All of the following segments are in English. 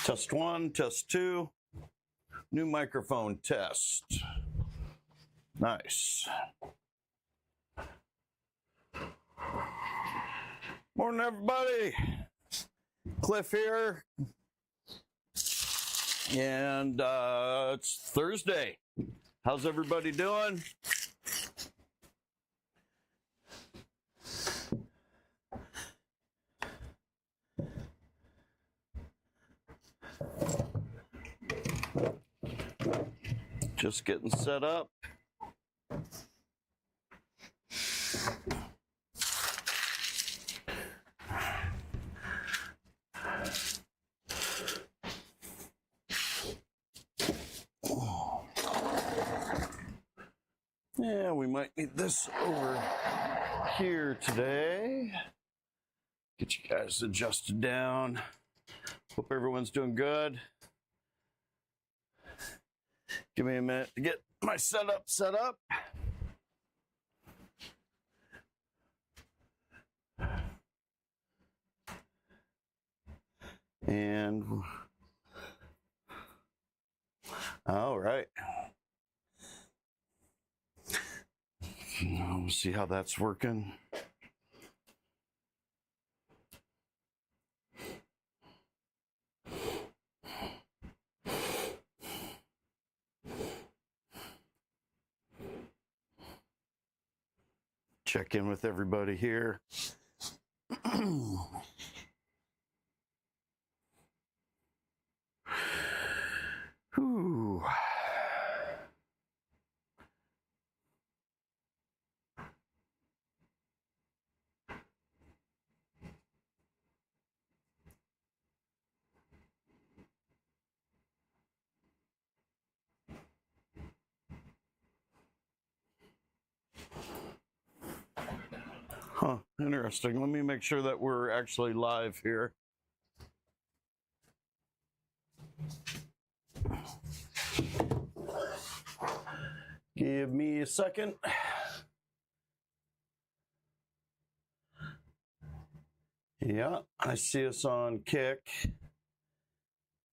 Test 1, test 2. New microphone test. Nice. Morning, everybody. Cliff here. And it's Thursday. How's everybody doing? Just getting set up. Yeah, we might need this over here today. Get you guys adjusted down. Hope everyone's doing good. Give me a minute to get my setup set up. And all right. We'll see how that's working. Check in with everybody here. Whew. Huh, interesting. Let me make sure that we're actually live here. Give me a second. Yeah, I see us on Kick.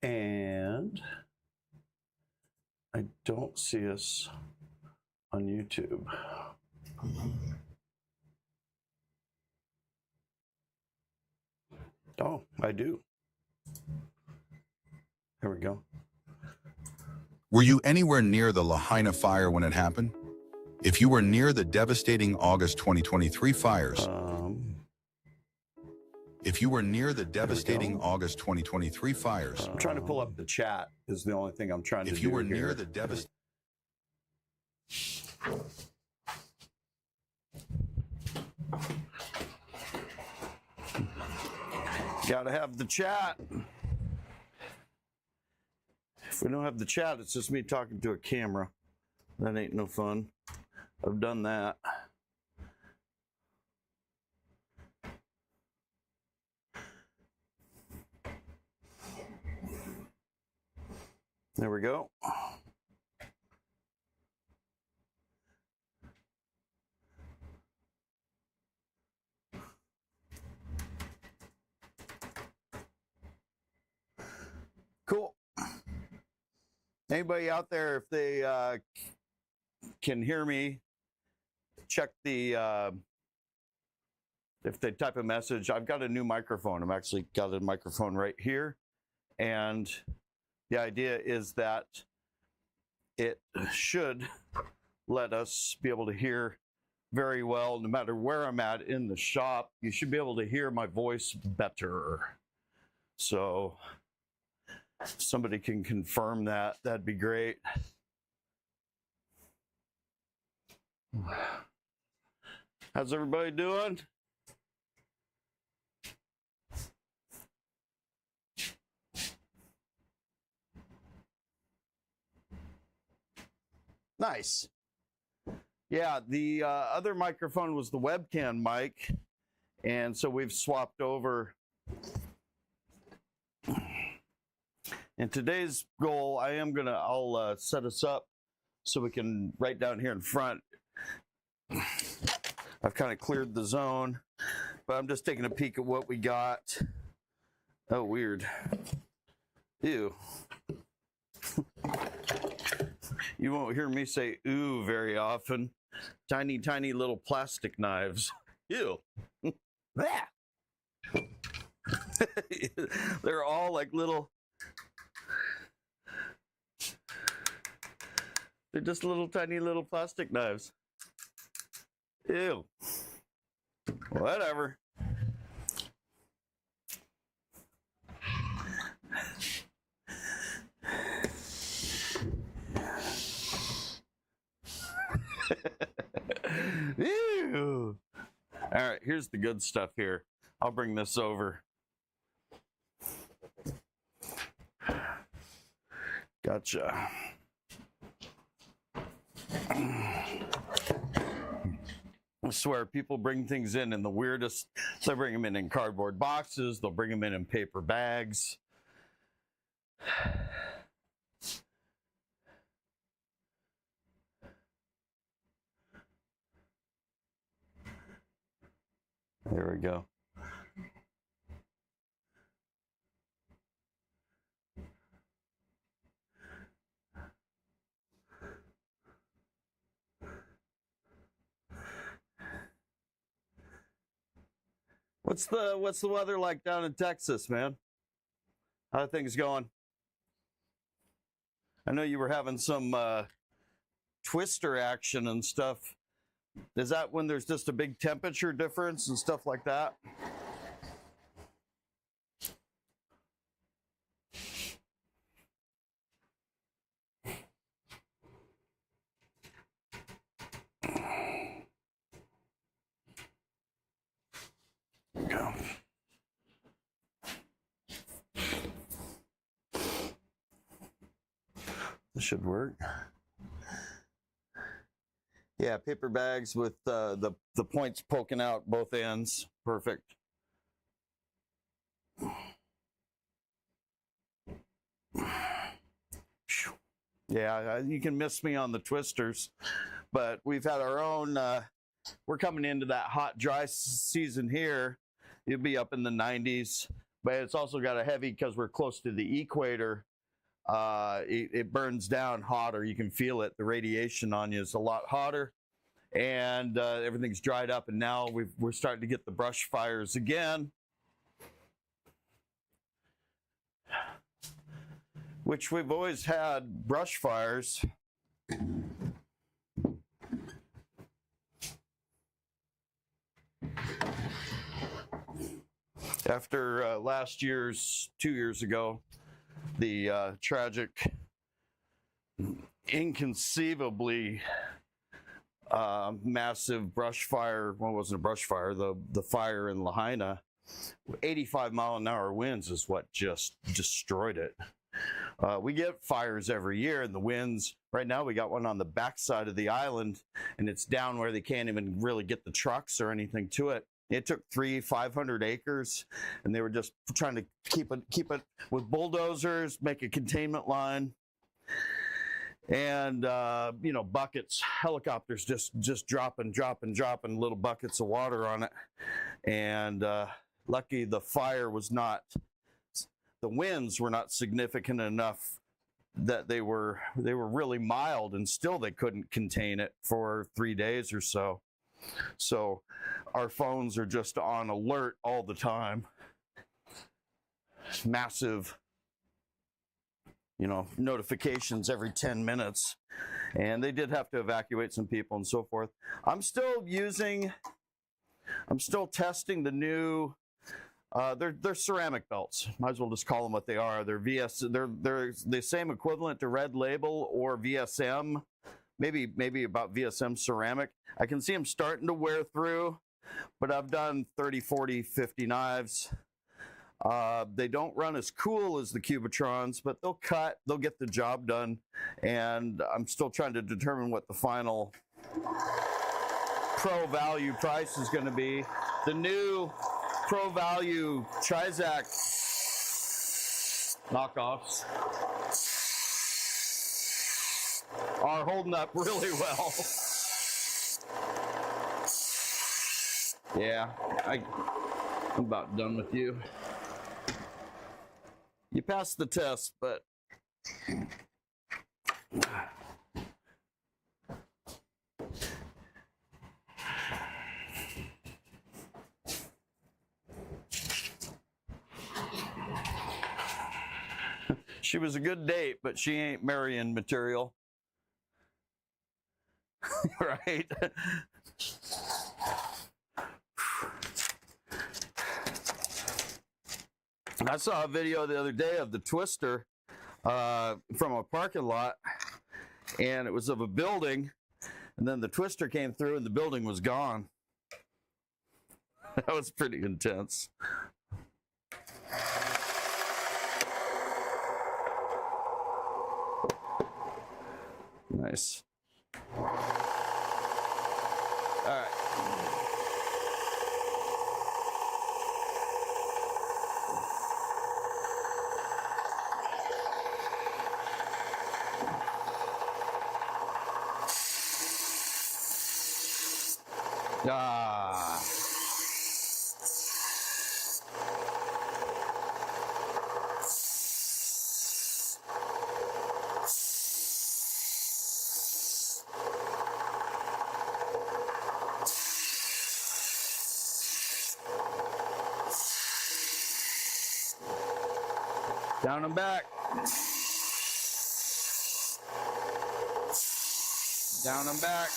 And I don't see us on YouTube. Oh, I do. There we go. Were you anywhere near the Lahaina fire when it happened? If you were near the devastating August 2023 fires, I'm trying to pull up the chat is the only thing I'm trying to do. If you were here. near the devastating... Gotta have the chat. If we don't have the chat, it's just me talking to a camera. That ain't no fun. I've done that. There we go. Cool. Anybody out there, if they can hear me, check the, if they type a message. I've got a new microphone. I've actually got a microphone right here. And the idea is that it should let us be able to hear very well, no matter where I'm at in the shop. You should be able to hear my voice better. So if somebody can confirm that, that'd be great. How's everybody doing? Nice. Yeah, the other microphone was the webcam mic, and so we've swapped over. And today's goal, I'll set us up so we can, right down here in front, I've kind of cleared the zone, but I'm just taking a peek at what we got. Oh, weird. Ew. You won't hear me say ooh very often. Tiny, tiny little plastic knives. Ew. Ah. They're all like little, they're just little tiny little plastic knives. Ew. Whatever. Ew. All right, here's the good stuff here. I'll bring this over. Gotcha. I swear, people bring things in the weirdest. So they bring them in cardboard boxes. They'll bring them in paper bags. There we go. What's the weather like down in Texas, man? How are things going? I know you were having some twister action and stuff. Is that when there's just a big temperature difference and stuff like that? Go. This should work. Yeah, paper bags with the points poking out both ends. Perfect. Yeah, you can miss me on the twisters, but we've had our own. We're coming into that hot, dry season here. It'll be up in the 90s, but it's also got a heavy because we're close to the equator. It burns down hotter. You can feel it. The radiation on you is a lot hotter, and everything's dried up. And now we're starting to get the brush fires again, which we've always had brush fires. After last year's, 2 years ago, the tragic, inconceivably massive brush fire. Well, it wasn't a brush fire. The fire in Lahaina, 85-mile-an-hour winds is what just destroyed it. We get fires every year, and the winds. Right now, we got one on the backside of the island, and it's down where they can't even really get the trucks or anything to it. It took 500 acres, and they were just trying to keep it with bulldozers, make a containment line, and buckets, helicopters just dropping little buckets of water on it. And lucky the fire was not, the winds were not significant enough that they were really mild, and still they couldn't contain it for 3 days or so. So our phones are just on alert all the time. Massive, notifications every 10 minutes. And they did have to evacuate some people and so forth. I'm still testing the new, they're ceramic belts. Might as well just call them what they are. They're they're the same equivalent to Red Label or VSM. Maybe about VSM ceramic. I can see them starting to wear through, but I've done 30, 40, 50 knives. They don't run as cool as the Cubitrons, but they'll get the job done. And I'm still trying to determine what the final pro value price is going to be. The new pro value Trizac knockoffs are holding up really well. Yeah, I'm about done with you. You passed the test, but she was a good date, but she ain't marrying material. Right? I saw a video the other day of the twister from a parking lot, and it was of a building, and then the twister came through and the building was gone. That was pretty intense. Nice. All right. Ah. Down and back. Down and back.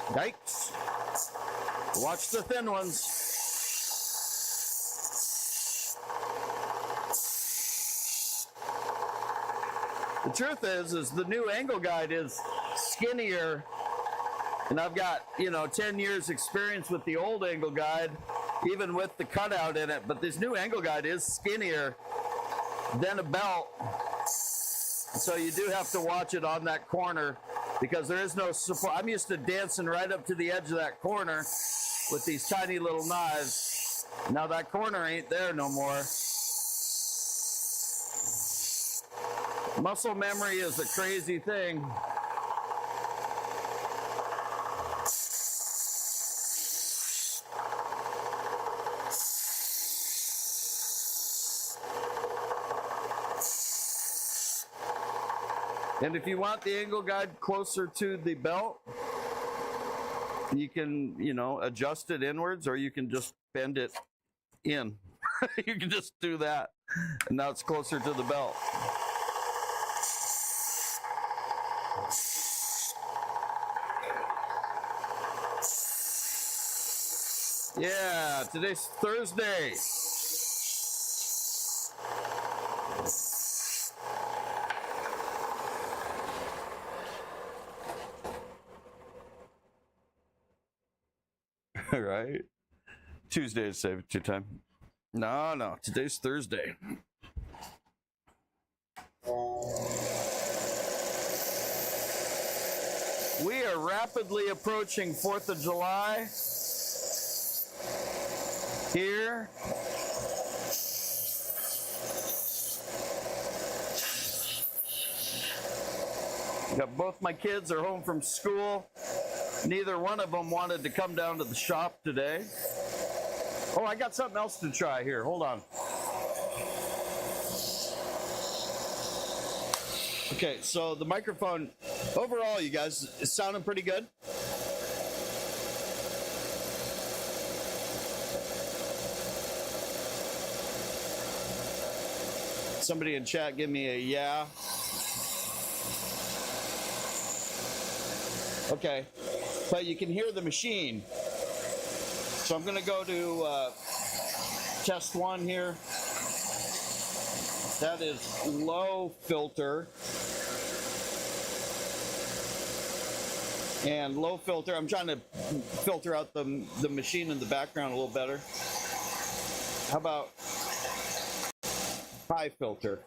Yikes. Watch the thin ones. The truth is the new angle guide is skinnier, and I've got, 10 years experience with the old angle guide, even with the cutout in it, but this new angle guide is skinnier than a belt. So you do have to watch it on that corner because there is no support. I'm used to dancing right up to the edge of that corner with these tiny little knives. Now that corner ain't there no more. Muscle memory is a crazy thing. And if you want the angle guide closer to the belt, you can, adjust it inwards, or you can just bend it in. You can just do that, and now it's closer to the belt. Yeah, today's Thursday. Right? Tuesday is save to time. No, today's Thursday. We are rapidly approaching 4th of July here. Got both my kids are home from school. Neither one of them wanted to come down to the shop today. Oh, I got something else to try here. Hold on. Okay, so the microphone, overall, you guys, is sounding pretty good. Somebody in chat give me a yeah. Okay, but you can hear the machine. So I'm going to go to test one here. That is low filter. And low filter, I'm trying to filter out the machine in the background a little better. How about high filter?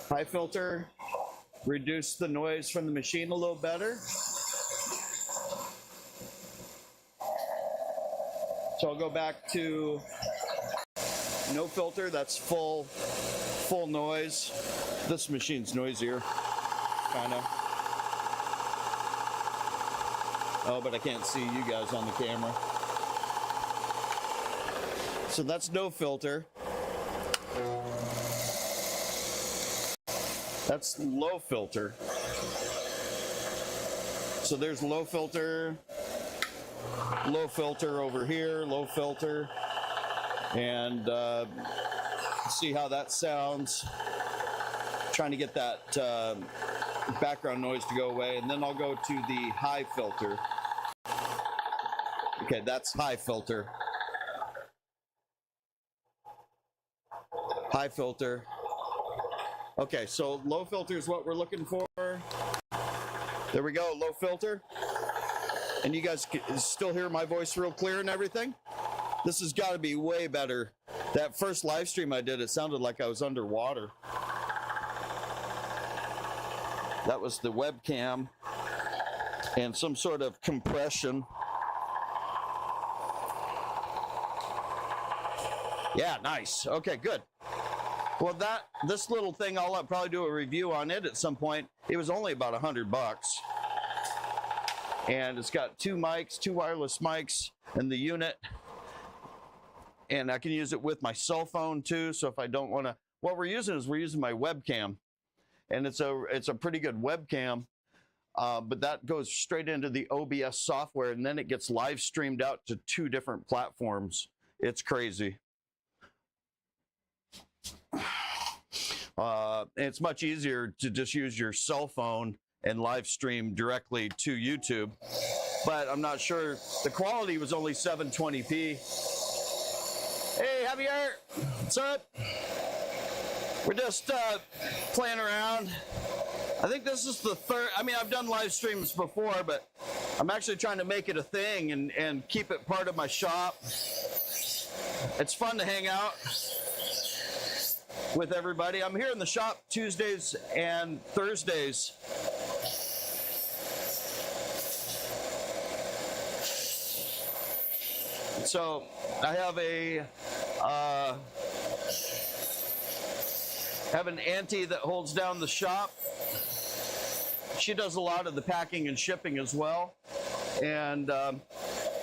High filter, reduce the noise from the machine a little better. So I'll go back to no filter, that's full noise. This machine's noisier, kind of. Oh, but I can't see you guys on the camera. So that's no filter. That's low filter. So there's low filter over here, low filter, and see how that sounds. Trying to get that background noise to go away, and then I'll go to the high filter. Okay, that's high filter. High filter. Okay, so low filter is what we're looking for. There we go, low filter. And you guys can still hear my voice real clear and everything? This has got to be way better. That first live stream I did, it sounded like I was underwater. That was the webcam and some sort of compression. Yeah, nice. Okay, good. Well, this little thing, I'll probably do a review on it at some point. It was only about $100. And it's got two mics, two wireless mics, and the unit. And I can use it with my cell phone too. So if I don't want to, what we're using is my webcam. And it's a pretty good webcam, but that goes straight into the OBS software, and then it gets live streamed out to 2 different platforms. It's crazy. It's much easier to just use your cell phone and live stream directly to YouTube, but I'm not sure. The quality was only 720p. Hey, Javier, what's up? We're just playing around. I think this is the third. I mean, I've done live streams before, but I'm actually trying to make it a thing and keep it part of my shop. It's fun to hang out with everybody. I'm here in the shop Tuesdays and Thursdays. So I have an auntie that holds down the shop. She does a lot of the packing and shipping as well. And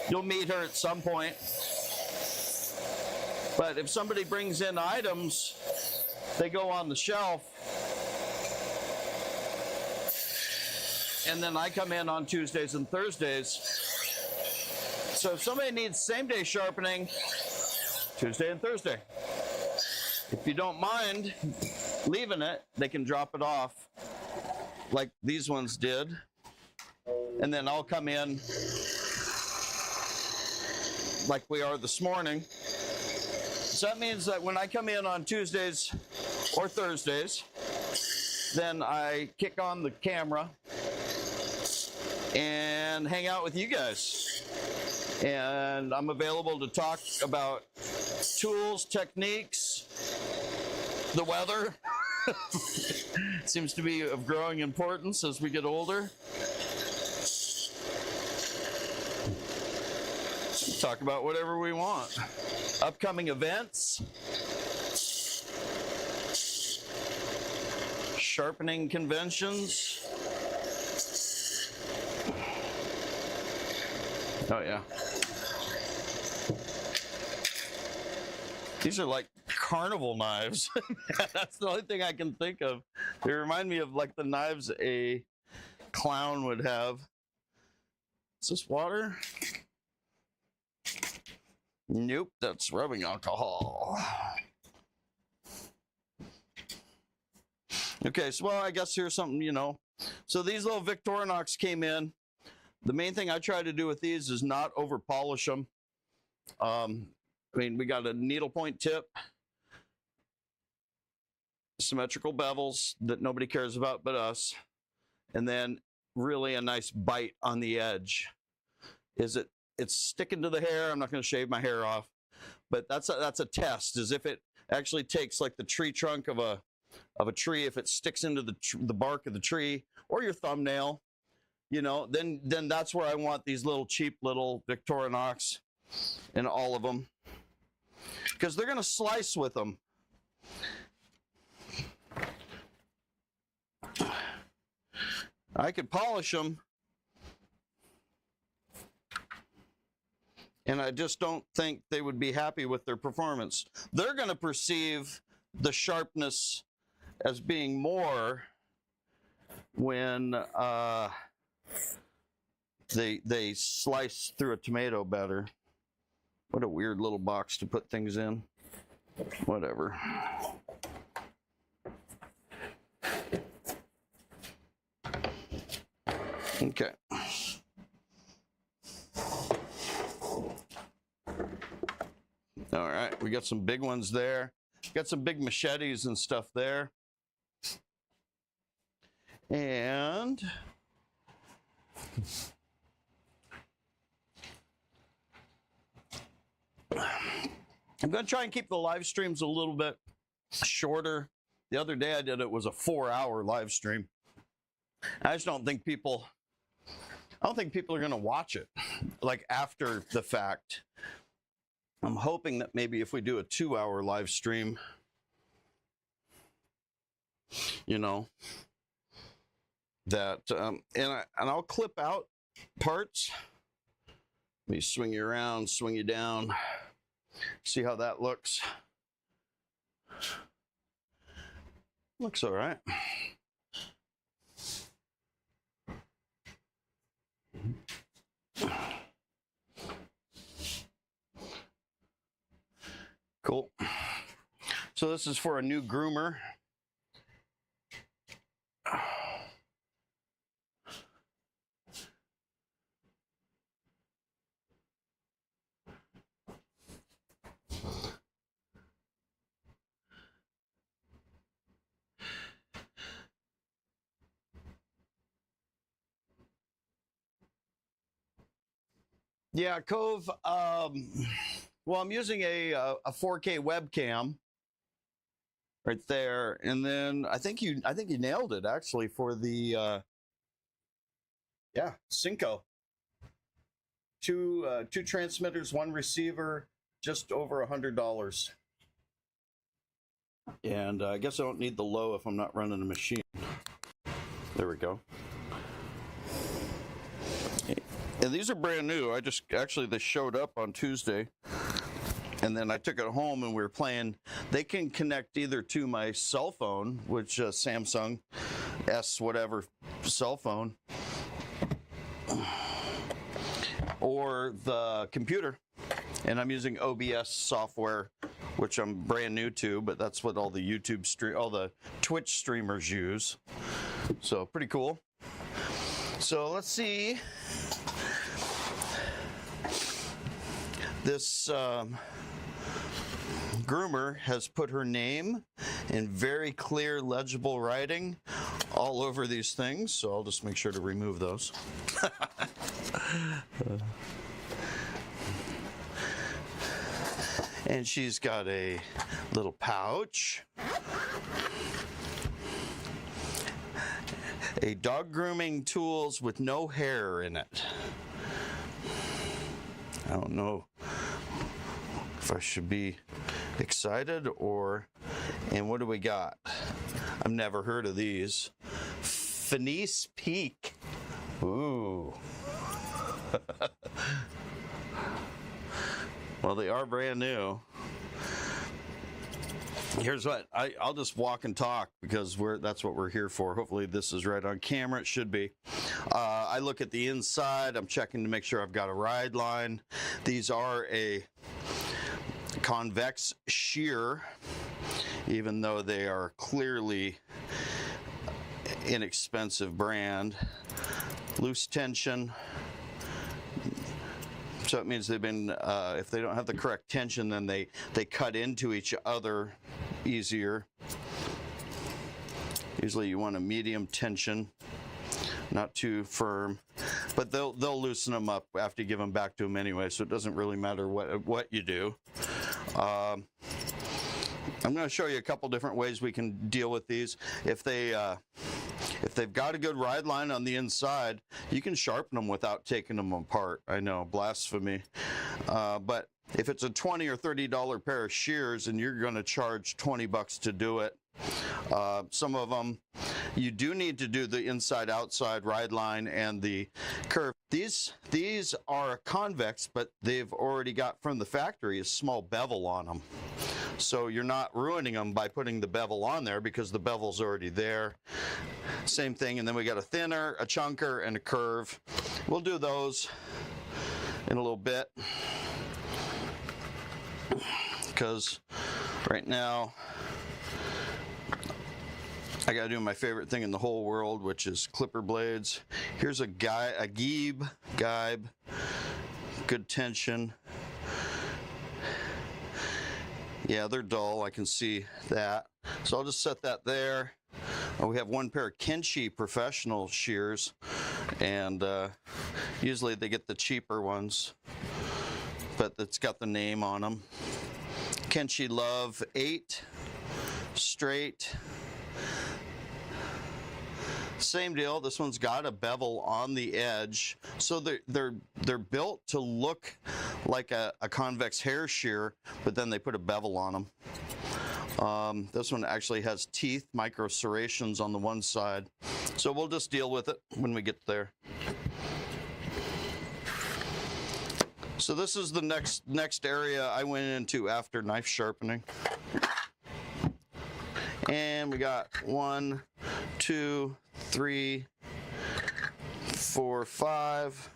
you'll meet her at some point. But if somebody brings in items, they go on the shelf. And then I come in on Tuesdays and Thursdays. So if somebody needs same-day sharpening, Tuesday and Thursday. If you don't mind leaving it, they can drop it off like these ones did. And then I'll come in like we are this morning. So that means that when I come in on Tuesdays or Thursdays, then I kick on the camera and hang out with you guys. And I'm available to talk about tools, techniques, the weather. Seems to be of growing importance as we get older. Talk about whatever we want. Upcoming events. Sharpening conventions. Oh yeah. These are like carnival knives. That's the only thing I can think of. They remind me of like the knives a clown would have. Is this water? Nope, that's rubbing alcohol. Okay, so well, I guess here's something, you know. So these little Victorinox came in. The main thing I try to do with these is not over polish them. I mean, we got a needlepoint tip, symmetrical bevels that nobody cares about but us, and then really a nice bite on the edge. It's sticking to the hair. I'm not going to shave my hair off, but that's a test. Is if it actually takes like the tree trunk of a tree, if it sticks into the bark of the tree or your thumbnail, you know, then that's where I want these little cheap little Victorinox in all of them, because they're going to slice with them. I could polish them And I just don't think they would be happy with their performance. They're going to perceive the sharpness as being more when they slice through a tomato better. What a weird little box to put things in. Whatever. Okay. All right, we got some big ones there. Got some big machetes and stuff there. And I'm going to try and keep the live streams a little bit shorter. The other day I did it was a 4-hour live stream. I just don't think people are going to watch it like after the fact. I'm hoping that maybe if we do a 2-hour live stream, you know, that and I'll clip out parts. Let me swing you around, swing you down, see how that looks. Looks all right. Cool. So this is for a new groomer. Yeah, Cove. Well, I'm using a 4K webcam right there, and then I think you nailed it actually for the yeah, Cinco. Two transmitters, one receiver, just over $100. And I guess I don't need the low if I'm not running a machine. There we go. And these are brand new. They showed up on Tuesday. And then I took it home and we were playing. They can connect either to my cell phone, which Samsung S whatever cell phone, or the computer. And I'm using OBS software, which I'm brand new to, but that's what all the Twitch streamers use. So pretty cool. So let's see. This groomer has put her name in very clear, legible writing all over these things, so I'll just make sure to remove those. And she's got a little pouch. A dog grooming tools with no hair in it. I don't know if I should be excited and what do we got? I've never heard of these. Fenice Peak. Ooh. Well, they are brand new. Here's what, I'll just walk and talk because that's what we're here for. Hopefully this is right on camera. It should be. I look at the inside. I'm checking to make sure I've got a ride line. These are a convex shear, even though they are clearly inexpensive brand. Loose tension. So it means they've been, if they don't have the correct tension, then they cut into each other easier. Usually you want a medium tension, not too firm, but they'll loosen them up after you give them back to them anyway, so it doesn't really matter what you do. I'm going to show you a couple different ways we can deal with these. If they've got a good ride line on the inside, you can sharpen them without taking them apart. I know, blasphemy. But if it's a $20 or $30 pair of shears and you're going to charge $20 to do it, Some of them, you do need to do the inside-outside ride line and the curve. These are convex, but they've already got from the factory a small bevel on them. So you're not ruining them by putting the bevel on there because the bevel's already there. Same thing, and then we got a thinner, a chunker, and a curve. We'll do those in a little bit because right now I gotta do my favorite thing in the whole world, which is clipper blades. Here's a guybe, good tension. Yeah, they're dull, I can see that. So I'll just set that there. We have one pair of Kenshi professional shears, and usually they get the cheaper ones, but it's got the name on them. Kenshi Love 8, straight. Same deal, this one's got a bevel on the edge, so they're built to look like a convex hair shear, but then they put a bevel on them. This one actually has teeth, micro serrations on the one side, so we'll just deal with it when we get there. So this is the next area I went into after knife sharpening. And we got 1, 2, 3, 4, 5.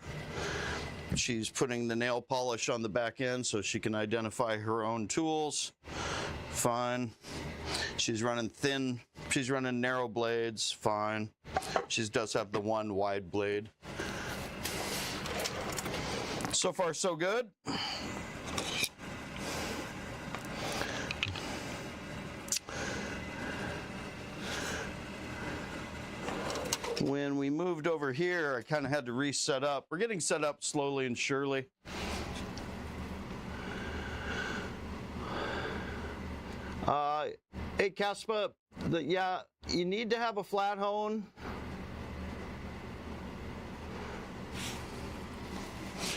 She's putting the nail polish on the back end so she can identify her own tools. Fine. She's running thin, she's running narrow blades. Fine. She does have the one wide blade. So far, so good. When we moved over here, I kind of had to reset up. We're getting set up slowly and surely. Hey, Caspa, yeah, you need to have a flat hone.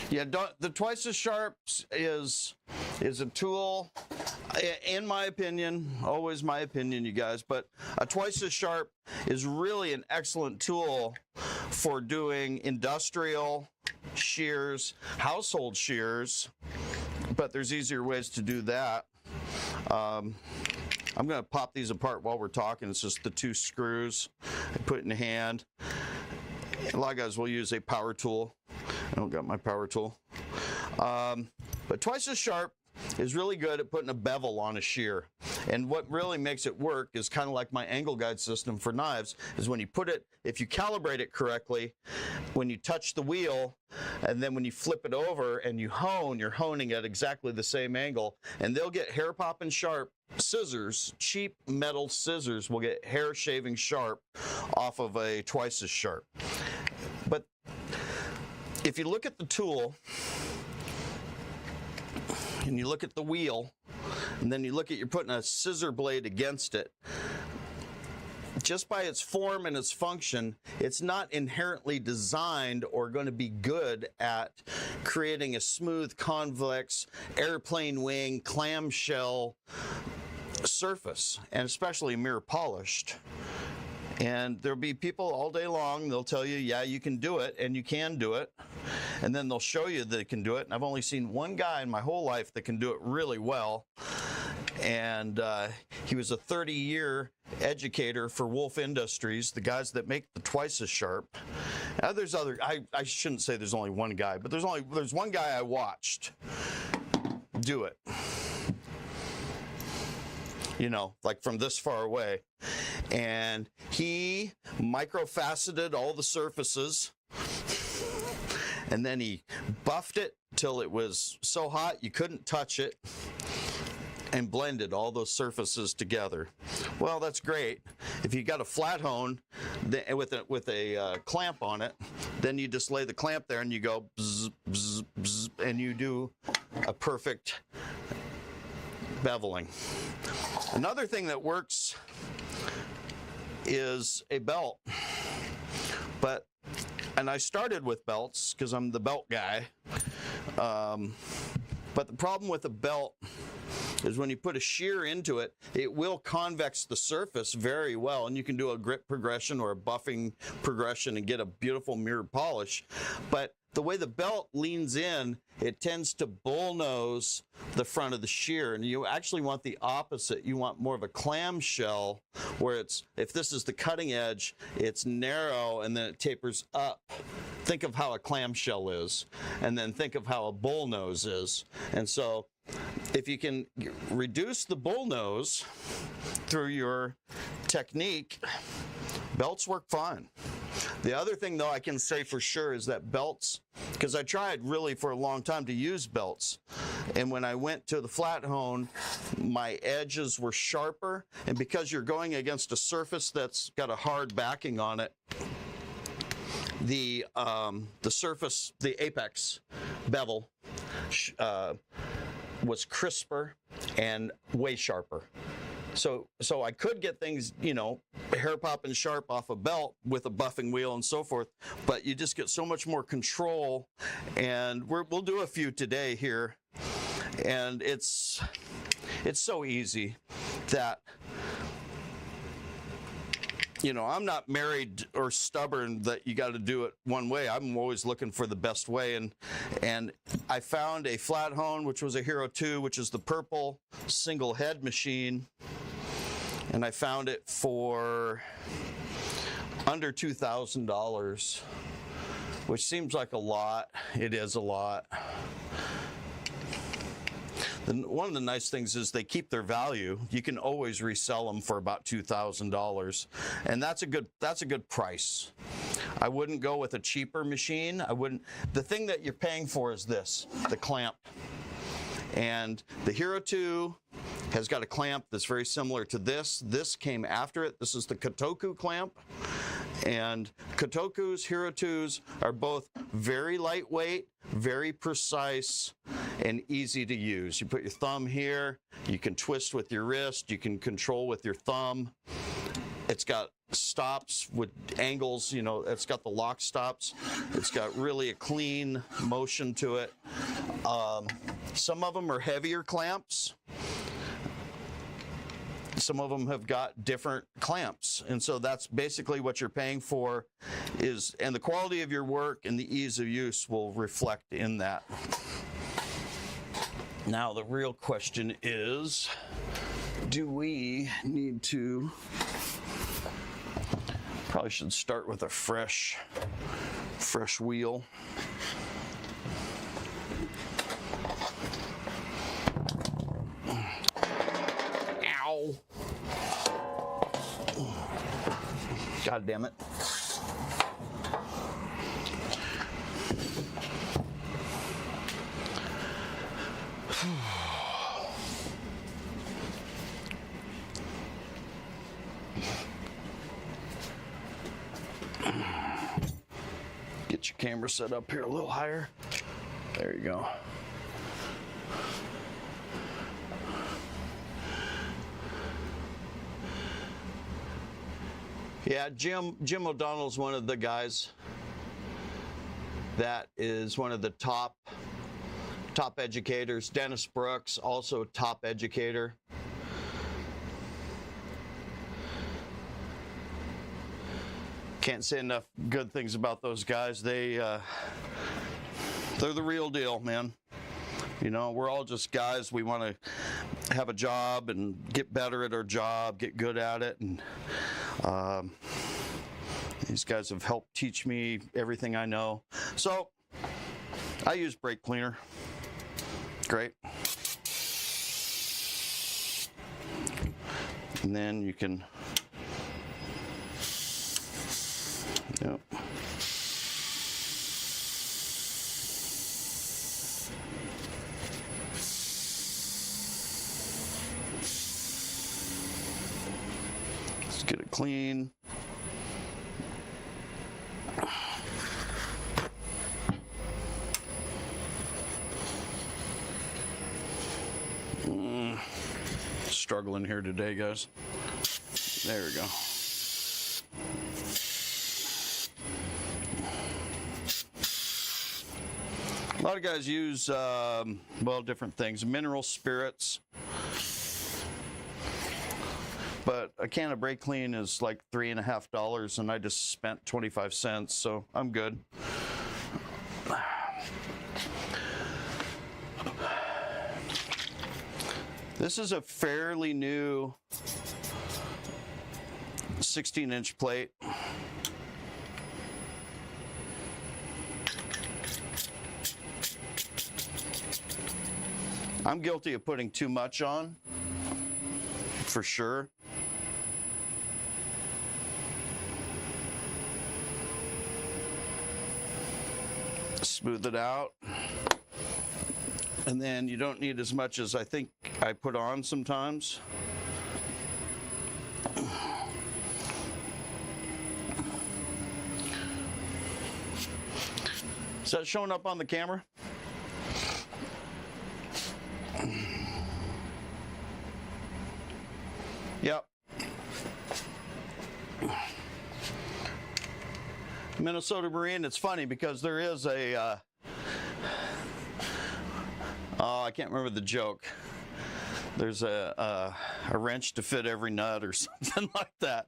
Yeah, the twice as sharp is a tool, in my opinion, always my opinion, you guys, but a twice as sharp is really an excellent tool for doing industrial shears, household shears, but there's easier ways to do that. I'm going to pop these apart while we're talking. It's just the 2 screws. I put it in the hand. A lot of guys will use a power tool. I don't got my power tool. But twice as sharp is really good at putting a bevel on a shear. And what really makes it work is kind of like my angle guide system for knives, is when you put it, if you calibrate it correctly, when you touch the wheel, and then when you flip it over and you hone, you're honing at exactly the same angle, and they'll get hair popping sharp. Scissors, cheap metal scissors will get hair shaving sharp off of a twice as sharp. But if you look at the tool and you look at the wheel, and then you look at, you're putting a scissor blade against it, just by its form and its function, it's not inherently designed or going to be good at creating a smooth, convex, airplane wing, clamshell surface, and especially mirror polished. And there'll be people all day long, they'll tell you, yeah, you can do it, and you can do it. And then they'll show you that they can do it. And I've only seen one guy in my whole life that can do it really well. And he was a 30-year educator for Wolf Industries, the guys that make the twice as sharp. Now, there's I shouldn't say there's only one guy, but there's one guy I watched do it. You know, like from this far away. And he microfaceted all the surfaces, and then he buffed it till it was so hot you couldn't touch it, and blended all those surfaces together. Well, that's great. If you got a flat hone with a clamp on it, then you just lay the clamp there and you go bzz, bzz, bzz, and you do a perfect beveling. Another thing that works is a belt. And I started with belts because I'm the belt guy. But the problem with a belt is when you put a shear into it, it will convex the surface very well, and you can do a grit progression or a buffing progression and get a beautiful mirrored polish. But the way the belt leans in, it tends to bullnose the front of the shear, and you actually want the opposite. You want more of a clamshell, where it's, if this is the cutting edge, it's narrow and then it tapers up. Think of how a clamshell is, and then think of how a bullnose is. And so if you can reduce the bullnose through your technique, belts work fine. The other thing, though, I can say for sure is that belts, because I tried really for a long time to use belts, and when I went to the flat hone, my edges were sharper, and because you're going against a surface that's got a hard backing on it, the surface, the apex bevel was crisper and way sharper. So I could get things, you know, hair popping sharp off a belt with a buffing wheel and so forth, but you just get so much more control. And we'll do a few today here, and it's so easy that, you know, I'm not married or stubborn that you got to do it one way. I'm always looking for the best way. And I found a flat hone, which was a Hero 2, which is the purple single head machine. And I found it for under $2,000, which seems like a lot. It is a lot. One of the nice things is they keep their value. You can always resell them for about $2,000, and that's a good price. I wouldn't go with a cheaper machine. I wouldn't. The thing that you're paying for is this, the clamp. And the Hero 2 has got a clamp that's very similar to this. This came after it. This is the Kotoku clamp. And Kotoku's, Hero 2s are both very lightweight, very precise, and easy to use. You put your thumb here, you can twist with your wrist, you can control with your thumb. It's got stops with angles, you know, it's got the lock stops. It's got really a clean motion to it. Some of them are heavier clamps. Some of them have got different clamps, and so that's basically what you're paying for, is, and the quality of your work and the ease of use will reflect in that. Now the real question is, do we need to, probably should start with a fresh wheel. Ow. God damn it. Get your camera set up here a little higher. There you go. Yeah, Jim O'Donnell's one of the guys that is one of the top educators. Dennis Brooks, also top educator. Can't say enough good things about those guys. They're the real deal, man. You know, we're all just guys. We want to have a job and get better at our job, get good at it, and these guys have helped teach me everything I know. So I use brake cleaner. Great. And then you can, yep. Let's get it clean. Struggling here today, guys. There we go. A lot of guys use, well, different things. Mineral spirits. a can of brake clean is like $3.50, and I just spent 25 cents, so I'm good. This is a fairly new 16-inch plate. I'm guilty of putting too much on, for sure. Smooth it out. And then you don't need as much as I think I put on sometimes. Is that showing up on the camera? Yep. Minnesota Marine, it's funny because there is a, oh, I can't remember the joke. There's a wrench to fit every nut or something like that.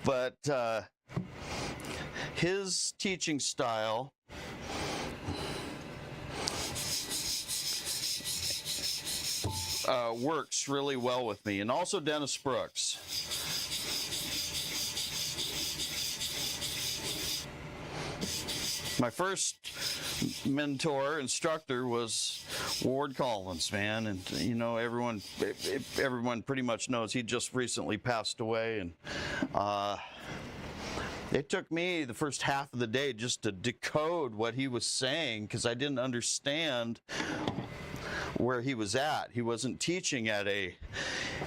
But his teaching style works really well with me, and also Dennis Brooks. My first mentor, instructor was Ward Collins, man, and you know everyone pretty much knows he just recently passed away, and it took me the first half of the day just to decode what he was saying because I didn't understand where he was at. He wasn't teaching at a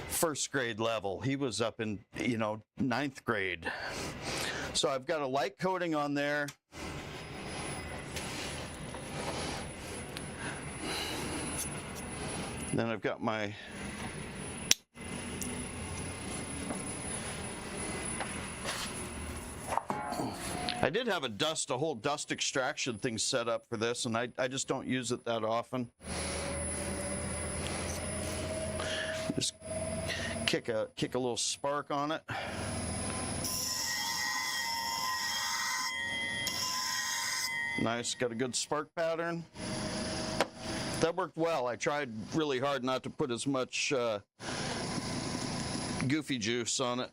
first grade level. He was up in, you know, 9th grade. So I've got a light coating on there. Then I've got my I did have a whole dust extraction thing set up for this, and I just don't use it that often. Just kick a little spark on it. Nice, got a good spark pattern. That worked well. I tried really hard not to put as much goofy juice on it.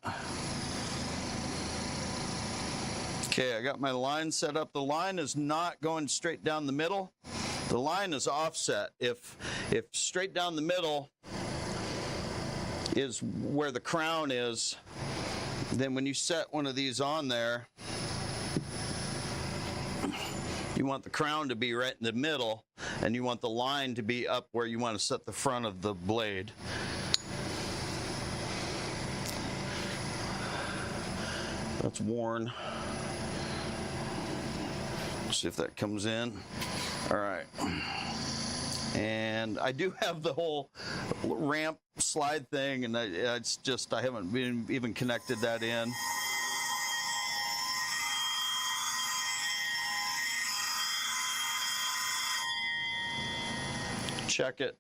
Okay, I got my line set up. The line is not going straight down the middle. The line is offset. If straight down the middle is where the crown is, then when you set one of these on there, you want the crown to be right in the middle, and you want the line to be up where you want to set the front of the blade. That's worn. See if that comes in. All right. And I do have the whole ramp slide thing, and it's just I haven't even connected that in. Check it.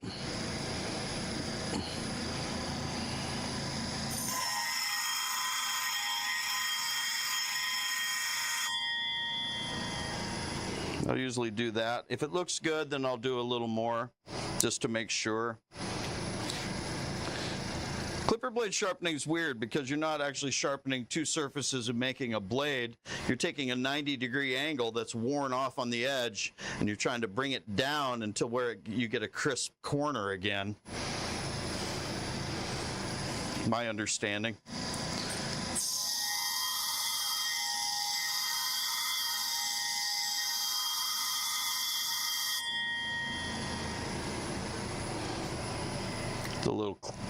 I'll usually do that. If it looks good, then I'll do a little more just to make sure. Clipper blade sharpening is weird because you're not actually sharpening two surfaces and making a blade. You're taking a 90-degree angle that's worn off on the edge, and you're trying to bring it down until where you get a crisp corner again. My understanding.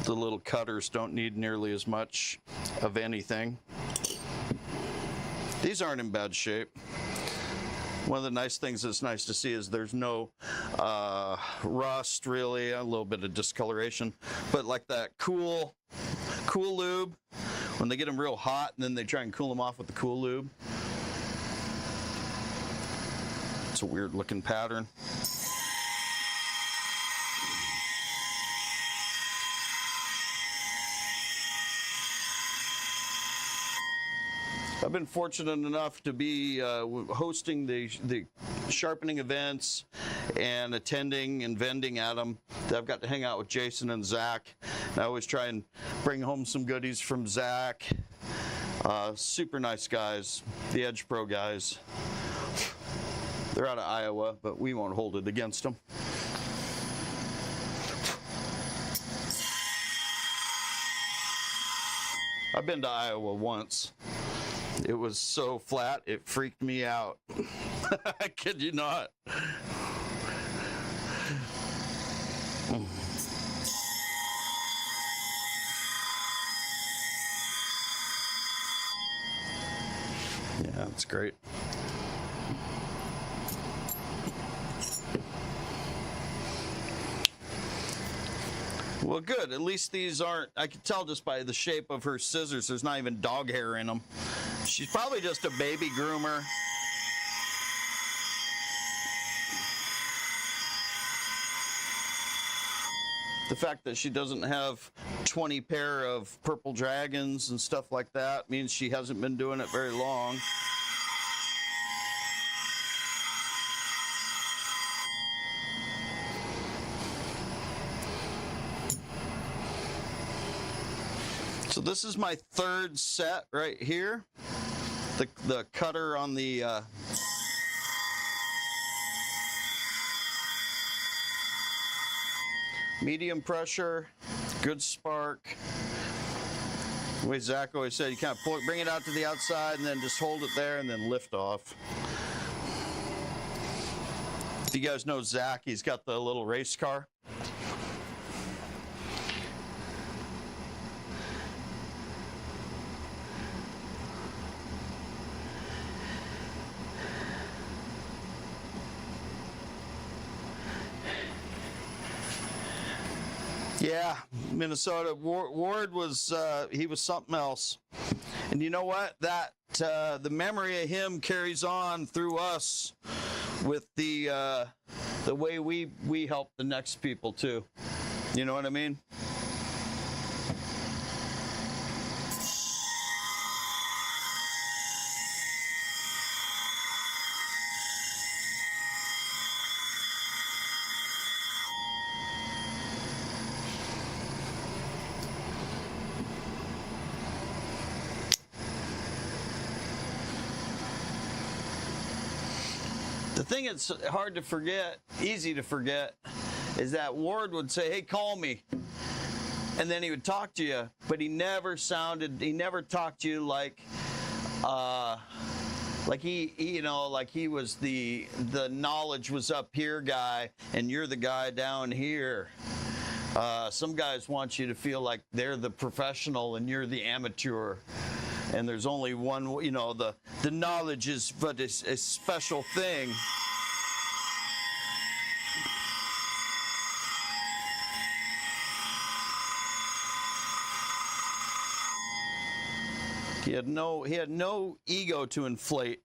The little cutters don't need nearly as much of anything. These aren't in bad shape. One of the nice things that's nice to see is there's no rust really, a little bit of discoloration, but like that cool lube, when they get them real hot and then they try and cool them off with the cool lube. It's a weird looking pattern. I've been fortunate enough to be hosting the sharpening events and attending and vending at them. I've got to hang out with Jason and Zach. And I always try and bring home some goodies from Zach. Super nice guys, the Edge Pro guys. They're out of Iowa, but we won't hold it against them. I've been to Iowa once. It was so flat, it freaked me out. I kid you not. Yeah, it's great. Well, good. At least these aren't, I can tell just by the shape of her scissors, there's not even dog hair in them. She's probably just a baby groomer. The fact that she doesn't have 20 pair of purple dragons and stuff like that means she hasn't been doing it very long. So this is my third set right here. The cutter on the medium pressure, good spark. The way Zach always said, you kind of bring it out to the outside and then just hold it there and then lift off. If you guys know Zach, he's got the little race car. Yeah, Minnesota. Ward was he was something else, and you know what? That the memory of him carries on through us with the way we help the next people too. You know what I mean? The thing that's hard to forget, easy to forget, is that Ward would say, hey, call me. And then he would talk to you, but he never talked to you like he was the knowledge was up here guy, and you're the guy down here. Some guys want you to feel like they're the professional and you're the amateur. And there's only one, you know, the knowledge is but it's a special thing. He had no ego to inflate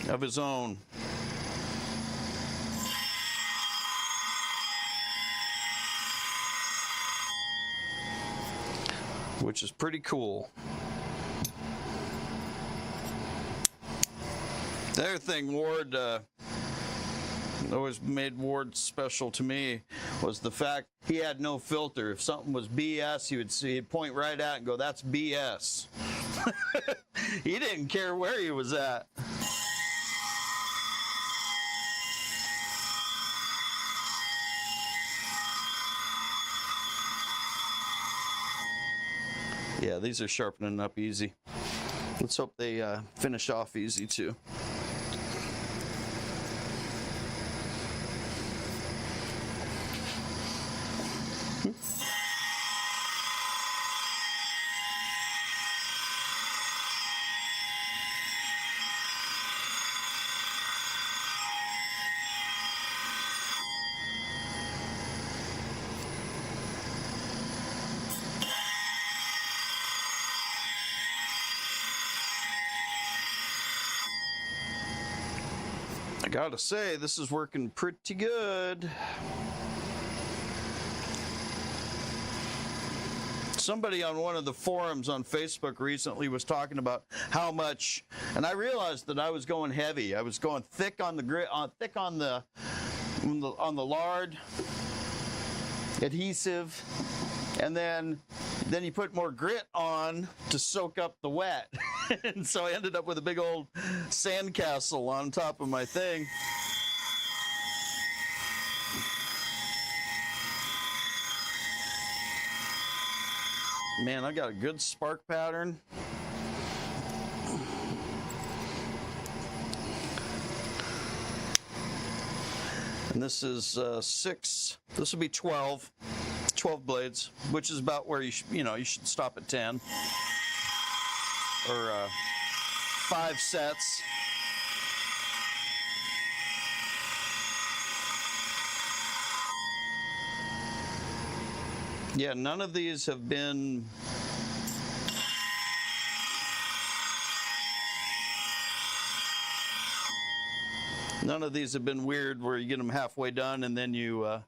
of his own. Which is pretty cool. The other thing Ward always made Ward special to me was the fact he had no filter. If something was BS, he'd point right at it and go, that's BS. He didn't care where he was at. Yeah, these are sharpening up easy. Let's hope they finish off easy too. I gotta say, this is working pretty good. somebody on one of the forums on Facebook recently was talking about how much, and I realized that I was going heavy. I was going thick on the grit, thick on the lard adhesive, and then you put more grit on to soak up the wet. And so I ended up with a big old sandcastle on top of my thing. Man, I got a good spark pattern. And this is 6, this will be 12 blades, which is about where you should stop at 10 or 5 sets. Yeah, none of these have been weird where you get them halfway done and then you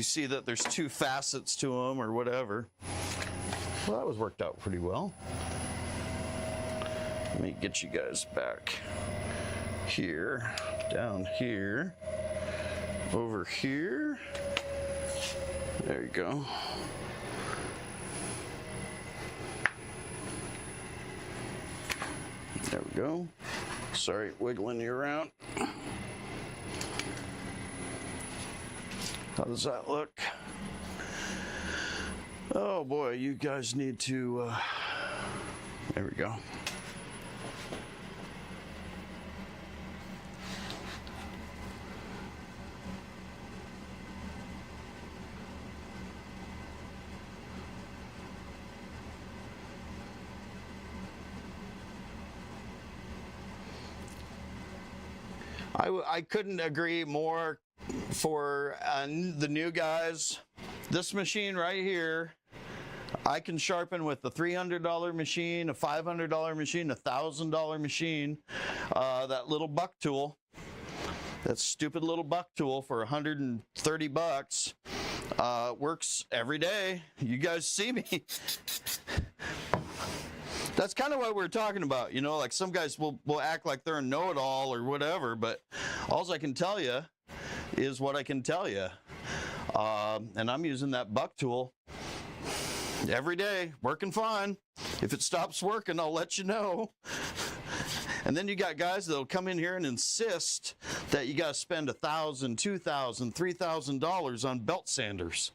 see that there's 2 facets to them or whatever. Well, that was worked out pretty well. Let me get you guys back here, down here, over here. There you go. There we go. Sorry, wiggling you around. How does that look? Oh boy, you guys need to, there we go. I couldn't agree more for the new guys. This machine right here, I can sharpen with a $300 machine, a $500 machine, a $1,000 machine. That little buck tool, that stupid little buck tool for 130 bucks, works every day. You guys see me. That's kind of what we're talking about, you know, like some guys will act like they're a know-it-all or whatever, but all I can tell you is what I can tell you. And I'm using that buck tool every day, working fine. If it stops working, I'll let you know. And then you got guys that'll come in here and insist that you got to spend $1,000, $2,000, $3,000 on belt sanders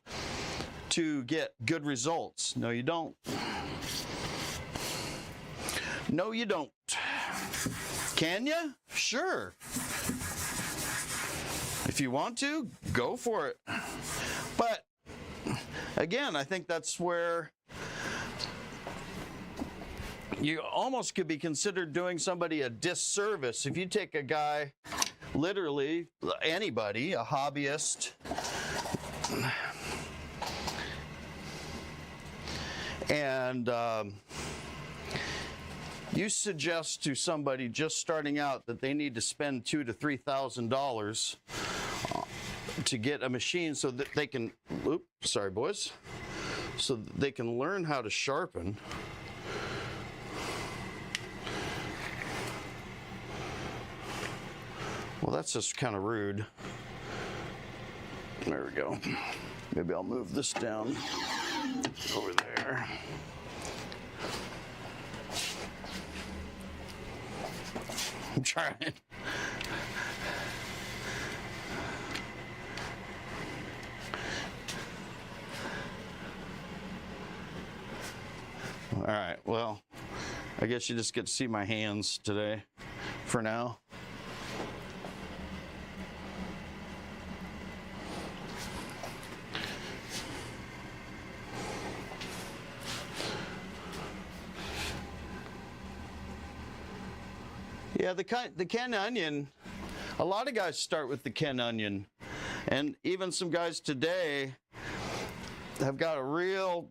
to get good results. No, you don't. No, you don't. Can you? Sure. If you want to, go for it. But again, I think that's where you almost could be considered doing somebody a disservice if you take a guy, literally anybody, a hobbyist, and you suggest to somebody just starting out that they need to spend $2,000 to $3,000 to get a machine so that they can, oops, sorry boys, so that they can learn how to sharpen. Well, that's just kind of rude. There we go. Maybe I'll move this down over there. I'm trying. All right, well, I guess you just get to see my hands today for now. Yeah, the Ken Onion, a lot of guys start with the Ken Onion, and even some guys today have got a real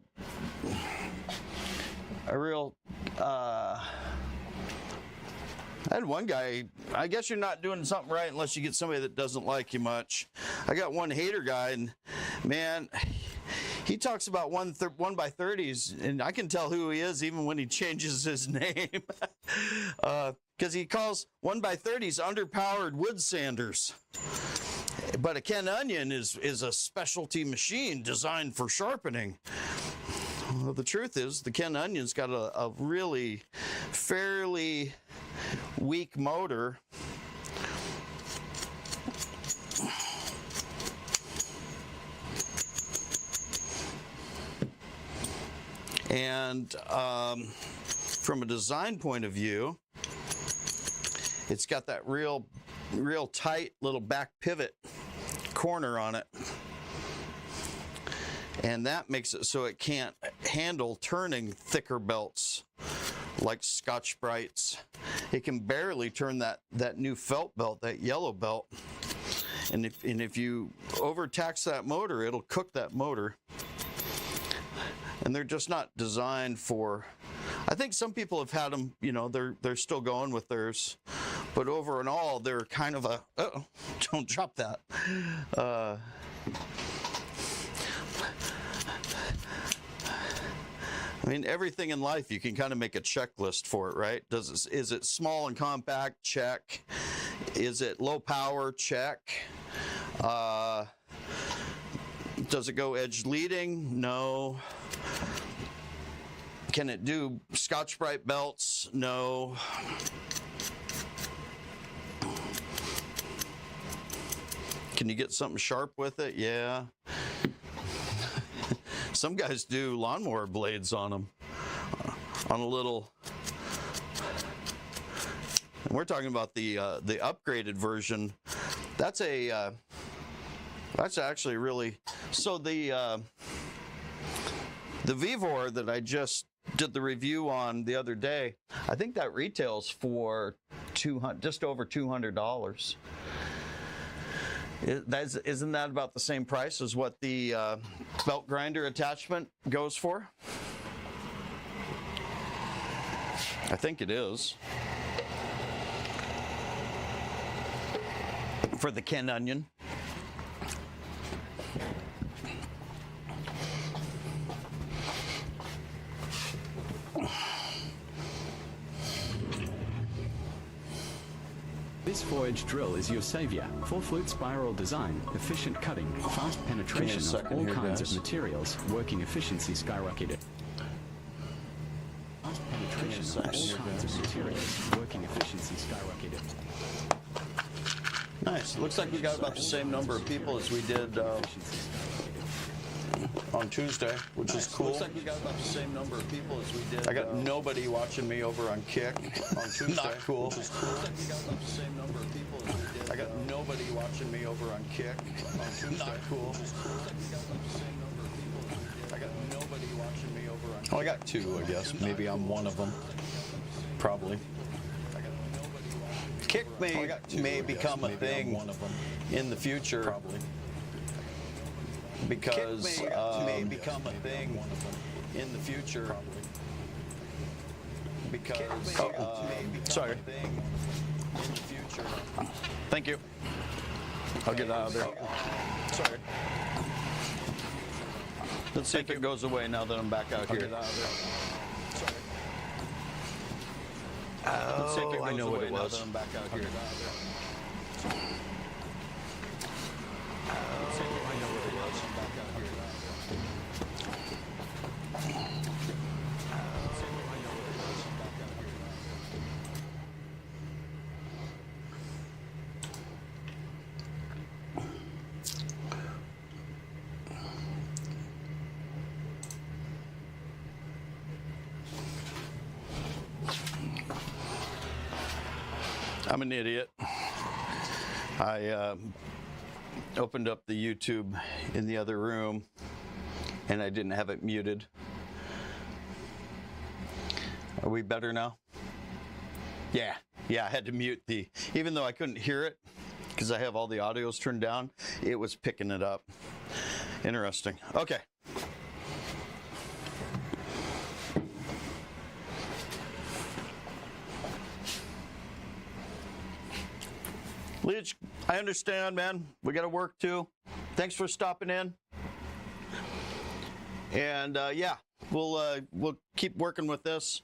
I had one guy, I guess you're not doing something right unless you get somebody that doesn't like you much. I got one hater guy, and man, he talks about 1x30s, and I can tell who he is even when he changes his name. Because he calls 1x30s underpowered wood sanders. But a Ken Onion is a specialty machine designed for sharpening. Well, the truth is, the Ken Onion's got a really fairly weak motor. And from a design point of view, it's got that real tight little back pivot corner on it. And that makes it so it can't handle turning thicker belts like Scotch-Brites. It can barely turn that new felt belt, that yellow belt. And if you overtax that motor, it'll cook that motor. And they're just not designed for, I think some people have had them, you know, they're still going with theirs. But over and all, they're kind of a, uh-oh, don't drop that. I mean, everything in life, you can kind of make a checklist for it, right? Is it small and compact? Check. Is it low power? Check. Does it go edge leading? No. Can it do Scotch-Brite belts? No. Can you get something sharp with it? Yeah. Some guys do lawnmower blades on them, on a little. And we're talking about the upgraded version. That's actually really. So the Vivor that I just did the review on the other day, I think that retails for just over $200. Isn't that about the same price as what the belt grinder attachment goes for? I think it is. For the Ken Onion. This Voyage drill is your savior. 4-flute spiral design, efficient cutting, fast penetration of all kinds of materials, working efficiency skyrocketed. Fast penetration of all kinds of materials, working efficiency skyrocketed. Nice. Looks like we got about the same number of people as we did on Tuesday, which is cool. Looks like we got about the same number of people as we did. I got nobody watching me over on Kick on Tuesday. Not cool. Which is cool. Looks like we got about the same number of people as we did. I got nobody watching me over on Kick on Tuesday. Not cool. Which is cool. Looks like we got about the same number of people as we did. I got nobody watching me over on Kick. Oh, I got two, I guess. Maybe I'm one of them. Probably. Kick may become a thing in the future. Probably. Because may become a thing in the future. Probably. Because sorry. In the future. Thank you. I'll get out of there. Sorry. Let's see if it goes away now that I'm back out here. Get out of there. Sorry. Let's see if it goes, I know what it was. Now that I'm back out here. I'm an idiot. I opened up the YouTube in the other room and I didn't have it muted. Are we better now? Yeah, I had to mute even though I couldn't hear it because I have all the audios turned down, it was picking it up. Interesting. Okay. Leach, I understand, man. We got to work too. Thanks for stopping in. And yeah, we'll keep working with this.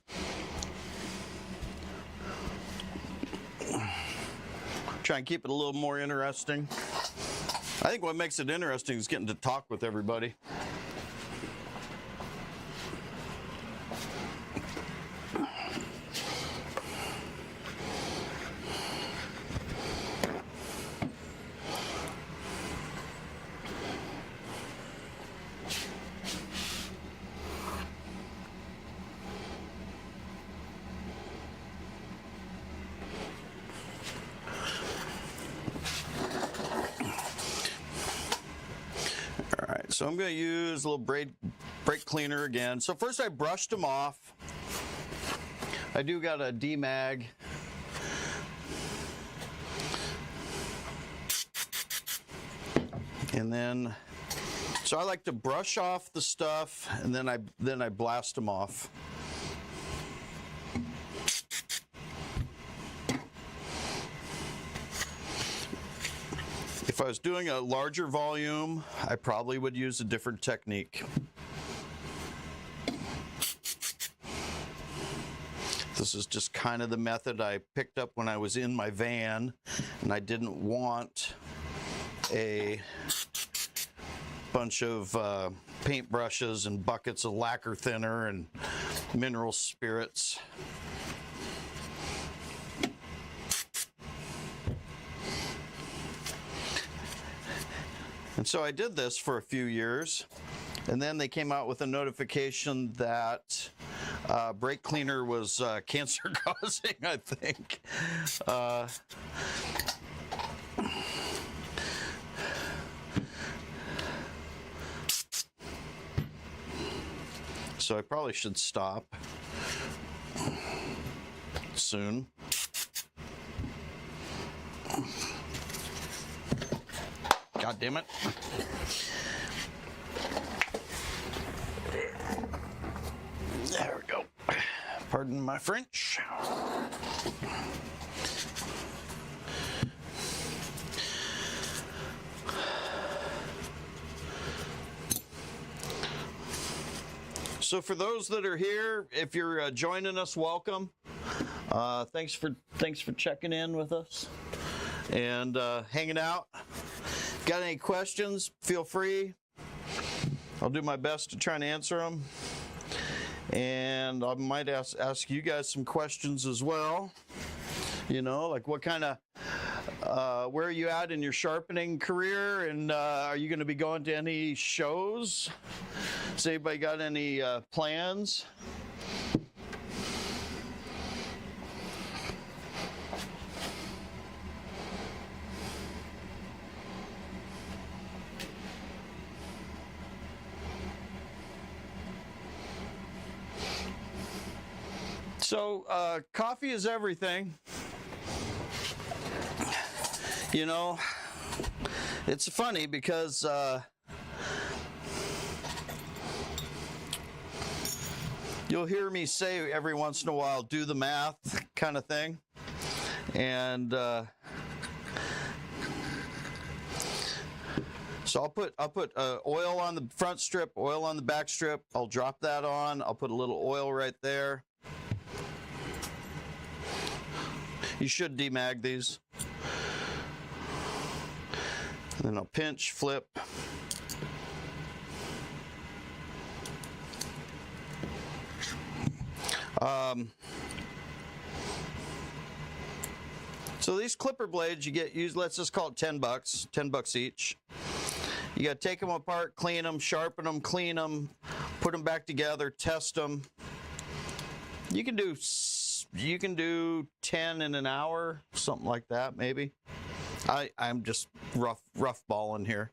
Try and keep it a little more interesting. I think what makes it interesting is getting to talk with everybody. So I'm going to use a little brake cleaner again. So first I brushed them off. I do got a demag. And then, so I like to brush off the stuff and then I blast them off. If I was doing a larger volume, I probably would use a different technique. This is just kind of the method I picked up when I was in my van, and I didn't want a bunch of paint brushes and buckets of lacquer thinner and mineral spirits. And so I did this for a few years, and then they came out with a notification that brake cleaner was cancer causing, I think. So I probably should stop soon. God damn it. There we go. Pardon my French. So for those that are here, if you're joining us, welcome. Thanks for checking in with us and hanging out. Got any questions? Feel free. I'll do my best to try and answer them. And I might ask you guys some questions as well. You know, like what kind of, where are you at in your sharpening career? And are you going to be going to any shows? Has anybody got any plans? So coffee is everything. You know, it's funny because you'll hear me say every once in a while, do the math kind of thing. And so I'll put oil on the front strip, oil on the back strip. I'll drop that on. I'll put a little oil right there. You should demag these. And then I'll pinch, flip. So these clipper blades you get used, let's just call it $10 each. You got to take them apart, clean them, sharpen them, clean them, put them back together, test them. You can do 10 in an hour, something like that, maybe. I'm just rough balling here.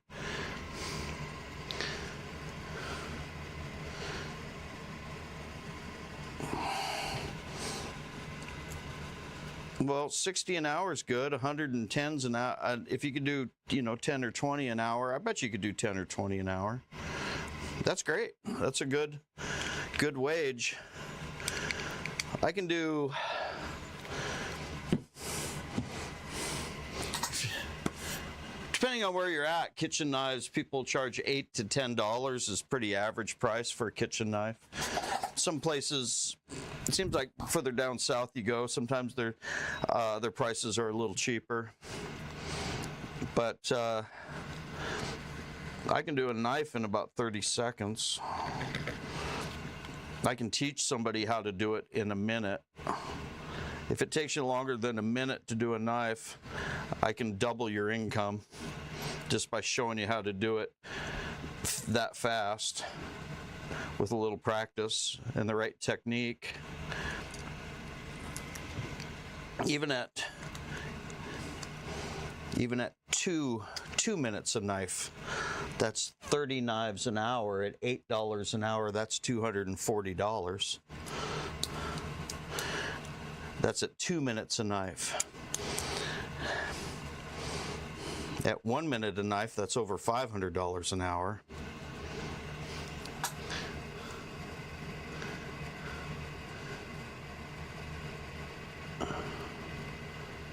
Well, 60 an hour is good. 110's an hour. If you could do, 10 or 20 an hour, I bet you could do 10 or 20 an hour. That's great. That's a good wage. I can do. depending on where you're at, kitchen knives, people charge $8 to $10 is pretty average price for a kitchen knife. Some places, it seems like further down south you go, sometimes their prices are a little cheaper. But I can do a knife in about 30 seconds. I can teach somebody how to do it in a minute. If it takes you longer than a minute to do a knife, I can double your income just by showing you how to do it that fast with a little practice and the right technique. Even at 2 minutes a knife, that's 30 knives an hour. At $8 an hour, that's $240. That's at 2 minutes a knife. At 1 minute a knife, that's over $500 an hour.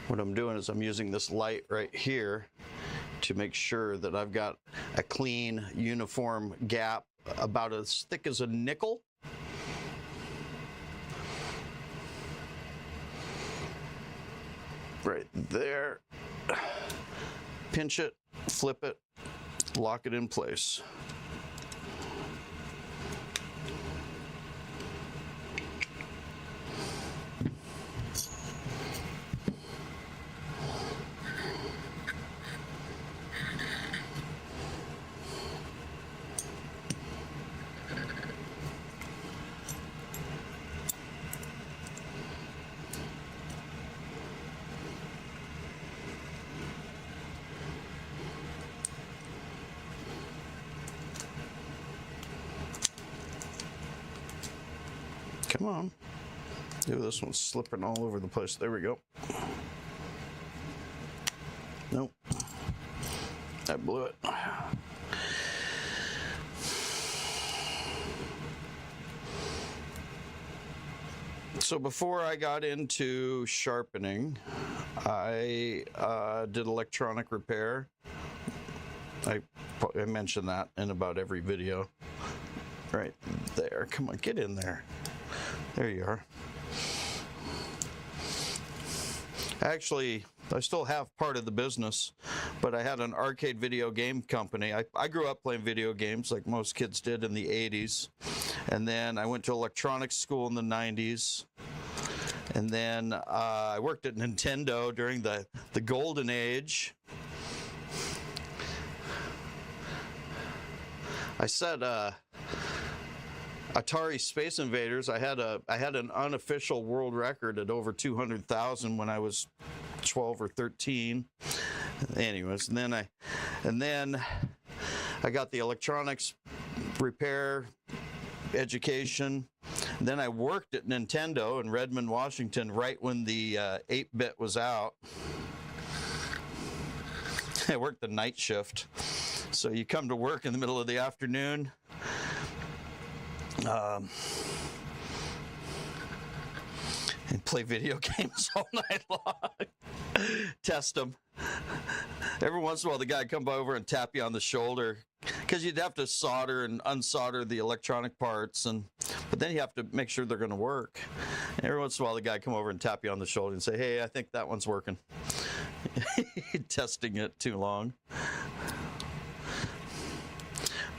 What I'm doing is I'm using this light right here to make sure that I've got a clean, uniform gap about as thick as a nickel. Right there. Pinch it, flip it, lock it in place. Come on. Ooh, this one's slipping all over the place. There we go. Nope. I blew it. So before I got into sharpening, I did electronic repair. I mentioned that in about every video. Right there. Come on, get in there. There you are. Actually, I still have part of the business, but I had an arcade video game company. I grew up playing video games like most kids did in the 80s. And then I went to electronics school in the 90s. And then I worked at Nintendo during the golden age. I said Atari Space Invaders, I had an unofficial world record at over 200,000 when I was 12 or 13. Anyways, and then I got the electronics repair education. And then I worked at Nintendo in Redmond, Washington, right when the 8-bit was out. I worked the night shift. So you come to work in the middle of the afternoon. And play video games all night long. Test them. Every once in a while, the guy would come over and tap you on the shoulder because you'd have to solder and unsolder the electronic parts, but then you have to make sure they're going to work. And every once in a while, the guy would come over and tap you on the shoulder and say, "Hey, I think that one's working." Testing it too long.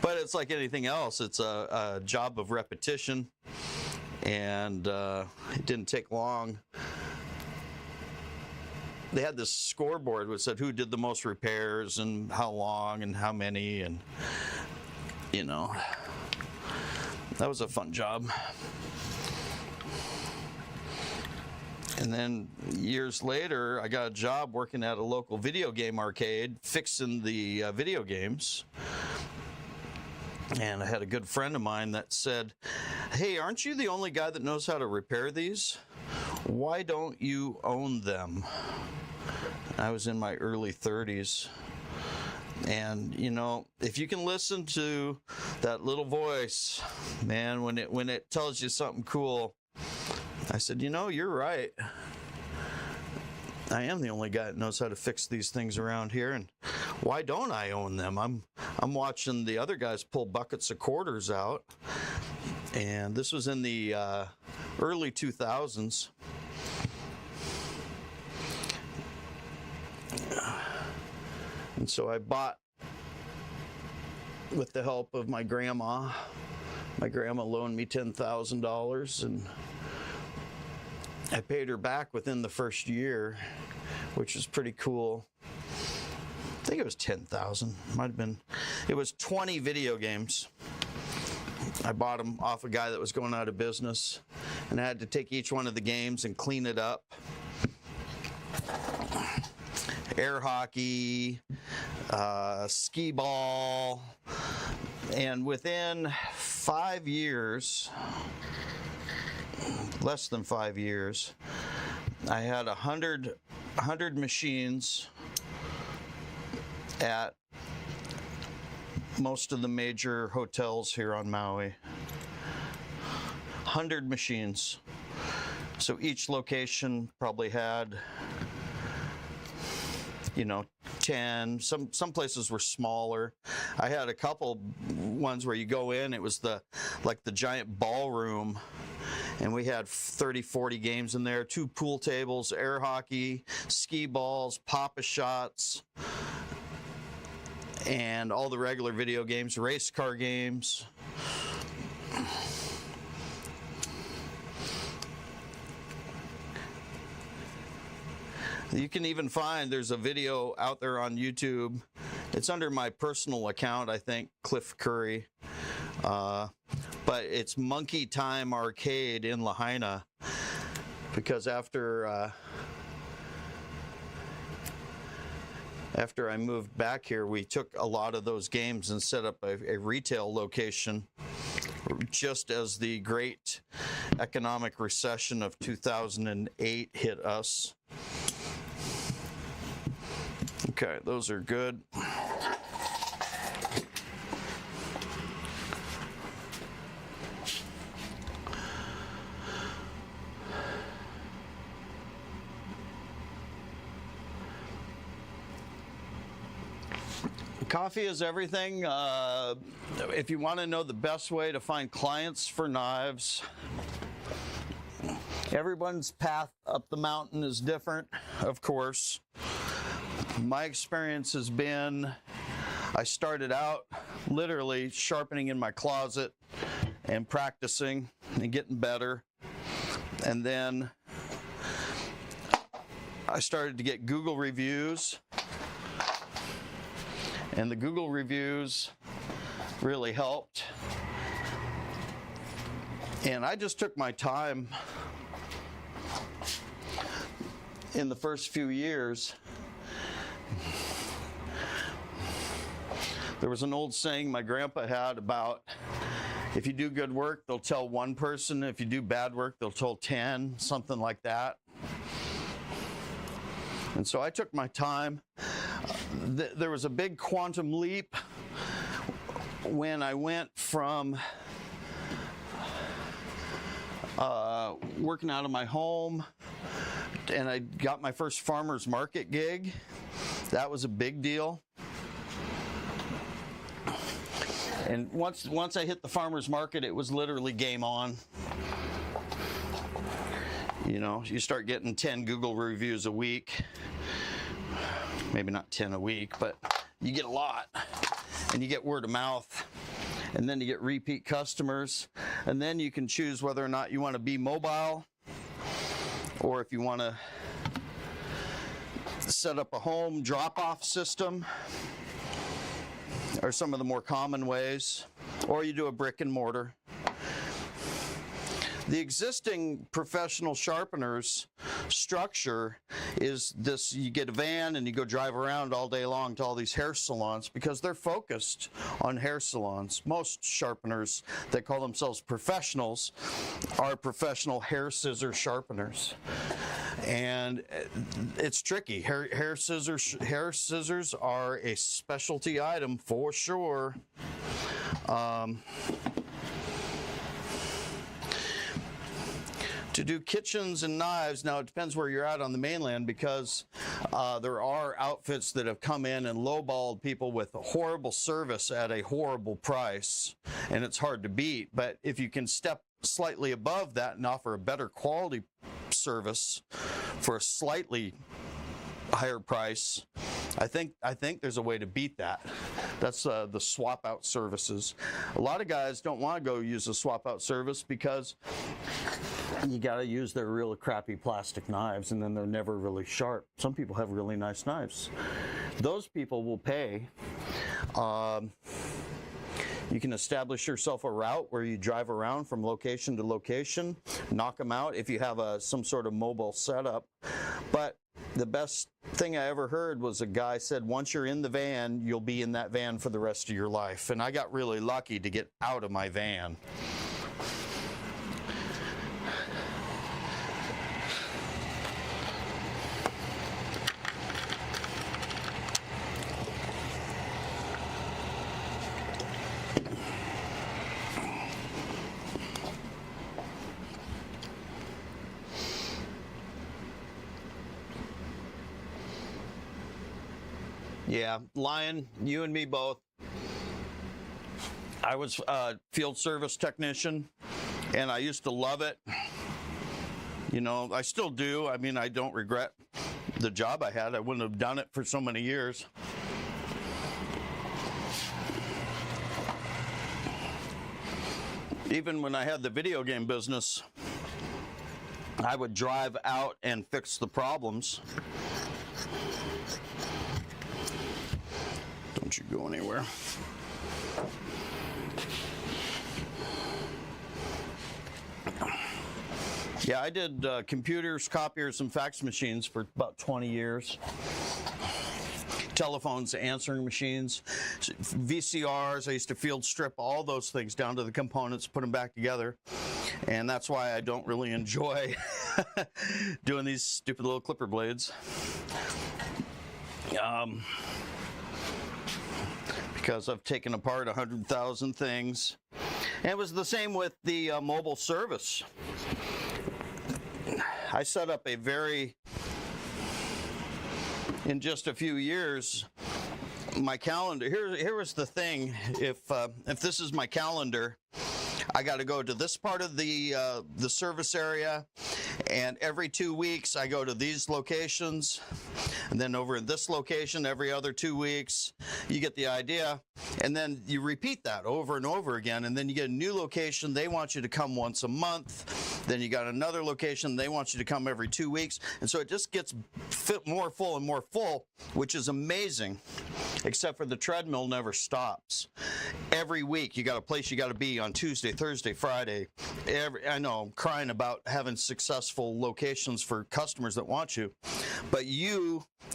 But it's like anything else. It's a job of repetition, and it didn't take long. They had this scoreboard which said who did the most repairs and how long and how many, and you know, that was a fun job. And then years later, I got a job working at a local video game arcade, fixing the video games. And I had a good friend of mine that said, "Hey, aren't you the only guy that knows how to repair these? Why don't you own them?" I was in my early 30s. And, you know, if you can listen to that little voice, man, when it tells you something cool, I said, you know, you're right. I am the only guy that knows how to fix these things around here, and why don't I own them? I'm watching the other guys pull buckets of quarters out, and this was in the early 2000s. And so I bought, with the help of my grandma loaned me $10,000, and I paid her back within the first year, which was pretty cool. I think it was 10,000. Might have been. It was 20 video games. I bought them off a guy that was going out of business, and I had to take each one of the games and clean it up. Air hockey, skee ball, and within 5 years, less than 5 years, I had 100 machines at most of the major hotels here on Maui. 100 machines. So each location probably had, 10. Some places were smaller. I had a couple ones where you go in, it was like the giant ballroom, and we had 30, 40 games in there, 2 pool tables, air hockey, skee balls, papa shots, and all the regular video games, race car games. You can even find, there's a video out there on YouTube. It's under my personal account, I think, Cliff Curry. But it's Monkey Time Arcade in Lahaina. Because after I moved back here, we took a lot of those games and set up a retail location just as the great economic recession of 2008 hit us. Okay, those are good. Coffee is everything. If you want to know the best way to find clients for knives, everyone's path up the mountain is different, of course. My experience has been, I started out literally sharpening in my closet and practicing and getting better. And then I started to get Google reviews. And the Google reviews really helped. And I just took my time in the first few years. There was an old saying my grandpa had about, if you do good work, they'll tell one person. If you do bad work, they'll tell 10, something like that. And so I took my time. There was a big quantum leap when I went from working out of my home, and I got my first farmer's market gig. That was a big deal. And once I hit the farmer's market, it was literally game on. You start getting 10 Google reviews a week. Maybe not 10 a week, but you get a lot. And you get word of mouth. And then you get repeat customers. And then you can choose whether or not you want to be mobile, or if you want to set up a home drop-off system, are some of the more common ways, or you do a brick and mortar. The existing professional sharpeners structure is this: you get a van and you go drive around all day long to all these hair salons because they're focused on hair salons. Most sharpeners that call themselves professionals are professional hair scissor sharpeners. And it's tricky. Hair scissors are a specialty item for sure. to do kitchens and knives. Now it depends where you're at on the mainland, because there are outfits that have come in and lowballed people with horrible service at a horrible price, and it's hard to beat. But if you can step slightly above that and offer a better quality service for a slightly higher price, I think there's a way to beat that. That's the swap out services. A lot of guys don't want to go use a swap out service because you got to use their real crappy plastic knives, and then they're never really sharp. Some people have really nice knives. Those people will pay. You can establish yourself a route where you drive around from location to location, knock them out if you have some sort of mobile setup. But the best thing I ever heard was a guy said, once you're in the van, you'll be in that van for the rest of your life. And I got really lucky to get out of my van. Yeah, Lion, you and me both. I was a field service technician, and I used to love it. You know, I still do. I mean, I don't regret the job I had. I wouldn't have done it for so many years. Even when I had the video game business, I would drive out and fix the problems. Don't you go anywhere. Yeah, I did computers, copiers, and fax machines for about 20 years. Telephones, answering machines, VCRs. I used to field strip all those things down to the components, put them back together. And that's why I don't really enjoy doing these stupid little clipper blades. Because I've taken apart 100,000 things. And it was the same with the mobile service. I set up in just a few years, my calendar. Here was the thing. If this is my calendar, I got to go to this part of the service area, and every 2 weeks I go to these locations, and then over in this location every other 2 weeks. You get the idea. And then you repeat that over and over again, and then you get a new location. They want you to come once a month. Then you got another location. They want you to come every 2 weeks. And so it just gets more full and more full, which is amazing, except for the treadmill never stops. Every week you got a place you got to be on Tuesday, Thursday, Friday. I know I'm crying about having successful locations for customers that want you, but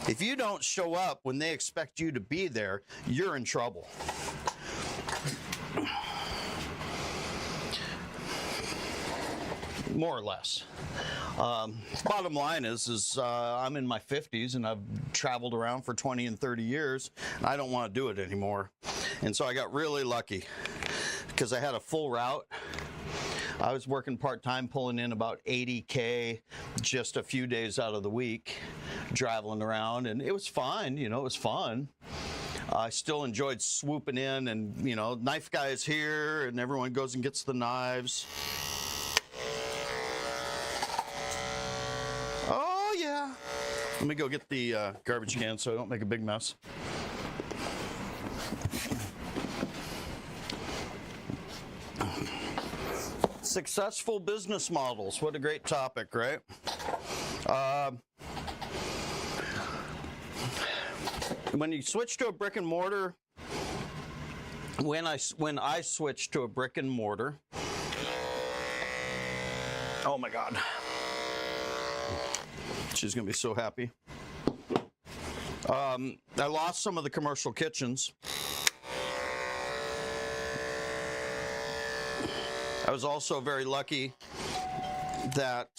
if you don't show up when they expect you to be there, you're in trouble. More or less. Bottom line is I'm in my 50s and I've traveled around for 20 and 30 years, and I don't want to do it anymore. And so I got really lucky because I had a full route. I was working part-time, pulling in about 80K just a few days out of the week, traveling around, and it was fine. You know, it was fun. I still enjoyed swooping in, and, you know, knife guy is here, and everyone goes and gets the knives. Oh, yeah. Let me go get the garbage can so I don't make a big mess. Successful business models. What a great topic, right? When you switch to a brick and mortar, when I switched to a brick and mortar, oh my God, she's gonna be so happy. I lost some of the commercial kitchens. I was also very lucky that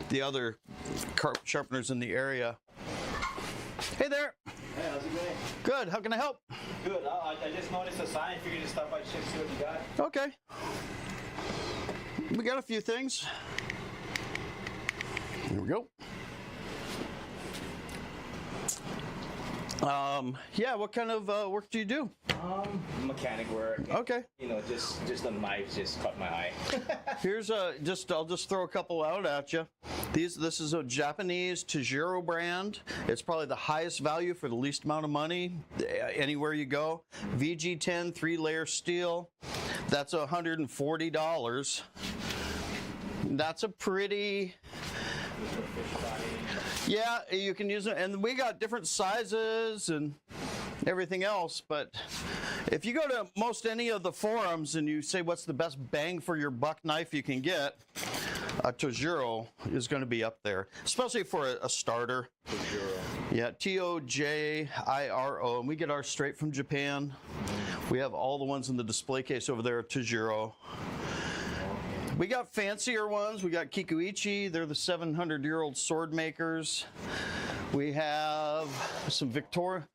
the other sharpeners in the area. Hey there. Hey, how's it going? Good. How can I help? Good. I just noticed a sign. Figured to stop by check, see what you got. Okay. We got a few things. Here we go. Yeah, what kind of work do you do? Mechanic work. Okay. You know, just the knives just caught my eye. Here's I'll just throw a couple out at you. This is a Japanese Tajiro brand. It's probably the highest value for the least amount of money anywhere you go. VG10 3-layer steel. That's $140. That's a pretty. Yeah, you can use it, and we got different sizes and everything else, but if you go to most any of the forums and you say what's the best bang for your buck knife you can get, a Tajiro is going to be up there, especially for a starter. Tajiro. Yeah, Tojiro, and we get ours straight from Japan. We have all the ones in the display case over there at Tajiro. We got fancier ones. We got Kikuichi. They're the 700-year-old sword makers. We have some Victorinox.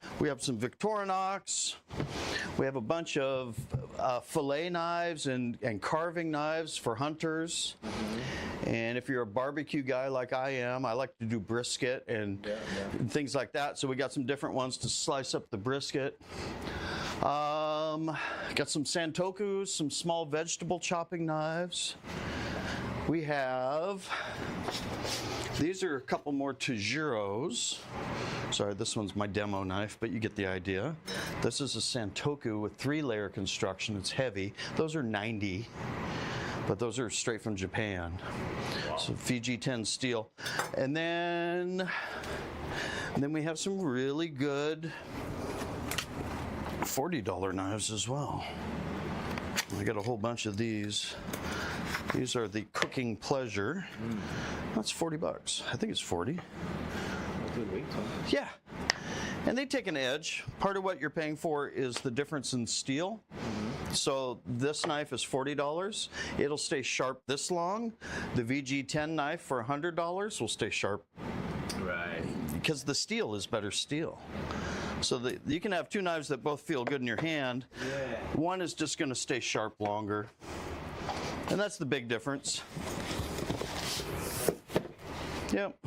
We have a bunch of fillet knives and carving knives for hunters. And if you're a barbecue guy like I am, I like to do brisket and things like that. So we got some different ones to slice up the brisket. Got some Santokus, some small vegetable chopping knives. We have, these are a couple more Tajiros. Sorry, this one's my demo knife, but you get the idea. This is a Santoku with 3-layer construction. It's heavy. Those are 90, but those are straight from Japan. Wow. So VG10 steel. And then we have some really good $40 knives as well. I got a whole bunch of these. These are the Cooking Pleasure. That's $40. I think it's 40. Good weight, huh? Yeah. And they take an edge. Part of what you're paying for is the difference in steel. So this knife is $40. It'll stay sharp this long. The VG10 knife for $100 will stay sharp. Right. Because the steel is better steel. So you can have two knives that both feel good in your hand. Yeah. One is just going to stay sharp longer. And that's the big difference. Yep.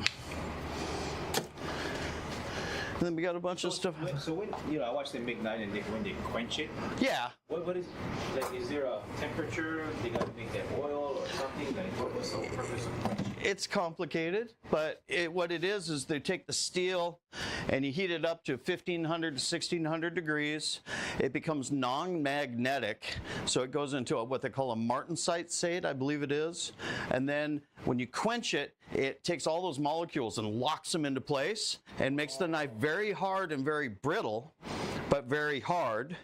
And then we got a bunch of stuff. So when, I watch them make knife and when they quench it. Yeah. What is, like, is there a temperature? They got to make that oil or something? Like, what's the purpose of quenching? It's complicated, but what it is they take the steel and you heat it up to 1500 to 1600 degrees. It becomes non-magnetic, so it goes into what they call a martensite, I believe it is. And then when you quench it, it takes all those molecules and locks them into place and makes the knife very hard and very brittle, but very hard.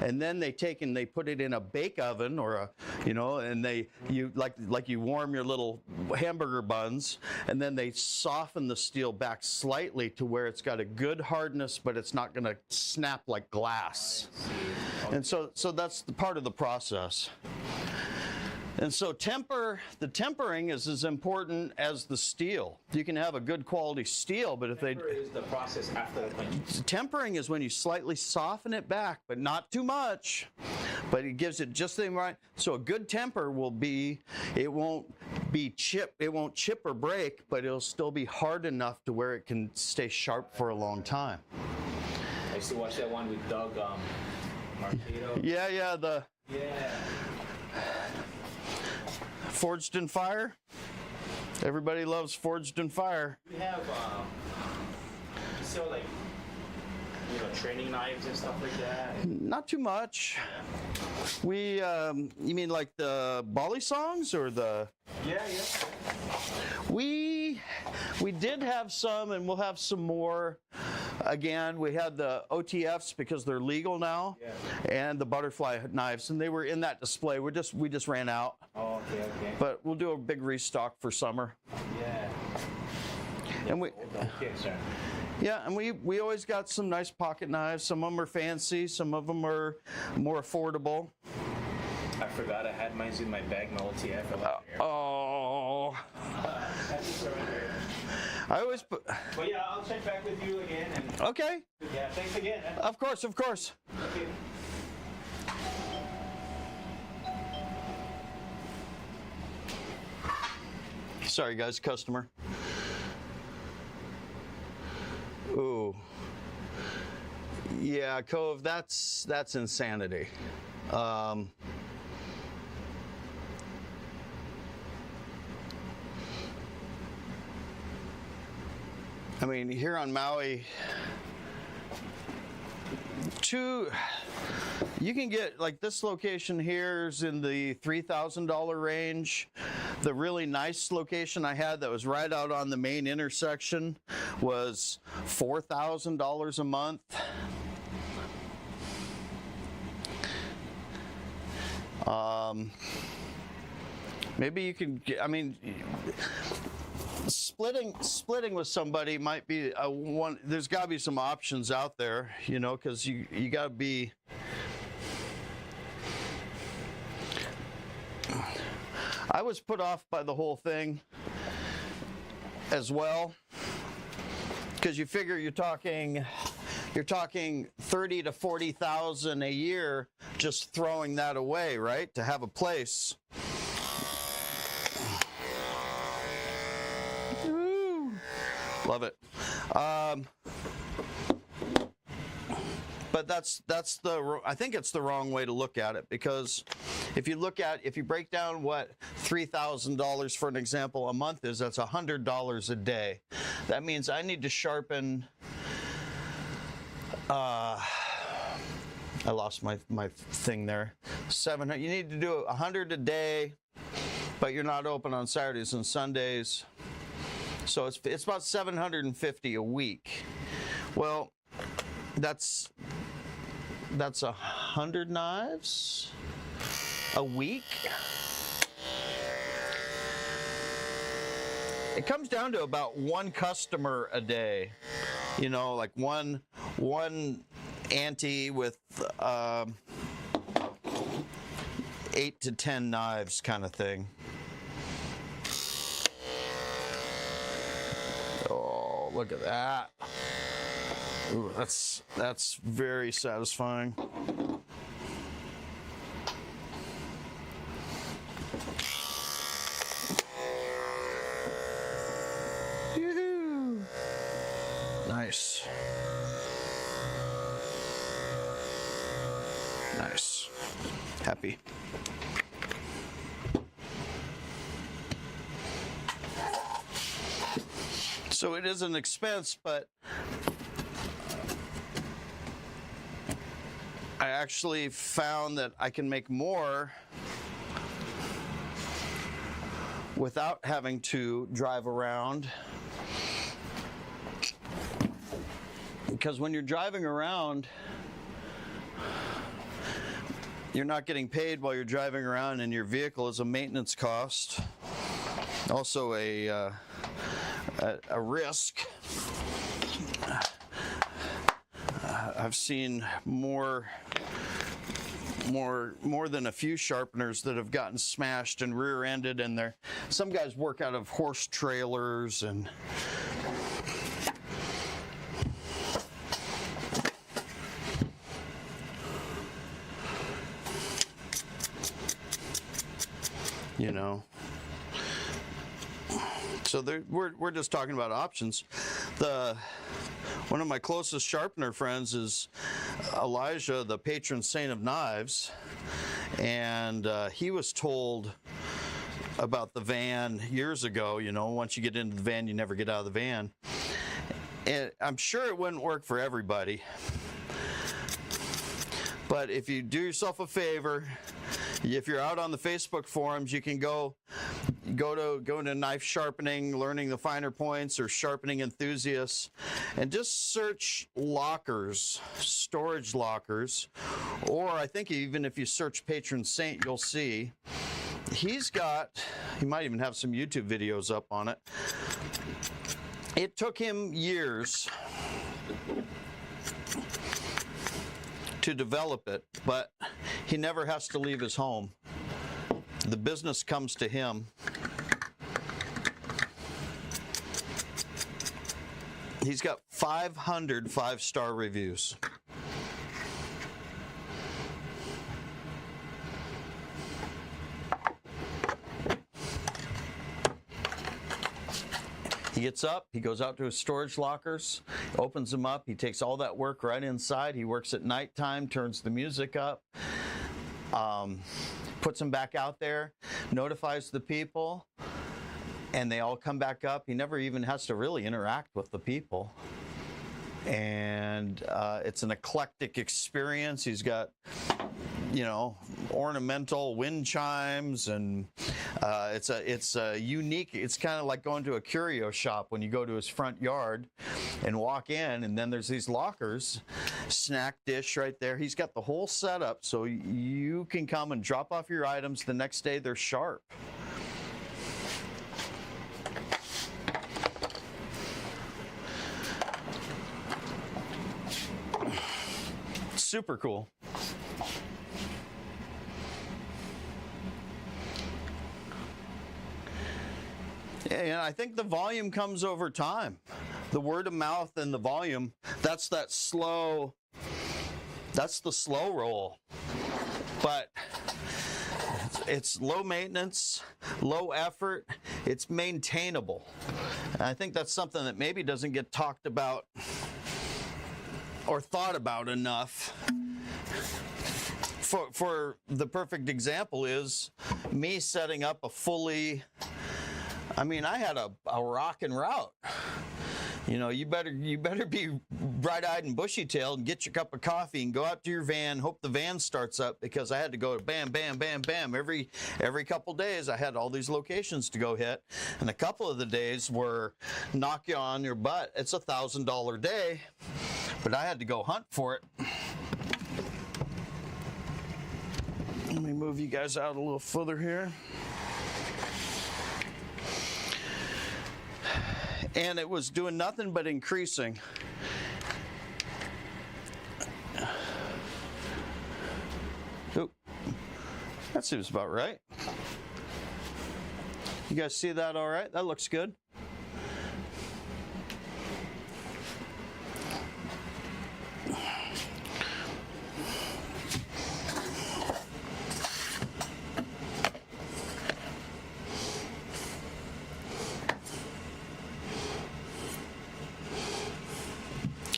And then they take and they put it in a bake oven or and you warm your little hamburger buns, and then they soften the steel back slightly to where it's got a good hardness, but it's not going to snap like glass. And so that's the part of the process. And so the tempering is as important as the steel. You can have a good quality steel, but if Temper is the process after the quenching. Tempering is when you slightly soften it back, but not too much. But it gives it just the right. So a good temper will be, it won't chip or break, but it'll still be hard enough to where it can stay sharp for a long time. I used to watch that one with Doug Marcato. Yeah. Yeah. Forged in Fire. Everybody loves Forged in Fire. We have, you sell like, training knives and stuff like that? Not too much. We, you mean like the Bali songs or the? Yeah. We did have some, and we'll have some more. Again, we had the OTFs because they're legal now, and the butterfly knives, and they were in that display. We just ran out. Oh, okay. But we'll do a big restock for summer. Yeah. And and we always got some nice pocket knives. Some of them are fancy. Some of them are more affordable. I forgot I had mine in my bag, my OTF. Oh. I always put. But yeah, I'll check back with you again. And okay. Yeah, thanks again. Of course. Okay. Sorry guys, customer. Ooh. Yeah, Cove, that's insanity. I mean, here on Maui, you can get, like this location here is in the $3,000 range. The really nice location I had that was right out on the main intersection was $4,000 a month. Maybe you can get, I mean, splitting with somebody might be a one. There's got to be some options out there, you know, because you got to be. I was put off by the whole thing as well, because you figure you're talking 30 to 40,000 a year just throwing that away, right? To have a place. Woo. Love it. But I think it's the wrong way to look at it, because if you break down what $3,000 for an example a month is, that's $100 a day. That means I need to sharpen. I lost my thing there. 700. You need to do 100 a day, but you're not open on Saturdays and Sundays. So it's about 750 a week. Well, that's 100 knives a week. It comes down to about one customer a day. You know, like one auntie with 8 to 10 knives kind of thing. Oh, look at that. Ooh, that's very satisfying. Yoo-hoo. Nice. Nice. Happy. So it is an expense, but I actually found that I can make more without having to drive around. Because when you're driving around, you're not getting paid while you're driving around, and your vehicle is a maintenance cost. Also a risk. I've seen more than a few sharpeners that have gotten smashed and rear-ended, and some guys work out of horse trailers and you know. So we're just talking about options. One of my closest sharpener friends is Elijah, the patron saint of knives, and he was told about the van years ago. You know, once you get into the van, you never get out of the van. And I'm sure it wouldn't work for everybody, but if you do yourself a favor, if you're out on the Facebook forums, you can go to knife sharpening, learning the finer points, or sharpening enthusiasts, and just search lockers, storage lockers, or I think even if you search patron saint, you'll see he might even have some YouTube videos up on it. It took him years to develop it, but he never has to leave his home. The business comes to him. He's got 500 5-star reviews. He gets up, he goes out to his storage lockers, opens them up, he takes all that work right inside. He works at nighttime, turns the music up, puts them back out there, notifies the people, and they all come back up. He never even has to really interact with the people. And it's an eclectic experience. He's got, you know, ornamental wind chimes, and it's a unique. It's kind of like going to a curio shop when you go to his front yard and walk in, and then there's these lockers, snack dish right there. He's got the whole setup, so you can come and drop off your items. The next day they're sharp. Super cool. And I think the volume comes over time. The word of mouth and the volume, that's the slow roll. But it's low maintenance, low effort, it's maintainable. And I think that's something that maybe doesn't get talked about or thought about enough. For the perfect example is me setting up a fully, I mean, I had a rockin' route. You know, you better be bright-eyed and bushy-tailed and get your cup of coffee and go out to your van, hope the van starts up, because I had to go bam, bam, bam, bam. Every couple days I had all these locations to go hit, and a couple of the days were knock you on your butt. It's $1,000 day, but I had to go hunt for it. Let me move you guys out a little further here. And it was doing nothing but increasing. Oop. That seems about right. You guys see that all right? That looks good.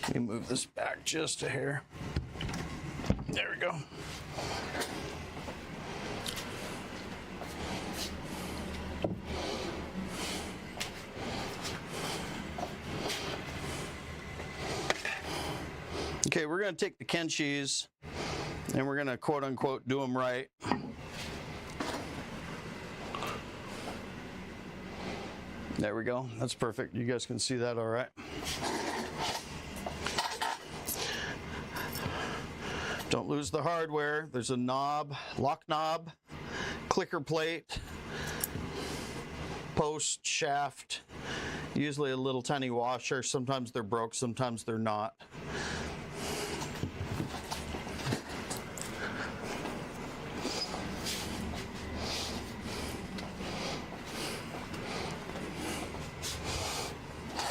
Let me move this back just a hair. There we go. Okay, we're going to take the Kenshis and we're going to quote unquote do them right. There we go. That's perfect. You guys can see that all right. Don't lose the hardware. There's a knob, lock knob, clicker plate, post, shaft, usually a little tiny washer. Sometimes they're broke, sometimes they're not.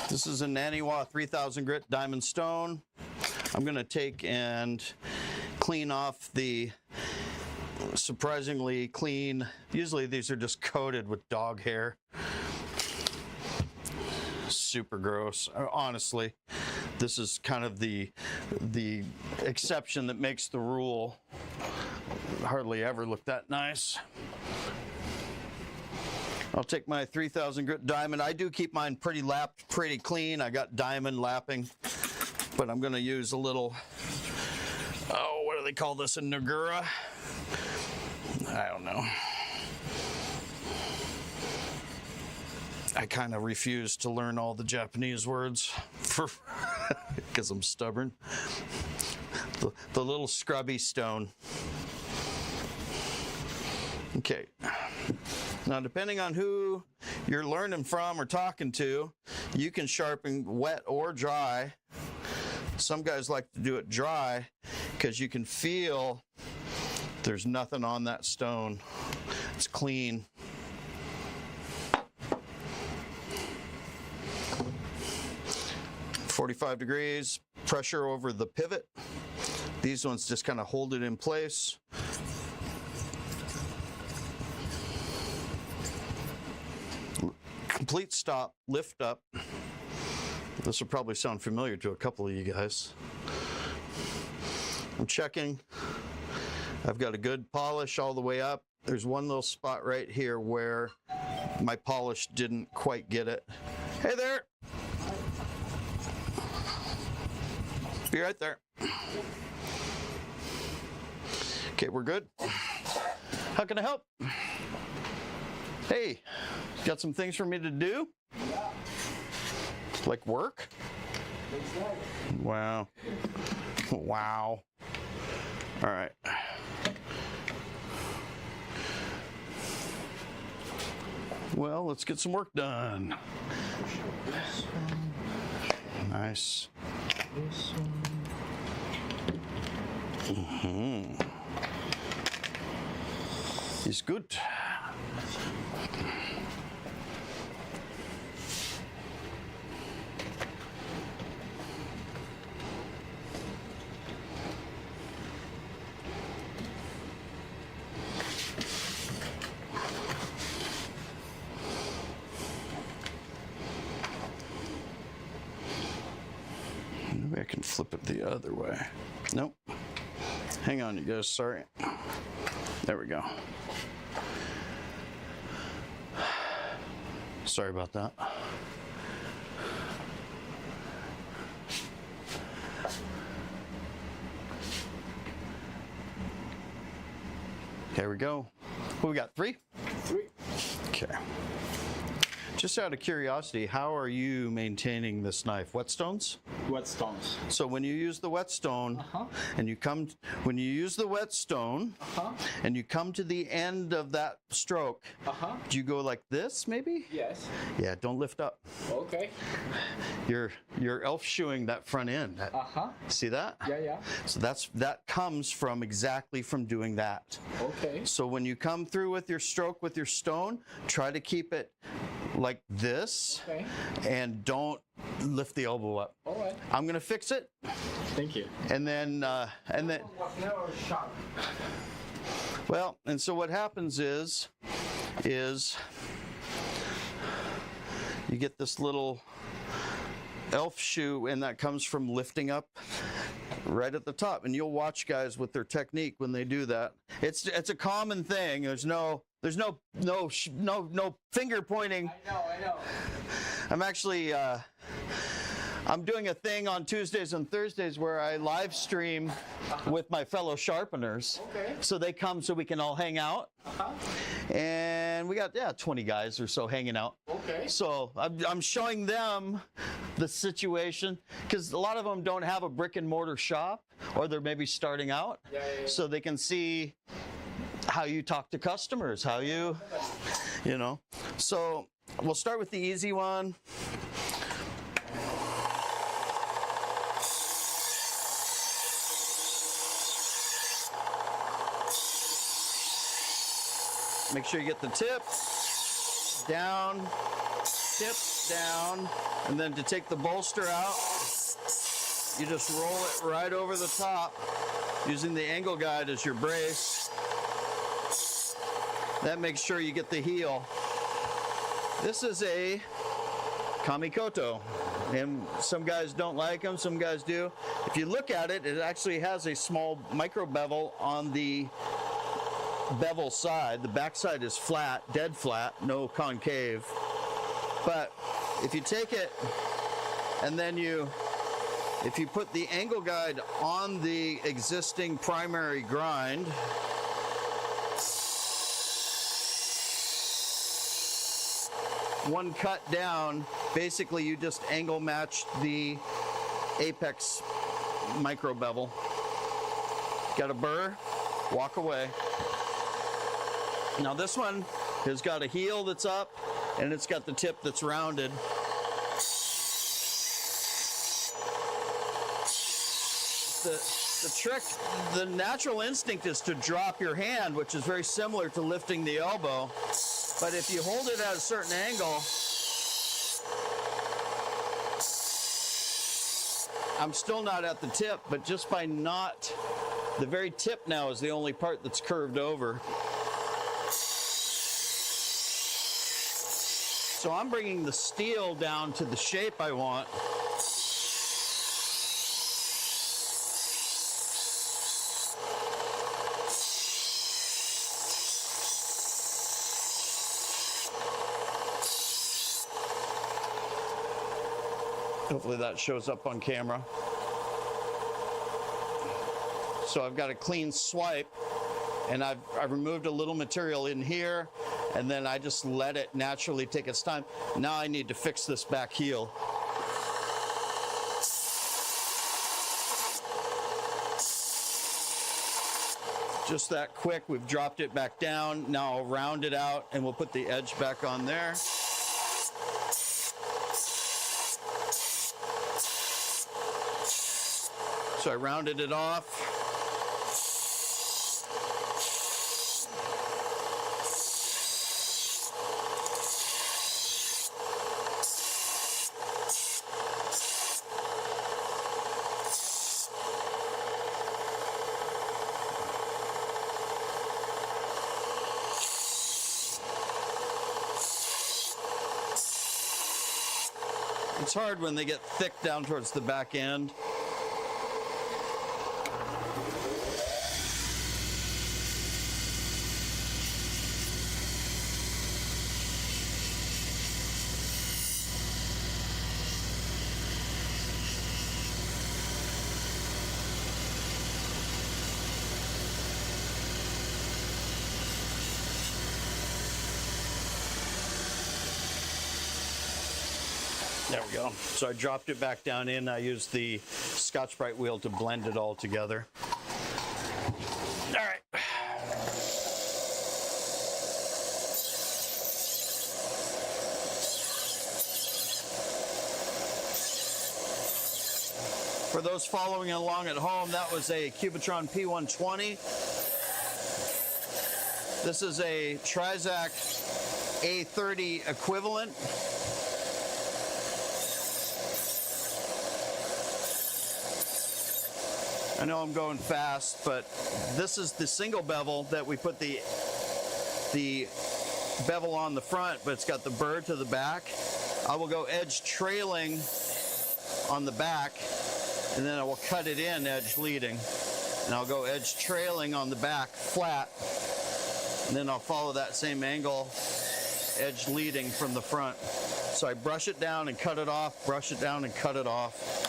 This is a Naniwa 3000 grit diamond stone. I'm going to take and clean off the surprisingly clean, usually these are just coated with dog hair. Super gross. Honestly, this is kind of the exception that makes the rule. Hardly ever look that nice. I'll take my 3000 grit diamond. I do keep mine pretty lapped, pretty clean. I got diamond lapping, but I'm going to use a little, oh, what do they call this in Nagura? I don't know. I kind of refuse to learn all the Japanese words because I'm stubborn. The little scrubby stone. Okay. Now, depending on who you're learning from or talking to, you can sharpen wet or dry. Some guys like to do it dry because you can feel there's nothing on that stone. It's clean. .45 degrees, pressure over the pivot. These ones just kind of hold it in place. complete stop, lift up. This will probably sound familiar to a couple of you guys. I'm checking. I've got a good polish all the way up. There's one little spot right here where my polish didn't quite get it. Hey there. Be right there. Okay, we're good. How can I help? Hey, got some things for me to do? Like work? Wow. Wow. All right. Well, let's get some work done. Nice. Ist gut. Maybe I can flip it the other way. Nope. Hang on, you guys. Sorry. There we go. Sorry about that. There we go. What we got? 3? 3. Okay. Just out of curiosity, how are you maintaining this knife? Whetstones? Whetstones. So when you use the whetstone, and when you use the whetstone, and you come to the end of that stroke, do you go like this, maybe? Yes. Yeah, don't lift up. Okay. You're elf shoeing that front end. See that? Yeah. So that comes from exactly from doing that. Okay. So when you come through with your stroke with your stone, try to keep it like this, Okay. and don't lift the elbow up. All right. I'm gonna fix it, Thank you. and then Was never sharp. well, and so what happens is you get this little elf shoe, and that comes from lifting up right at the top. And you'll watch guys with their technique when they do that. It's a common thing. There's no finger pointing. I know. I'm actually I'm doing a thing on Tuesdays and Thursdays where I live stream with my fellow sharpeners. Okay. So they come so we can all hang out. And we got 20 guys or so hanging out. Okay. So I'm showing them the situation, because a lot of them don't have a brick and mortar shop, or they're maybe starting out. Yeah. So they can see how you talk to customers, how you know. So we'll start with the easy one. Make sure you get the tip down, and then to take the bolster out, you just roll it right over the top using the angle guide as your brace. That makes sure you get the heel. This is a Kamikoto, and some guys don't like them, some guys do. If you look at it, it actually has a small micro bevel on the bevel side. The back side is flat, dead flat, no concave. But if you take it and then if you put the angle guide on the existing primary grind, one cut down, basically you just angle match the apex micro bevel. Got a burr, walk away. Now this one has got a heel that's up, and it's got the tip that's rounded. The trick, the natural instinct is to drop your hand, which is very similar to lifting the elbow. But if you hold it at a certain angle, I'm still not at the tip, but just by not, the very tip now is the only part that's curved over. So I'm bringing the steel down to the shape I want. Hopefully that shows up on camera. So I've got a clean swipe, and I've removed a little material in here, and then I just let it naturally take its time. Now I need to fix this back heel. Just that quick, we've dropped it back down. Now I'll round it out and we'll put the edge back on there. So I rounded it off. It's hard when they get thick down towards the back end. There we go. So I dropped it back down in. I used the Scotch-Brite wheel to blend it all together. All right. For those following along at home, that was a Cubitron P120. This is a Trizac A30 equivalent. I know I'm going fast, but this is the single bevel that we put the bevel on the front, but it's got the burr to the back. I will go edge trailing on the back, and then I will cut it in edge leading. And I'll go edge trailing on the back flat, and then I'll follow that same angle, edge leading from the front. So I brush it down and cut it off, brush it down and cut it off.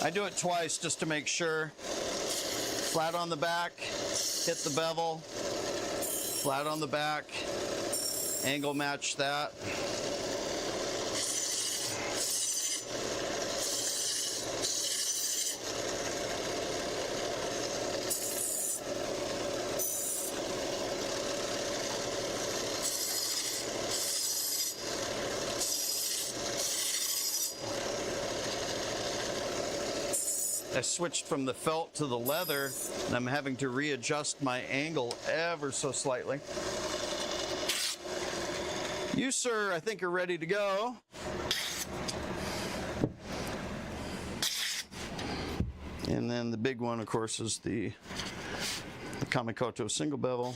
I do it twice just to make sure. Flat on the back, hit the bevel, flat on the back, angle match that. I switched from the felt to the leather, and I'm having to readjust my angle ever so slightly. You, sir, I think are ready to go. And then the big one, of course, is the Kamikoto single bevel.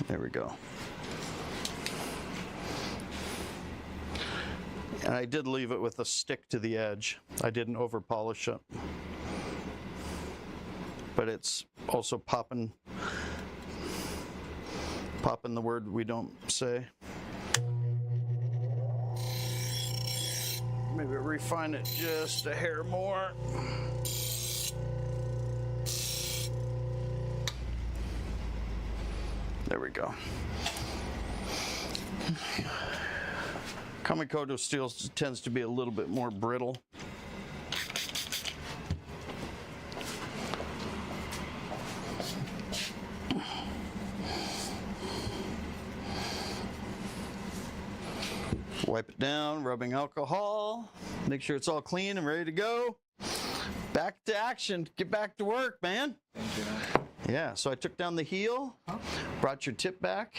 There we go. And I did leave it with a stick to the edge. I didn't over polish it. But it's also popping the word we don't say. Maybe refine it just a hair more. There we go. Kamikoto steel tends to be a little bit more brittle. Wipe it down, rubbing alcohol, make sure it's all clean and ready to go. Back to action, get back to work, man. Thank you. Yeah, so I took down the heel, brought your tip back.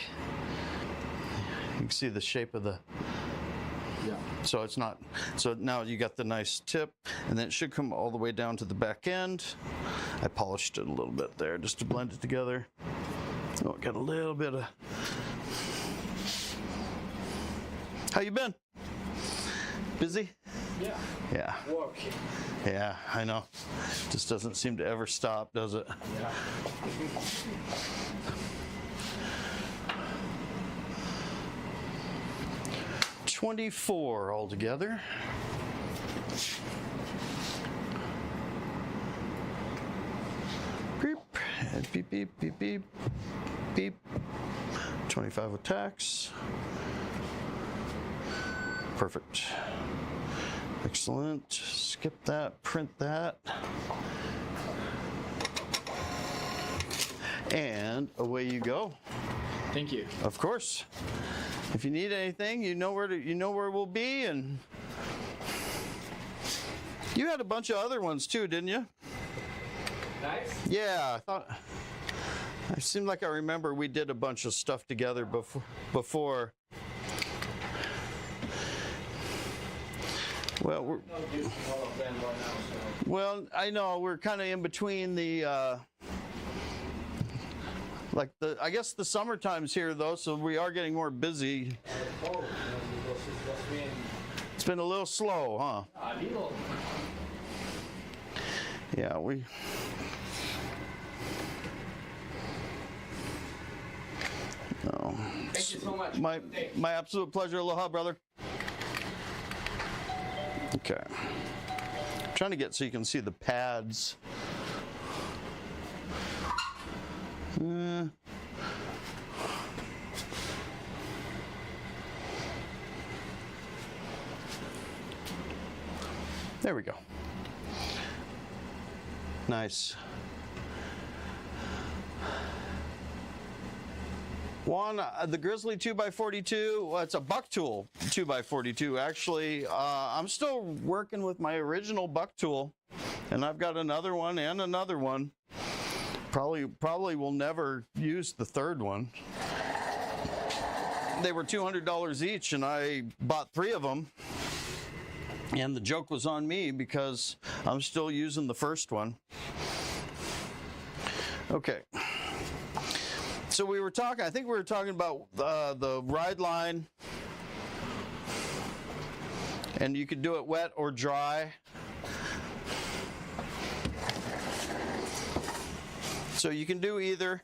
You can see the shape of the, Yeah. so it's not, so now you got the nice tip, and then it should come all the way down to the back end. I polished it a little bit there just to blend it together. Oh, got a little bit of... How you been? Busy? Yeah. Yeah. Working. Yeah, I know. Just doesn't seem to ever stop, does it? Yeah. 24 altogether. Beep, beep, beep, beep, beep, beep. 25 with tax. Perfect. Excellent. Skip that, print that. And away you go. Thank you. Of course. If you need anything, you know where we'll be, and you had a bunch of other ones too, didn't you? Nice. Yeah, I thought it seemed like I remember we did a bunch of stuff together before. Well, we're Not using all of them right now, so. well, I know we're kind of in between the I guess the summer time's here though, so we are getting more busy. Oh, because it's just been It's been a little slow, huh? a little. Yeah, we. No. Thank you so much. My absolute pleasure. Aloha, brother. Okay. I'm trying to get so you can see the pads. There we go. Nice. Juan, the Grizzly 2x42, well, it's a buck tool 2x42 actually. I'm still working with my original buck tool, and I've got another one and another one. Probably will never use the third one. They were $200 each, and I bought 3 of them. And the joke was on me because I'm still using the first one. Okay. So we were talking, I think we were talking about the ride line. And you could do it wet or dry. So you can do either.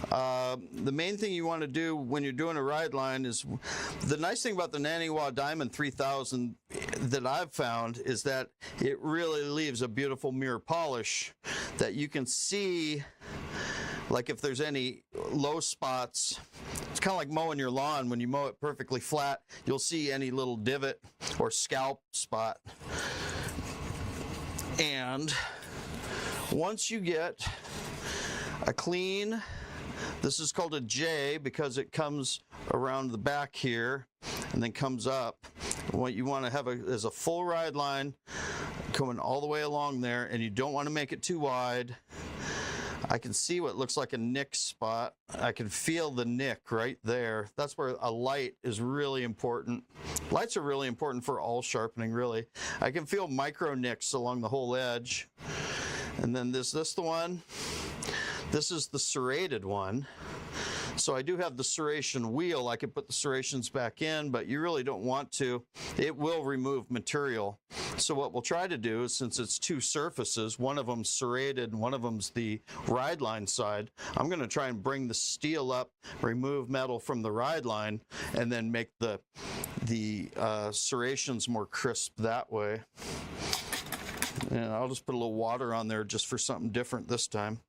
The main thing you want to do when you're doing a ride line is, the nice thing about the Naniwa Diamond 3000 that I've found is that it really leaves a beautiful mirror polish that you can see, like if there's any low spots. It's kind of like mowing your lawn. When you mow it perfectly flat, you'll see any little divot or scalp spot. And once you get a clean, this is called a J because it comes around the back here and then comes up. What you want to have is a full ride line coming all the way along there, and you don't want to make it too wide. I can see what looks like a nick spot. I can feel the nick right there. That's where a light is really important. Lights are really important for all sharpening, really. I can feel micro nicks along the whole edge. And then this the one. This is the serrated one. So I do have the serration wheel. I can put the serrations back in, but you really don't want to. It will remove material. So what we'll try to do is, since it's 2 surfaces, one of them's serrated and one of them's the ride line side, I'm going to try and bring the steel up, remove metal from the ride line, and then make the serrations more crisp that way. And I'll just put a little water on there just for something different this time.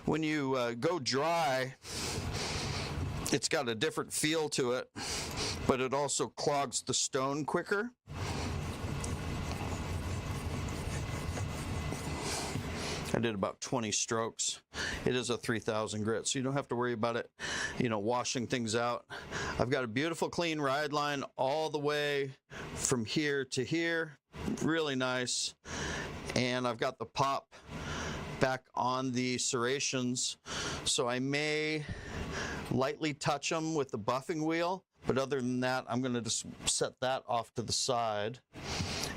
When you go dry, it's got a different feel to it, but it also clogs the stone quicker. I did about 20 strokes. It is a 3000 grit, so you don't have to worry about it, washing things out. I've got a beautiful clean ride line all the way from here to here. Really nice. And I've got the pop back on the serrations, so I may lightly touch them with the buffing wheel, but other than that, I'm going to just set that off to the side.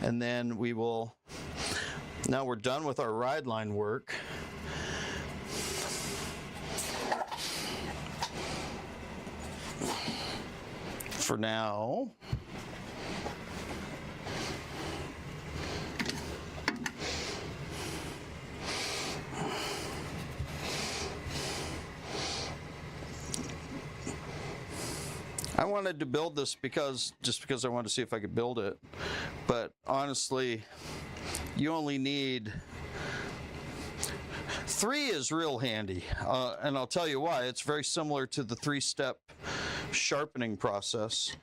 And then we will, now we're done with our ride line work. For now, I wanted to build this just because I wanted to see if I could build it. But honestly, you only need 3 is real handy. And I'll tell you why. It's very similar to the 3-step sharpening process.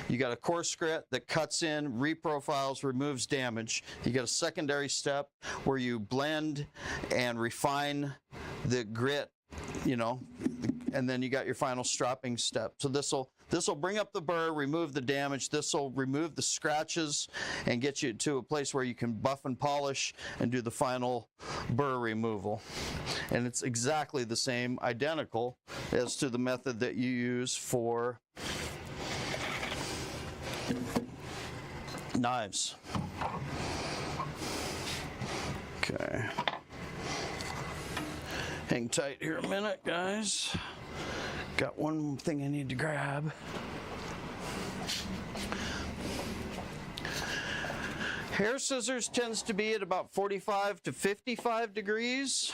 You got a coarse grit that cuts in, reprofiles, removes damage. You got a secondary step where you blend and refine the grit, you know, and then you got your final stropping step. So this will bring up the burr, remove the damage. This will remove the scratches and get you to a place where you can buff and polish and do the final burr removal. And it's exactly the same, identical, as to the method that you use for knives. Okay. Hang tight here a minute, guys. Got one thing I need to grab. Hair scissors tends to be at about 45 to 55 degrees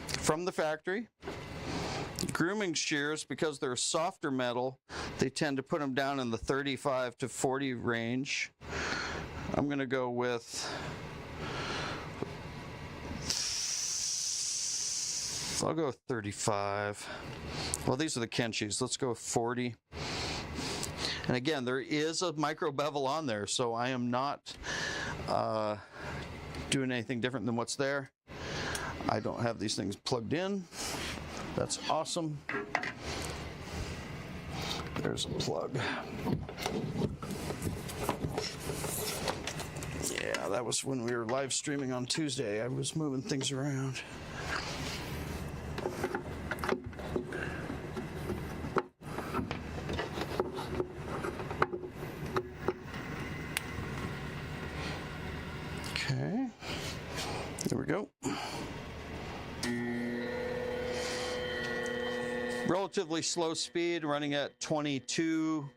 from the factory. Grooming shears, because they're softer metal, they tend to put them down in the 35 to 40 range. I'm going to go with, I'll go with 35. Well, these are the Kenchis. Let's go with 40. And again, there is a micro bevel on there, so I am not doing anything different than what's there. I don't have these things plugged in. That's awesome. There's a plug. Yeah, that was when we were live streaming on Tuesday. I was moving things around. Okay, there we go. Relatively slow speed, running at 22,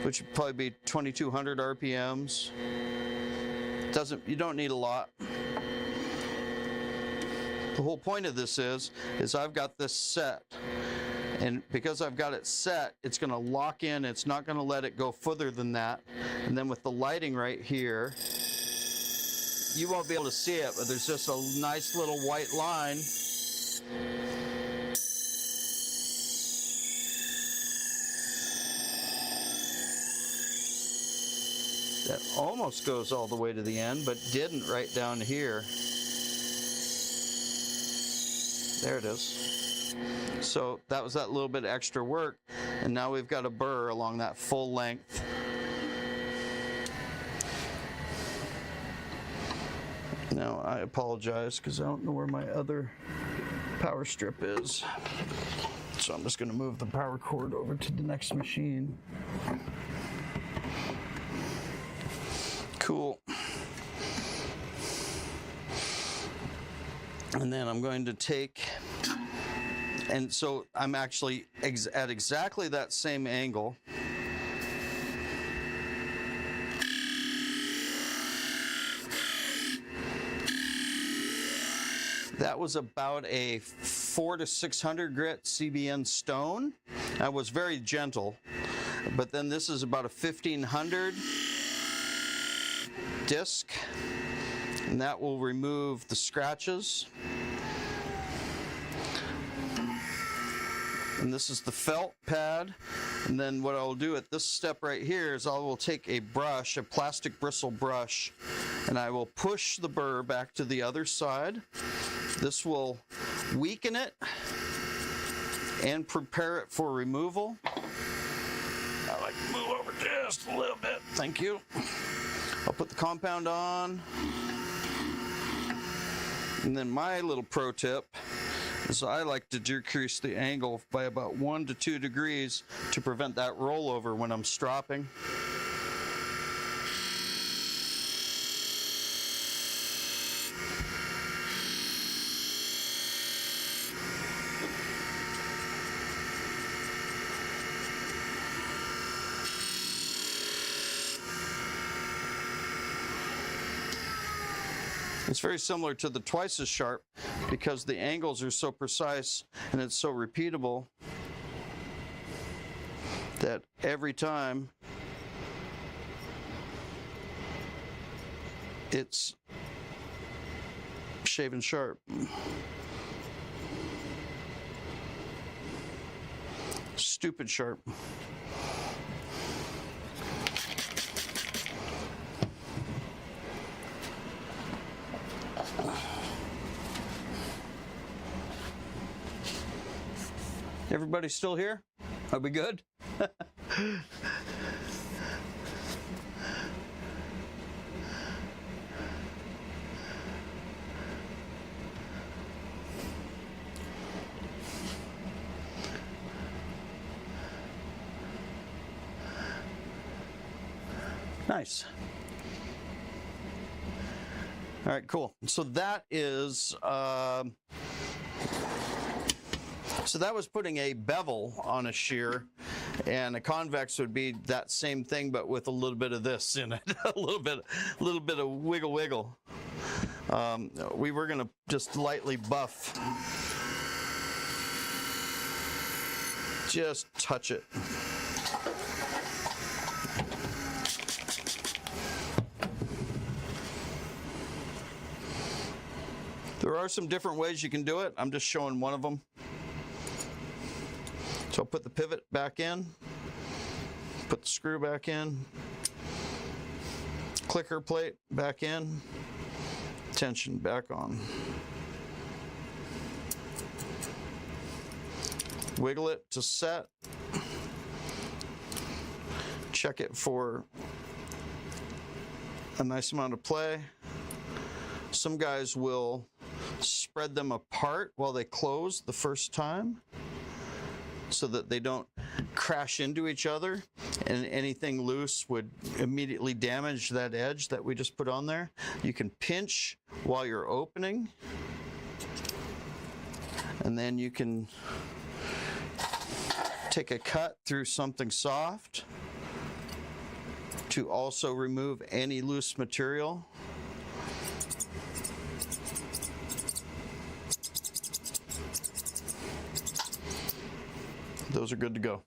which would probably be 2200 RPMs. You don't need a lot. The whole point of this is I've got this set, and because I've got it set, it's going to lock in. It's not going to let it go further than that. And then with the lighting right here, you won't be able to see it, but there's just a nice little white line. That almost goes all the way to the end, but didn't right down here. There it is. So that was that little bit of extra work, and now we've got a burr along that full length. Now I apologize because I don't know where my other power strip is. So I'm just going to move the power cord over to the next machine. Cool. And then I'm going to take, and so I'm actually at exactly that same angle. That was about a 400 to 600 grit CBN stone. That was very gentle, but then this is about a 1500 disc, and that will remove the scratches. And this is the felt pad. And then what I'll do at this step right here is I will take a brush, a plastic bristle brush, and I will push the burr back to the other side. This will weaken it and prepare it for removal. I like to move over just a little bit. Thank you. I'll put the compound on. And then my little pro tip is I like to decrease the angle by about 1 to 2 degrees to prevent that rollover when I'm stropping. It's very similar to the twice as sharp because the angles are so precise and it's so repeatable that every time it's shaven sharp. Stupid sharp. Everybody still here? Are we good? Nice. All right, cool. So that is, so that was putting a bevel on a shear, and a convex would be that same thing, but with a little bit of this in it, a little bit of wiggle. We were gonna just lightly buff, just touch it. There are some different ways you can do it. I'm just showing one of them. So I'll put the pivot back in, put the screw back in, clicker plate back in, tension back on. Wiggle it to set. Check it for a nice amount of play. Some guys will spread them apart while they close the first time so that they don't crash into each other and anything loose would immediately damage that edge that we just put on there. You can pinch while you're opening, and then you can take a cut through something soft to also remove any loose material. Those are good to go.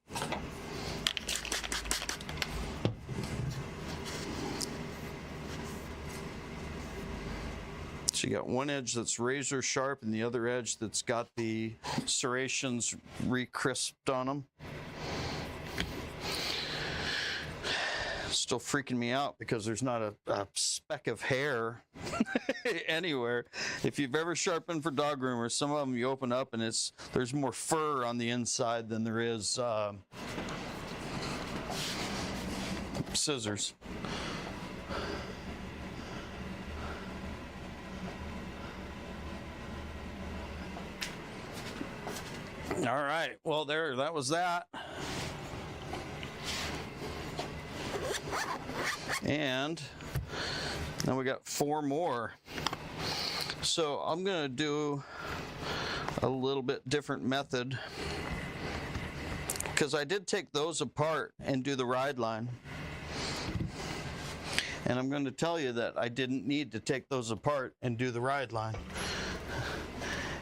So you got one edge that's razor sharp and the other edge that's got the serrations re-crisped on them. Still freaking me out because there's not a speck of hair anywhere. If you've ever sharpened for dog groomers, some of them you open up and there's more fur on the inside than there is scissors. All right, well that was that. And now we got 4 more. So I'm gonna do a little bit different method because I did take those apart and do the ride line. And I'm going to tell you that I didn't need to take those apart and do the ride line.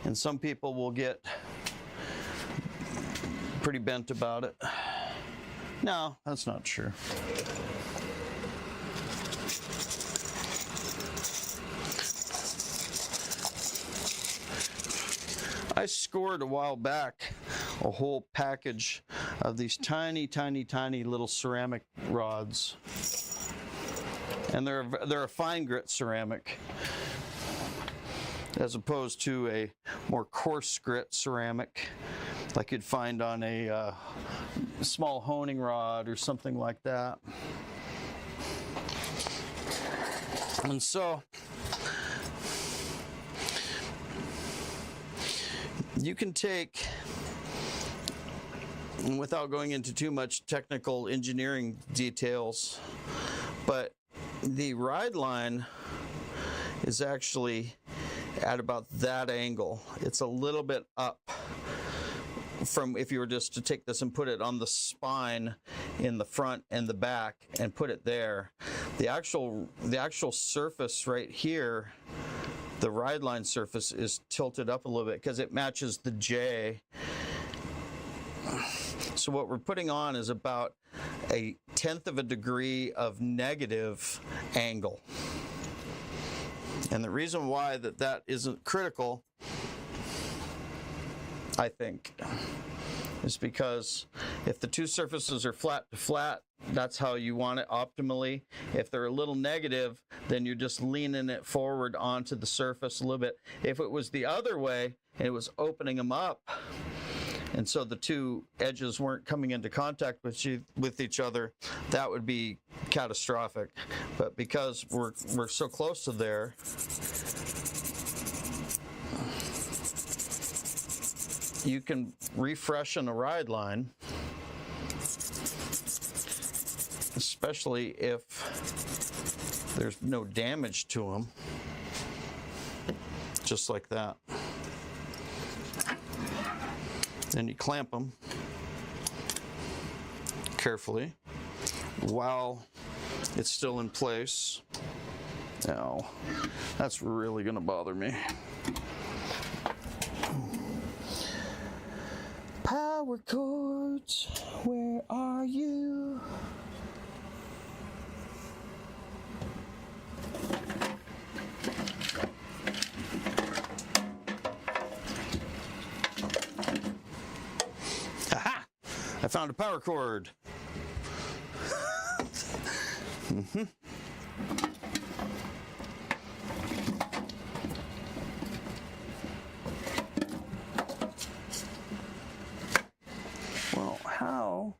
And some people will get pretty bent about it. No, that's not true. I scored a while back a whole package of these tiny little ceramic rods. And they're a fine grit ceramic as opposed to a more coarse grit ceramic like you'd find on a small honing rod or something like that. And so you can take, and without going into too much technical engineering details, but the ride line is actually at about that angle. It's a little bit up from if you were just to take this and put it on the spine in the front and the back and put it there. The actual surface right here the ride line surface is tilted up a little bit because it matches the J. So what we're putting on is about 1/10 of a degree of negative angle. And the reason why that isn't critical, I think, is because if the two surfaces are flat to flat, that's how you want it optimally. If they're a little negative, then you're just leaning it forward onto the surface a little bit. If it was the other way and it was opening them up, and so the two edges weren't coming into contact with each other, that would be catastrophic. But because we're so close to there, you can refreshen a ride line, especially if there's no damage to them, just like that. Then you clamp them carefully while it's still in place. Now, that's really going to bother me. Power cords, where are you? Aha! I found a power cord. Well, how?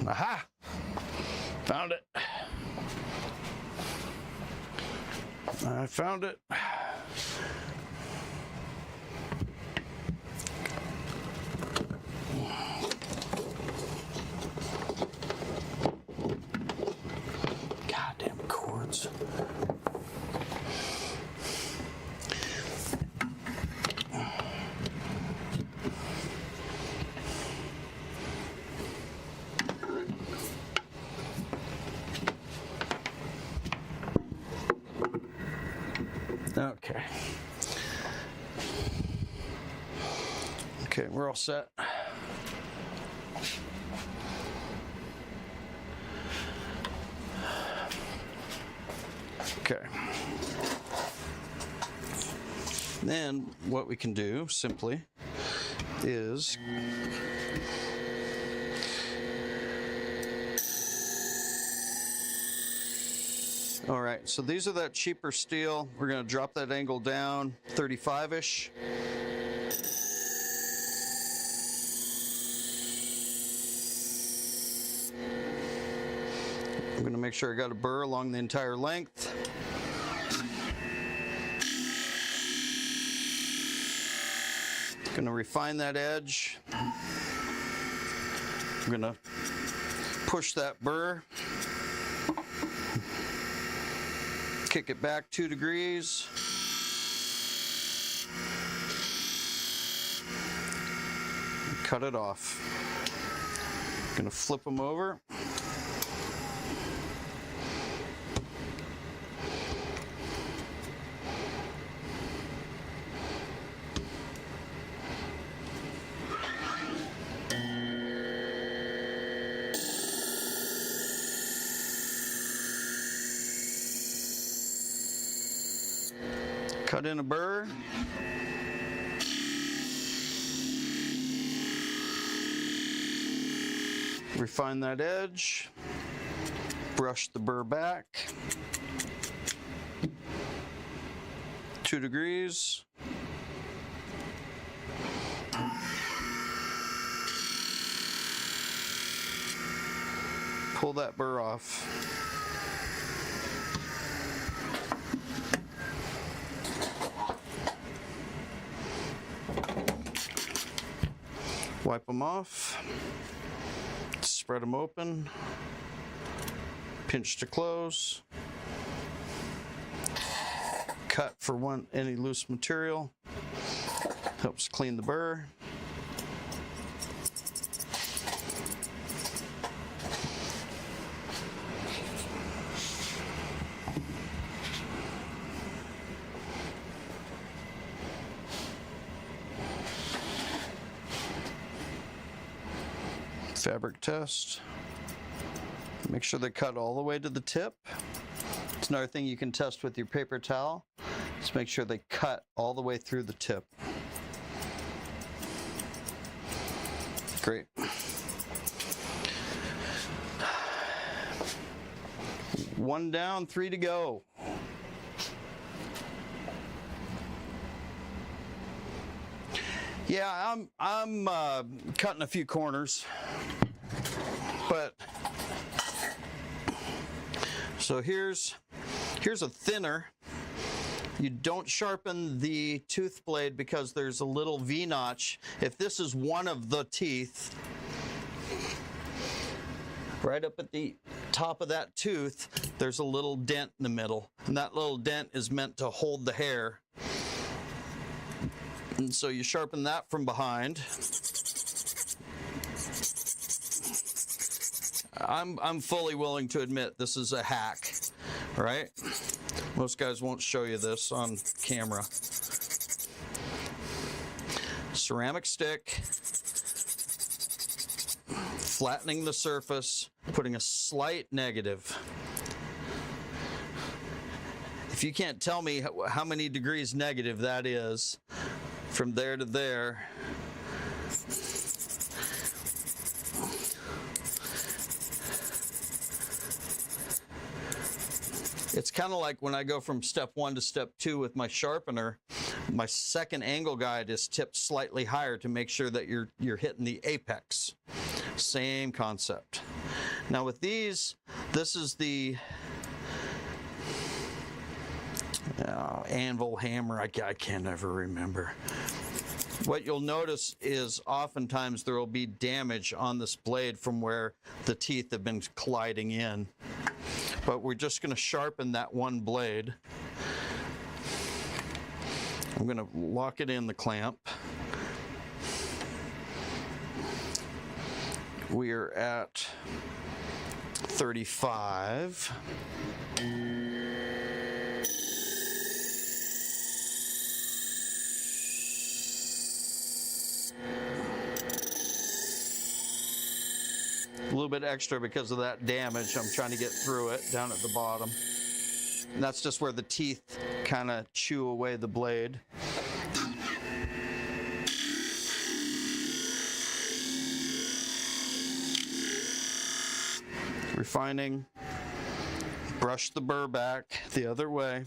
Aha! Found it. I found it. Goddamn cords. Okay. Okay, we're all set. Okay. Then what we can do simply is all right, so these are that cheaper steel. We're going to drop that angle down 35-ish. I'm going to make sure I got a burr along the entire length. Going to refine that edge. I'm going to push that burr. Kick it back 2 degrees. And cut it off. Gonna flip them over. Cut in a burr. Refine that edge. Brush the burr back. 2 degrees. Pull that burr off. Wipe them off. spread them open, pinch to close, cut for any loose material, helps clean the burr. Fabric test. Make sure they cut all the way to the tip. It's another thing you can test with your paper towel. Just make sure they cut all the way through the tip. Great. One down, 3 to go. Yeah, I'm cutting a few corners, but so here's a thinner. You don't sharpen the tooth blade because there's a little V-notch. If this is one of the teeth, right up at the top of that tooth, there's a little dent in the middle, and that little dent is meant to hold the hair. And so you sharpen that from behind. I'm fully willing to admit this is a hack, right? Most guys won't show you this on camera. Ceramic stick, flattening the surface, putting a slight negative. If you can't tell me how many degrees negative that is, from there to there, it's kind of like when I go from step 1 to step 2 with my sharpener, my second angle guide is tipped slightly higher to make sure that you're hitting the apex. Same concept. Now with these, this is the anvil, hammer, I can never remember. What you'll notice is oftentimes there will be damage on this blade from where the teeth have been colliding in. But we're just going to sharpen that one blade. I'm going to lock it in the clamp. We are at 35. A little bit extra because of that damage. I'm trying to get through it down at the bottom. And that's just where the teeth kind of chew away the blade. Refining. Brush the burr back the other way.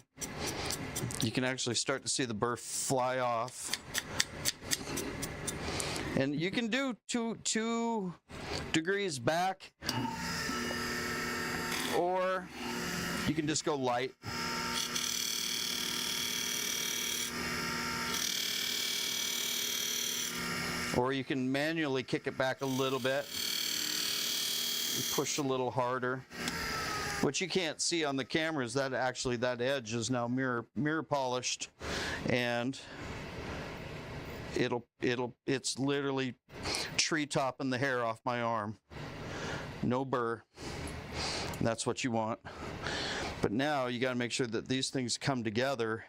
You can actually start to see the burr fly off. And you can do two degrees back, or you can just go light. Or you can manually kick it back a little bit and push a little harder. What you can't see on the camera is that actually that edge is now mirror polished, and it's literally tree-topping the hair off my arm. No burr. That's what you want. But now you got to make sure that these things come together.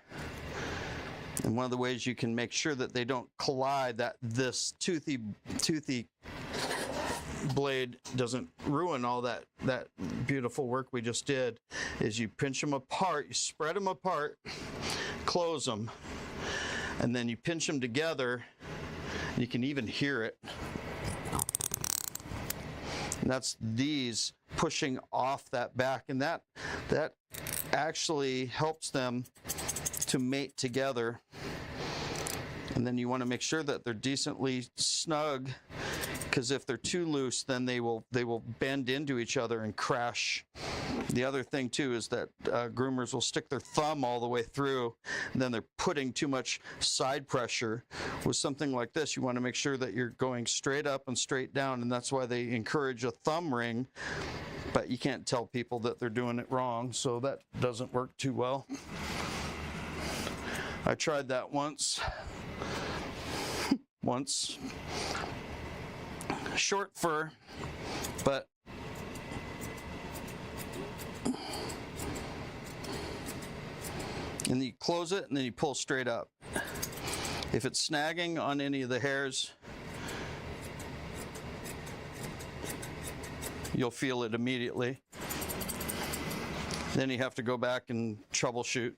And one of the ways you can make sure that they don't collide, that this toothy blade doesn't ruin all that beautiful work we just did, is you pinch them apart, you spread them apart, close them, and then you pinch them together. You can even hear it. And that's these pushing off that back, and that actually helps them to mate together. And then you want to make sure that they're decently snug, because if they're too loose, then they will bend into each other and crash The other thing too is that groomers will stick their thumb all the way through, and then they're putting too much side pressure. With something like this, you want to make sure that you're going straight up and straight down, and that's why they encourage a thumb ring, but you can't tell people that they're doing it wrong, so that doesn't work too well. I tried that once. Short fur, but and you close it and then you pull straight up. If it's snagging on any of the hairs, you'll feel it immediately. Then you have to go back and troubleshoot.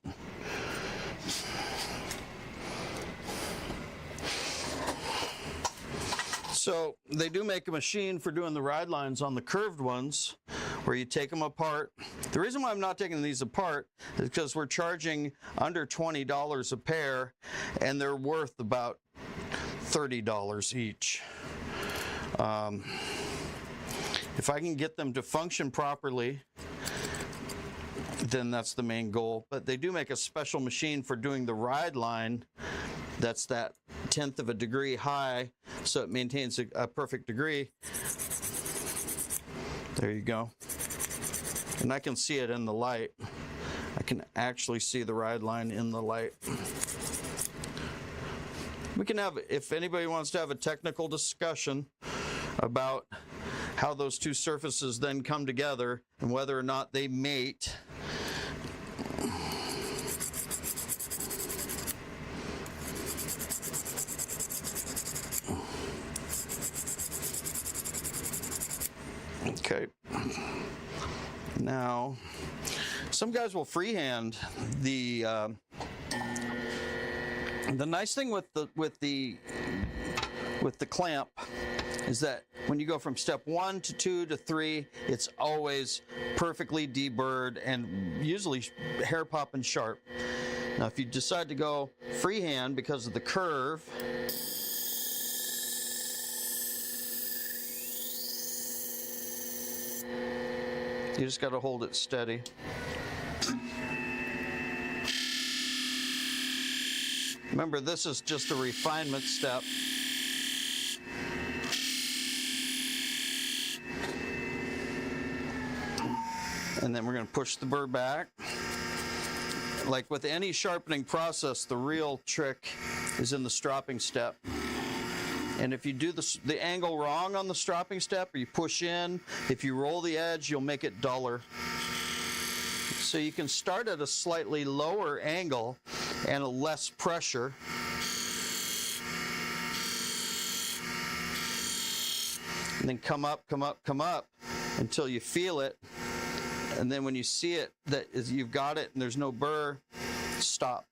So they do make a machine for doing the ride lines on the curved ones, where you take them apart. The reason why I'm not taking these apart is because we're charging under $20 a pair, and they're worth about $30 each. If I can get them to function properly, then that's the main goal. But they do make a special machine for doing the ride line that's that 1/10 of a degree high, so it maintains a perfect degree. There you go. And I can see it in the light. I can actually see the ride line in the light. We can have, if anybody wants to have a technical discussion about how those two surfaces then come together and whether or not they mate. Okay. Now, some guys will freehand the nice thing with the clamp is that when you go from step 1 to 2 to 3, it's always perfectly deburred and usually hair popping sharp. Now, if you decide to go freehand because of the curve, you just got to hold it steady. Remember, this is just a refinement step. And then we're going to push the burr back. Like with any sharpening process, the real trick is in the stropping step. And if you do the angle wrong on the stropping step, or you push in, if you roll the edge, you'll make it duller. So you can start at a slightly lower angle and a less pressure. And then come up, come up, come up until you feel it. And then when you see it, that is, you've got it and there's no burr, stop.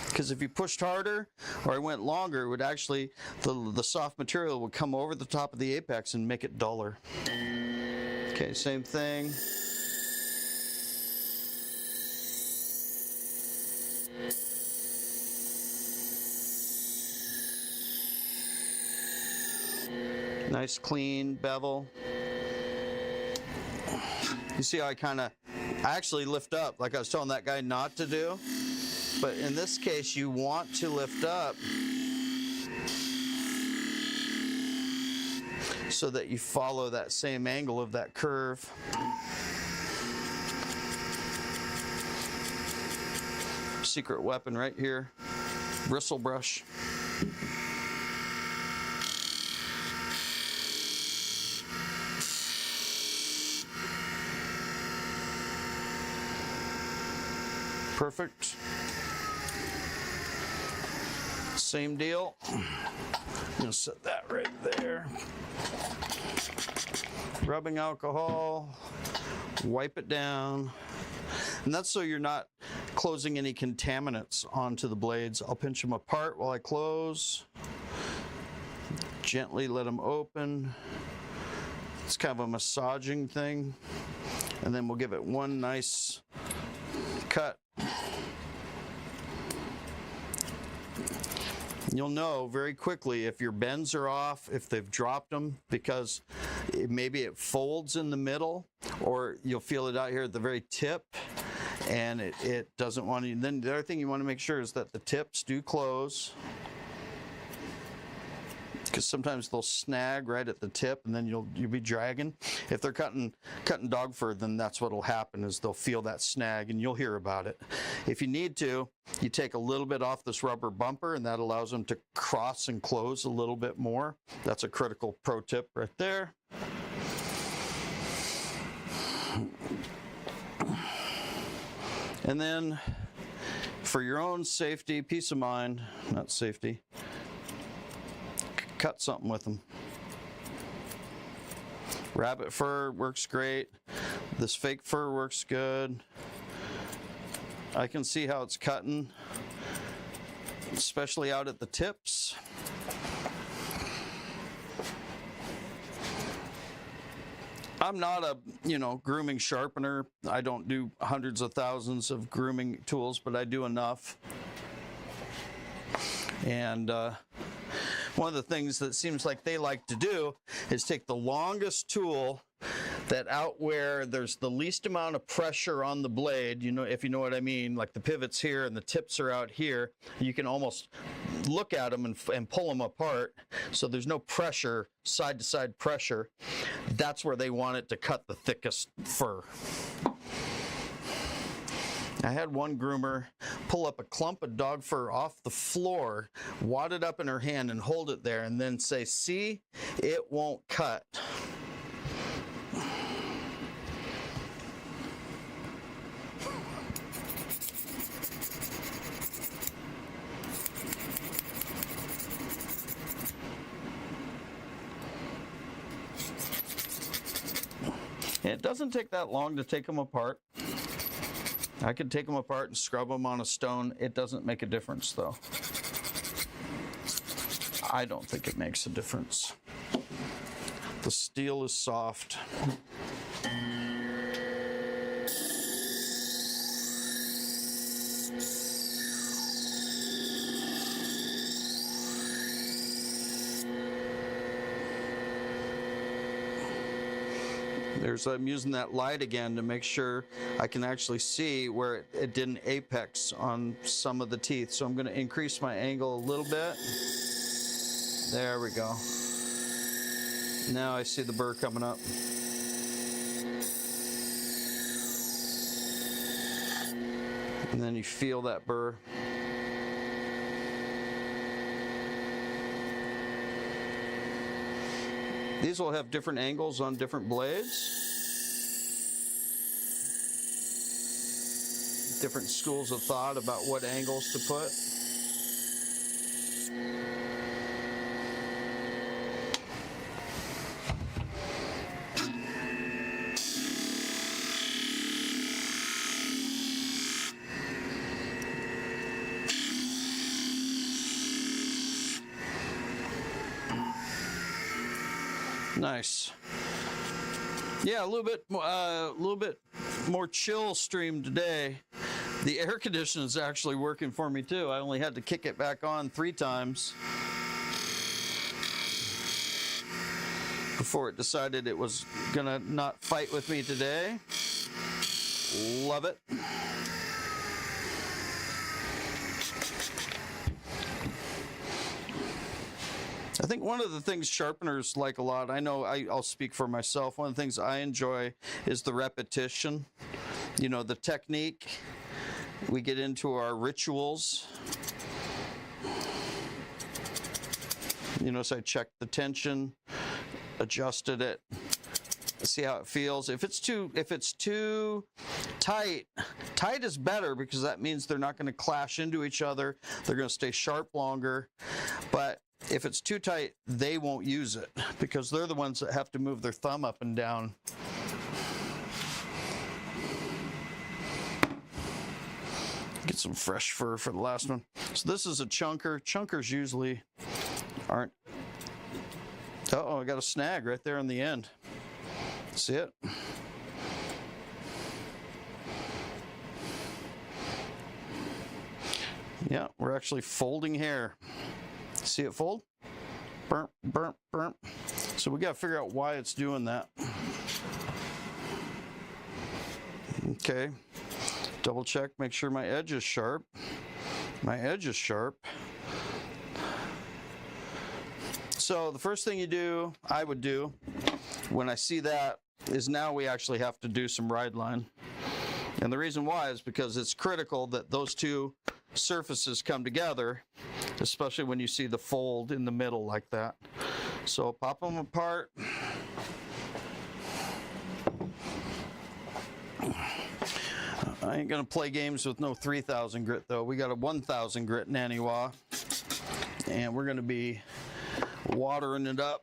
Because if you pushed harder or I went longer, it would actually, the soft material would come over the top of the apex and make it duller. Okay, same thing. Nice clean bevel. You see how I actually lift up like I was telling that guy not to do? But in this case, you want to lift up so that you follow that same angle of that curve. Secret weapon right here, bristle brush. Perfect. Same deal. I'm gonna set that right there. Rubbing alcohol, wipe it down. And that's so you're not closing any contaminants onto the blades. I'll pinch them apart while I close. Gently let them open. It's kind of a massaging thing. And then we'll give it one nice cut. You'll know very quickly if your bends are off, if they've dropped them, because maybe it folds in the middle, or you'll feel it out here at the very tip, and it doesn't want to. Then the other thing you want to make sure is that the tips do close, because sometimes they'll snag right at the tip, and then you'll be dragging. If they're cutting dog fur, then that's what'll happen, is they'll feel that snag, and you'll hear about it. If you need to, you take a little bit off this rubber bumper, and that allows them to cross and close a little bit more. That's a critical pro tip right there. And then for your own safety, peace of mind, not safety, cut something with them. Rabbit fur works great. This fake fur works good. I can see how it's cutting, especially out at the tips. I'm not a, grooming sharpener. I don't do hundreds of thousands of grooming tools, but I do enough. And one of the things that seems like they like to do is take the longest tool that out where there's the least amount of pressure on the blade, if you know what I mean, like the pivots here and the tips are out here. You can almost look at them and pull them apart, so there's no pressure, side-to-side pressure. That's where they want it to cut the thickest fur. I had one groomer pull up a clump of dog fur off the floor, wad it up in her hand and hold it there, and then say, "See, it won't cut." It doesn't take that long to take them apart. I could take them apart and scrub them on a stone. It doesn't make a difference, though. I don't think it makes a difference. The steel is soft. I'm using that light again to make sure I can actually see where it didn't apex on some of the teeth. So I'm going to increase my angle a little bit. There we go. Now I see the burr coming up. And then you feel that burr. These will have different angles on different blades. Different schools of thought about what angles to put. Nice. Yeah, a little bit more chill stream today. The air conditioner is actually working for me too. I only had to kick it back on 3 times before it decided it was gonna not fight with me today. Love it. I think one of the things sharpeners like a lot, I'll speak for myself, one of the things I enjoy is the repetition, the technique. We get into our rituals. So I checked the tension, adjusted it, see how it feels. If it's too tight is better, because that means they're not going to clash into each other. They're going to stay sharp longer. But if it's too tight, they won't use it, because they're the ones that have to move their thumb up and down. Get some fresh fur for the last one. So this is a chunker. Chunkers usually aren't. Uh-oh, I got a snag right there on the end. See it? Yeah, we're actually folding hair. See it fold? Burp, burp, burp. So we got to figure out why it's doing that. Okay, double check, make sure my edge is sharp. My edge is sharp. So the first thing I would do, when I see that, is now we actually have to do some ride line. And the reason why is because it's critical that those two surfaces come together, especially when you see the fold in the middle like that. So pop them apart. I ain't gonna play games with no 3000 grit though. We got a 1000 grit Naniwa, and we're gonna be watering it up.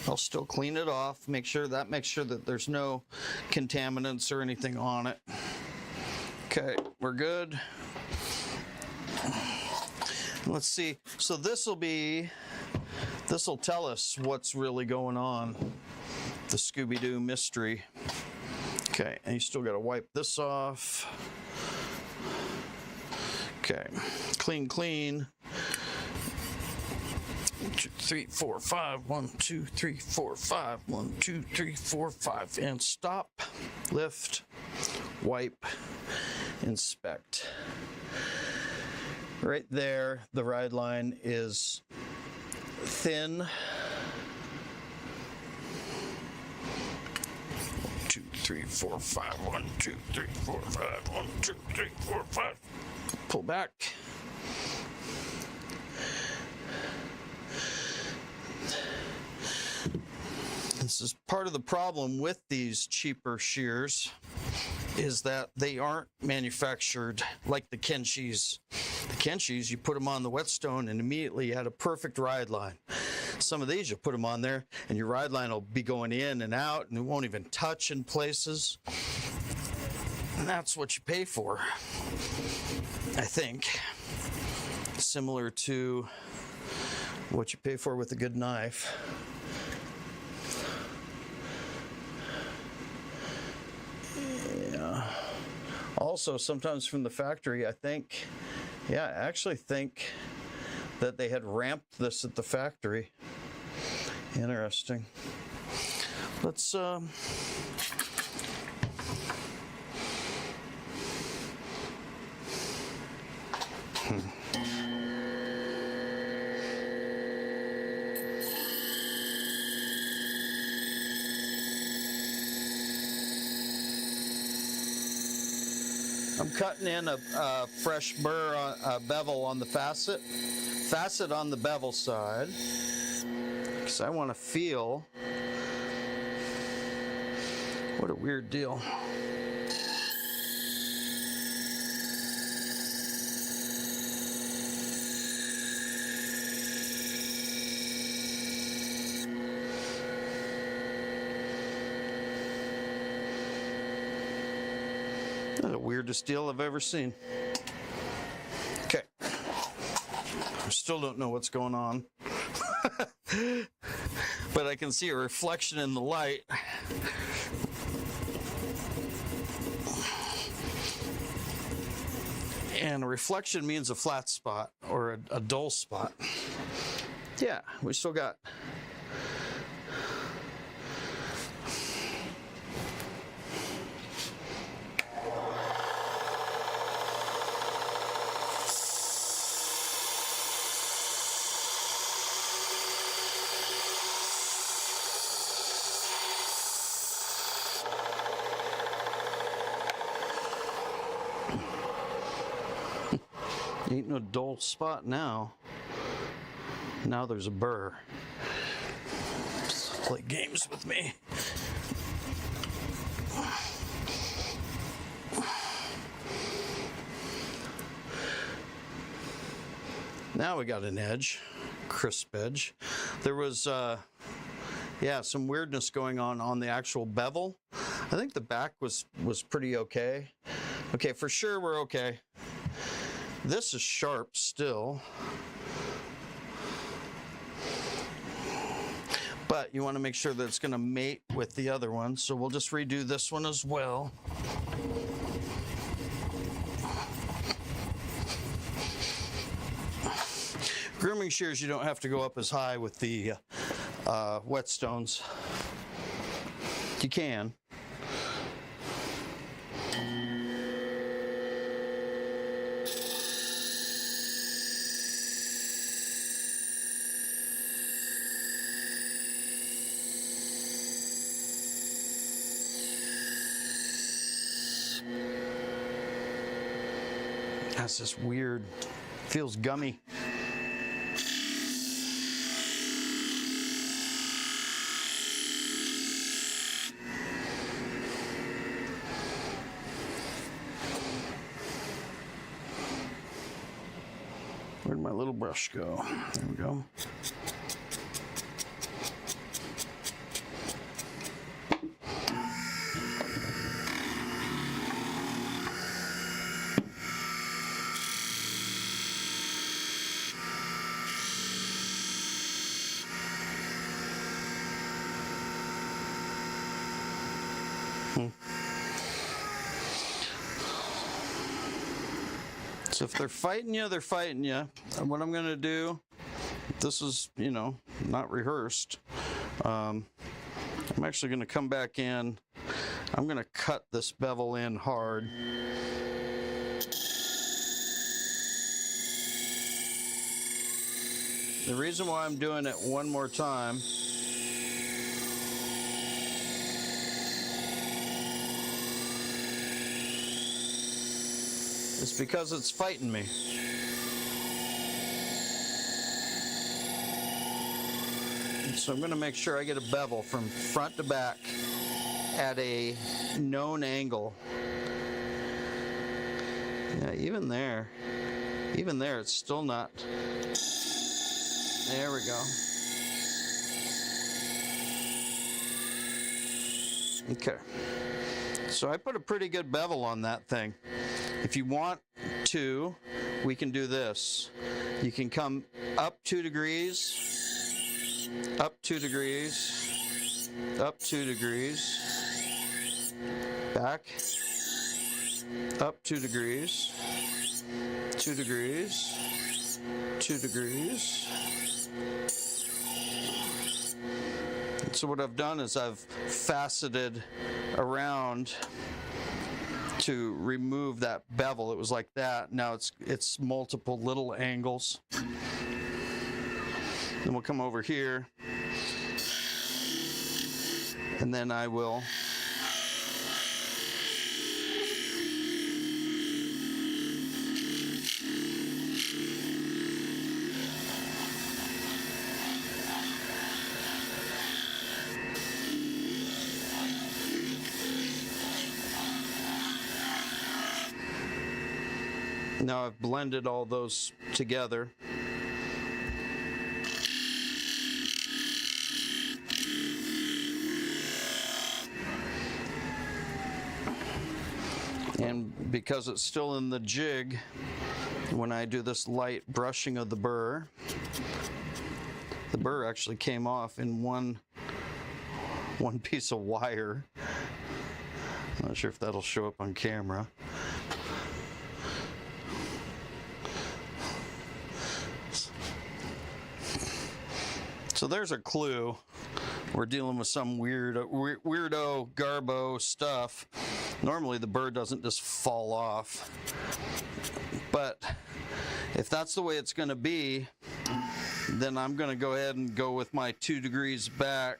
I'll still clean it off, make sure that there's no contaminants or anything on it. Okay, we're good. Let's see. So this will tell us what's really going on. The Scooby-Doo mystery. Okay, and you still got to wipe this off. Okay, clean, clean. 1, 2, 3, 4, 5. 1, 2, 3, 4, 5. 1, 2, 3, 4, 5. And stop, lift, wipe, inspect. Right there, the ride line is thin. 1, 2, 3, 4, 5. 1, 2, 3, 4, 5. 1, 2, 3, 4, 5. Pull back. This is part of the problem with these cheaper shears, is that they aren't manufactured like the Kenshis. The Kenshis, you put them on the whetstone and immediately you had a perfect ride line. Some of these, you put them on there and your ride line will be going in and out and it won't even touch in places. And that's what you pay for, I think. Similar to what you pay for with a good knife. Yeah. Also, sometimes from the factory, I actually think that they had ramped this at the factory. Interesting. Let's I'm cutting in a fresh burr, bevel on the facet on the bevel side, because I want to feel. What a weird deal. That's the weirdest deal I've ever seen. Okay. I still don't know what's going on. But I can see a reflection in the light. And a reflection means a flat spot or a dull spot. Yeah, we still got. Ain't no dull spot now. Now there's a burr. Just play games with me. Now we got an edge, crisp edge. There was, some weirdness going on the actual bevel. I think the back was pretty okay. Okay, for sure we're okay. This is sharp still, but you want to make sure that it's going to mate with the other one, so we'll just redo this one as well. Grooming shears, you don't have to go up as high with the whetstones. You can. That's just weird. Feels gummy. Where'd my little brush go? There we go. So if they're fighting you, they're fighting you. And what I'm going to do, this is, you know, not rehearsed. I'm actually going to come back in. I'm going to cut this bevel in hard. The reason why I'm doing it one more time is because it's fighting me. So I'm going to make sure I get a bevel from front to back at a known angle. Yeah, even there, it's still not. There we go. Okay. So I put a pretty good bevel on that thing. If you want to, we can do this. You can come up 2 degrees, up 2 degrees, up 2 degrees, back, up 2 degrees, 2 degrees, 2 degrees. So what I've done is I've faceted around to remove that bevel. It was like that. Now it's multiple little angles. Then we'll come over here, and then I will now I've blended all those together. And because it's still in the jig, when I do this light brushing of the burr actually came off in one piece of wire. I'm not sure if that'll show up on camera. So there's a clue. We're dealing with some weirdo garbo stuff. Normally the burr doesn't just fall off. But if that's the way it's going to be, then I'm going to go ahead and go with my 2 degrees back.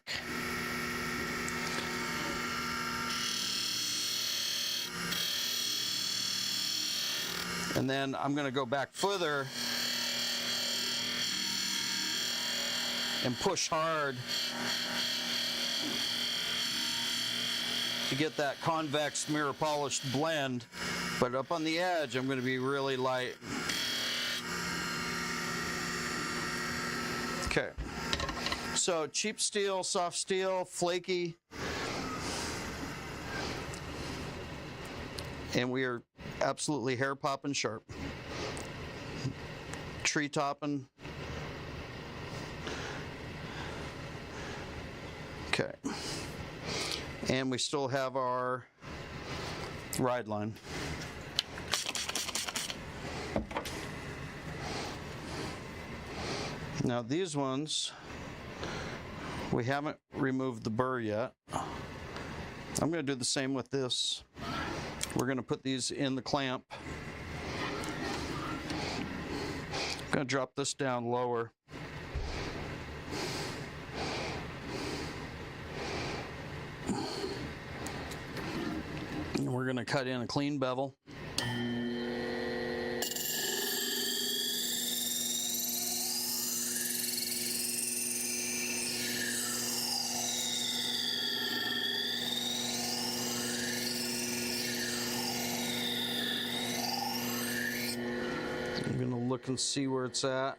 And then I'm going to go back further and push hard to get that convex mirror polished blend. But up on the edge, I'm going to be really light. Okay. So cheap steel, soft steel, flaky. And we are absolutely hair popping sharp. Tree topping. Okay. And we still have our ride line. Now these ones, we haven't removed the burr yet. I'm going to do the same with this. We're going to put these in the clamp. I'm going to drop this down lower. And we're going to cut in a clean bevel. I'm going to look and see where it's at.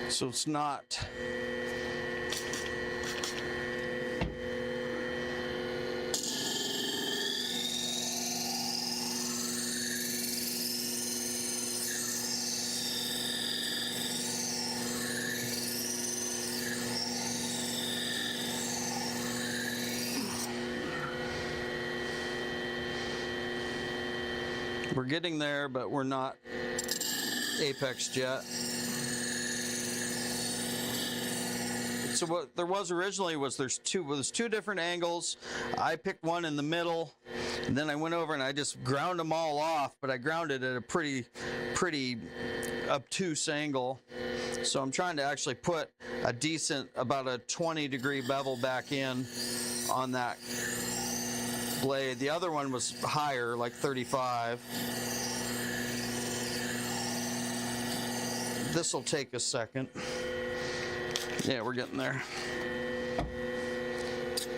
So it's not we're getting there, but we're not apexed yet. So what there was originally was there's two different angles. I picked one in the middle, and then I went over and I just ground them all off, but I ground it at a pretty obtuse angle. So I'm trying to actually put a decent, about a 20-degree bevel back in on that blade. The other one was higher, like 35. This will take a second. Yeah, we're getting there.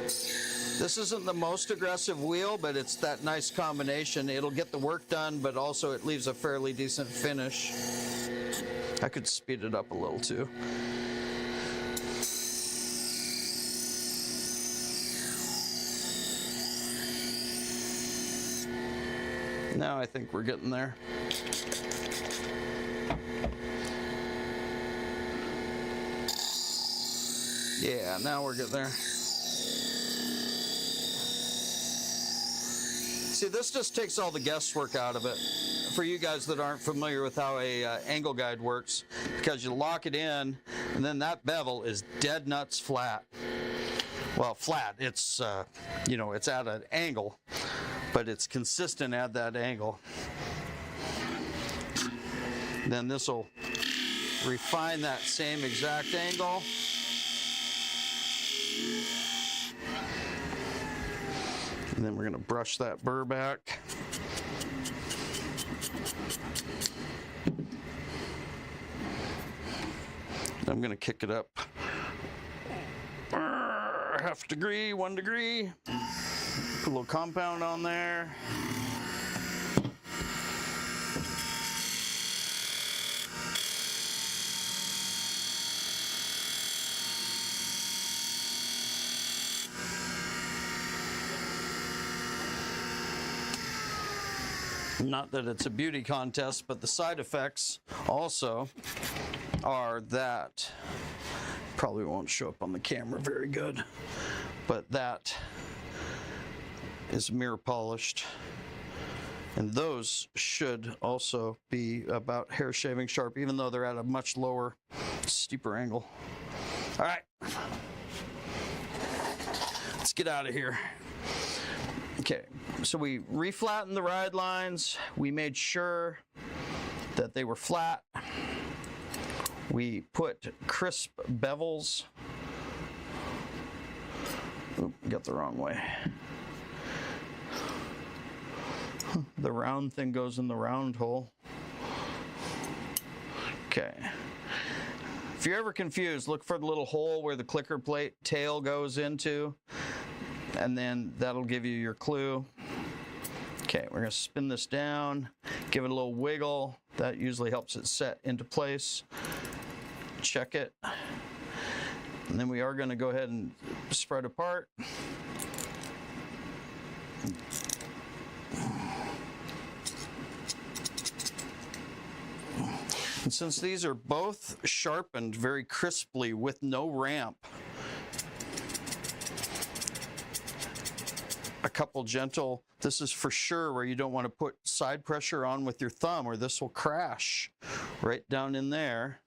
This isn't the most aggressive wheel, but it's that nice combination. It'll get the work done, but also it leaves a fairly decent finish. I could speed it up a little too. Now I think we're getting there. Yeah, now we're getting there. See, this just takes all the guesswork out of it. For you guys that aren't familiar with how a angle guide works, because you lock it in, and then that bevel is dead nuts flat. Well, flat. It's you know, it's at an angle, but it's consistent at that angle. Then this will refine that same exact angle. And then we're going to brush that burr back. I'm going to kick it up half degree, 1 degree. Put a little compound on there. Not that it's a beauty contest, but the side effects also are that, probably won't show up on the camera very good, but that is mirror polished. And those should also be about hair shaving sharp, even though they're at a much lower, steeper angle. All right, let's get out of here. Okay, so we reflattened the ride lines. We made sure that they were flat. We put crisp bevels. Oop, got the wrong way. The round thing goes in the round hole. Okay. If you're ever confused, look for the little hole where the clicker plate tail goes into, and then that'll give you your clue. Okay, we're going to spin this down, give it a little wiggle. That usually helps it set into place. Check it. And then we are going to go ahead and spread apart. And since these are both sharpened very crisply with no ramp, a couple gentle, this is for sure where you don't want to put side pressure on with your thumb or this will crash right down in there.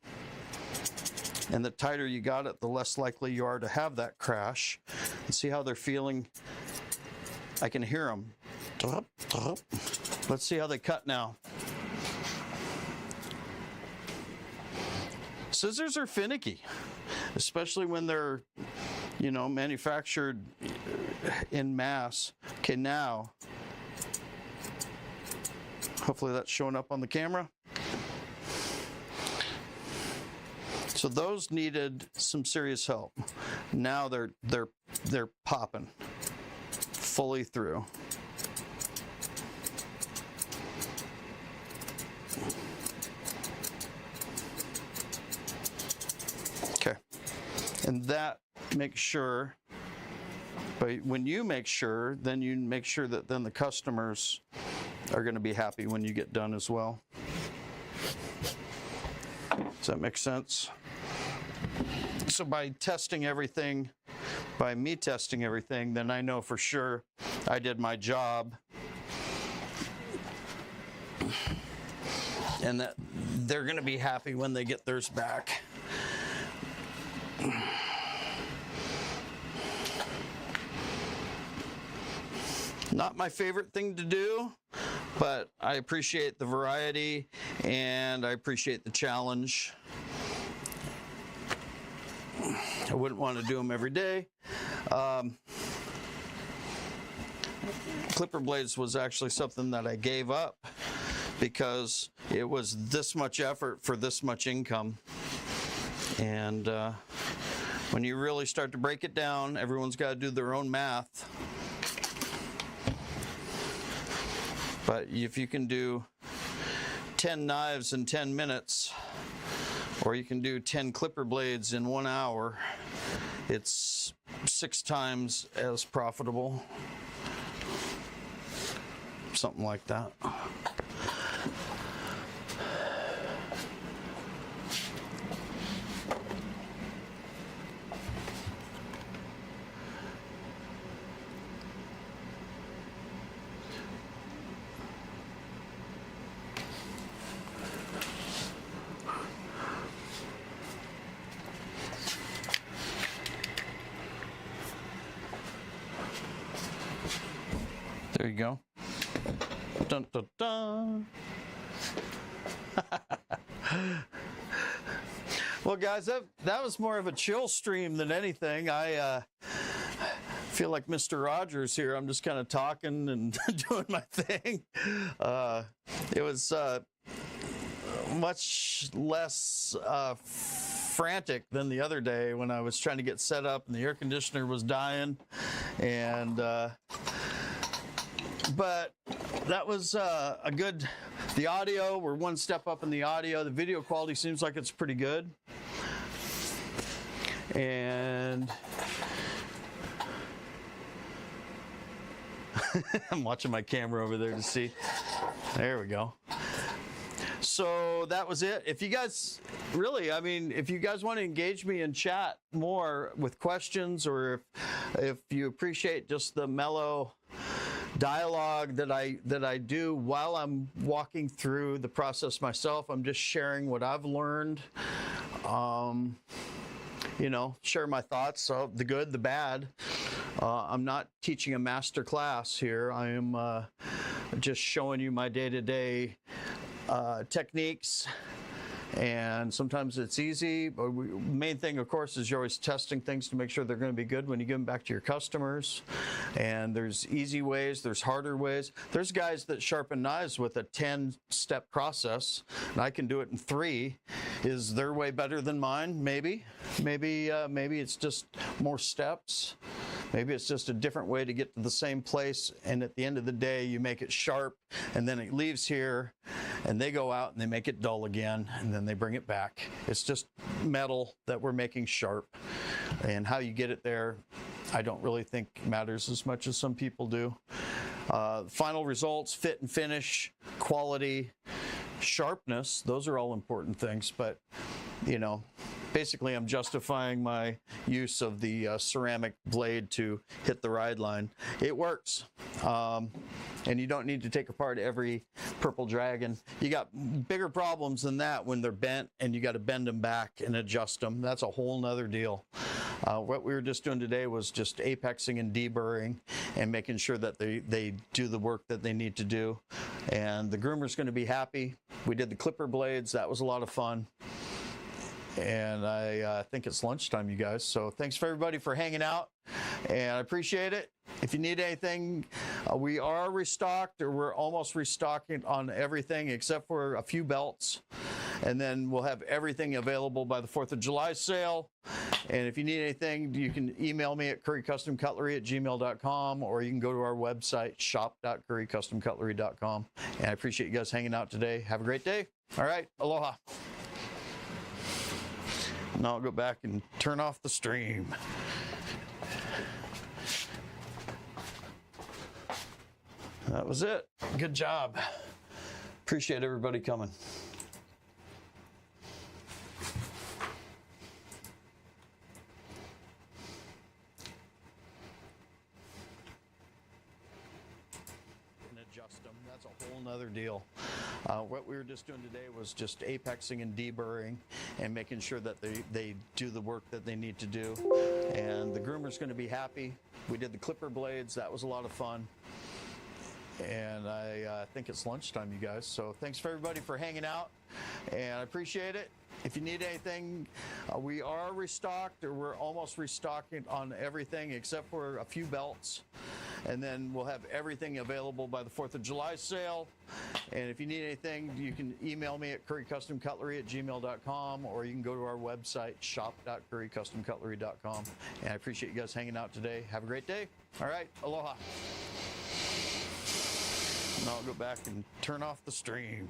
And the tighter you got it, the less likely you are to have that crash. And see how they're feeling? I can hear them. Let's see how they cut now. Scissors are finicky, especially when they're, you know, manufactured in mass. Okay, now, hopefully that's showing up on the camera. So those needed some serious help. Now they're popping fully through. Okay, and that makes sure. But when you make sure, then you make sure that then the customers are going to be happy when you get done as well. Does that make sense? So by testing everything, by me testing everything, then I know for sure I did my job and that they're going to be happy when they get theirs back. Not my favorite thing to do, but I appreciate the variety and I appreciate the challenge. I wouldn't want to do them every day. Clipper blades was actually something that I gave up because it was this much effort for this much income. And when you really start to break it down, everyone's got to do their own math. But if you can do 10 knives in 10 minutes, or you can do 10 clipper blades in 1 hour, it's 6 times as profitable. Something like that. There you go. Dun, dun, dun. Well, guys, that was more of a chill stream than anything. I feel like Mr. Rogers here. I'm just kind of talking and doing my thing. It was much less frantic than the other day when I was trying to get set up and the air conditioner was dying. And but that was a good, the audio, we're one step up in the audio. The video quality seems like it's pretty good. And I'm watching my camera over there to see. There we go. So that was it. If you guys really, I mean, if you guys want to engage me in chat more with questions, or if you appreciate just the mellow dialogue that I do while I'm walking through the process myself, I'm just sharing what I've learned. You know, share my thoughts, so the good, the bad. I'm not teaching a master class here. I am just showing you my day-to-day techniques. And sometimes it's easy, but the main thing, of course, is you're always testing things to make sure they're going to be good when you give them back to your customers. And there's easy ways, there's harder ways. There's guys that sharpen knives with a 10-step process, and I can do it in 3. Is their way better than mine? Maybe. Maybe it's just more steps. Maybe it's just a different way to get to the same place, and at the end of the day, you make it sharp, and then it leaves here, and they go out and they make it dull again, and then they bring it back. It's just metal that we're making sharp, and how you get it there, I don't really think matters as much as some people do. Final results, fit and finish, quality, sharpness, those are all important things, but, you know, basically I'm justifying my use of the ceramic blade to hit the ride line. It works. And you don't need to take apart every purple dragon. You got bigger problems than that when they're bent and you got to bend them back and adjust them. That's a whole nother deal. What we were just doing today was just apexing and deburring and making sure that they do the work that they need to do. And the groomer's going to be happy. We did the clipper blades. That was a lot of fun. And I think it's lunchtime, you guys. So thanks for everybody for hanging out, and I appreciate it. If you need anything, we are restocked, or we're almost restocking on everything except for a few belts. And then we'll have everything available by the 4th of July sale. And if you need anything, you can email me at currycustomcutlery@gmail.com, or you can go to our website, shop.currycustomcutlery.com. And I appreciate you guys hanging out today. Have a great day. All right. Aloha. Now I'll go back and turn off the stream. That was it. Good job. Appreciate everybody coming. And adjust them. That's a whole nother deal. What we were just doing today was just apexing and deburring and making sure that they do the work that they need to do. And the groomer's going to be happy. We did the clipper blades. That was a lot of fun. And I think it's lunchtime, you guys. So thanks for everybody for hanging out, and I appreciate it. If you need anything, we are restocked, or we're almost restocking on everything except for a few belts. And then we'll have everything available by the 4th of July sale. And if you need anything, you can email me at currycustomcutlery@gmail.com, or you can go to our website, shop.currycustomcutlery.com. And I appreciate you guys hanging out today. Have a great day. All right. Aloha. Now I'll go back and turn off the stream.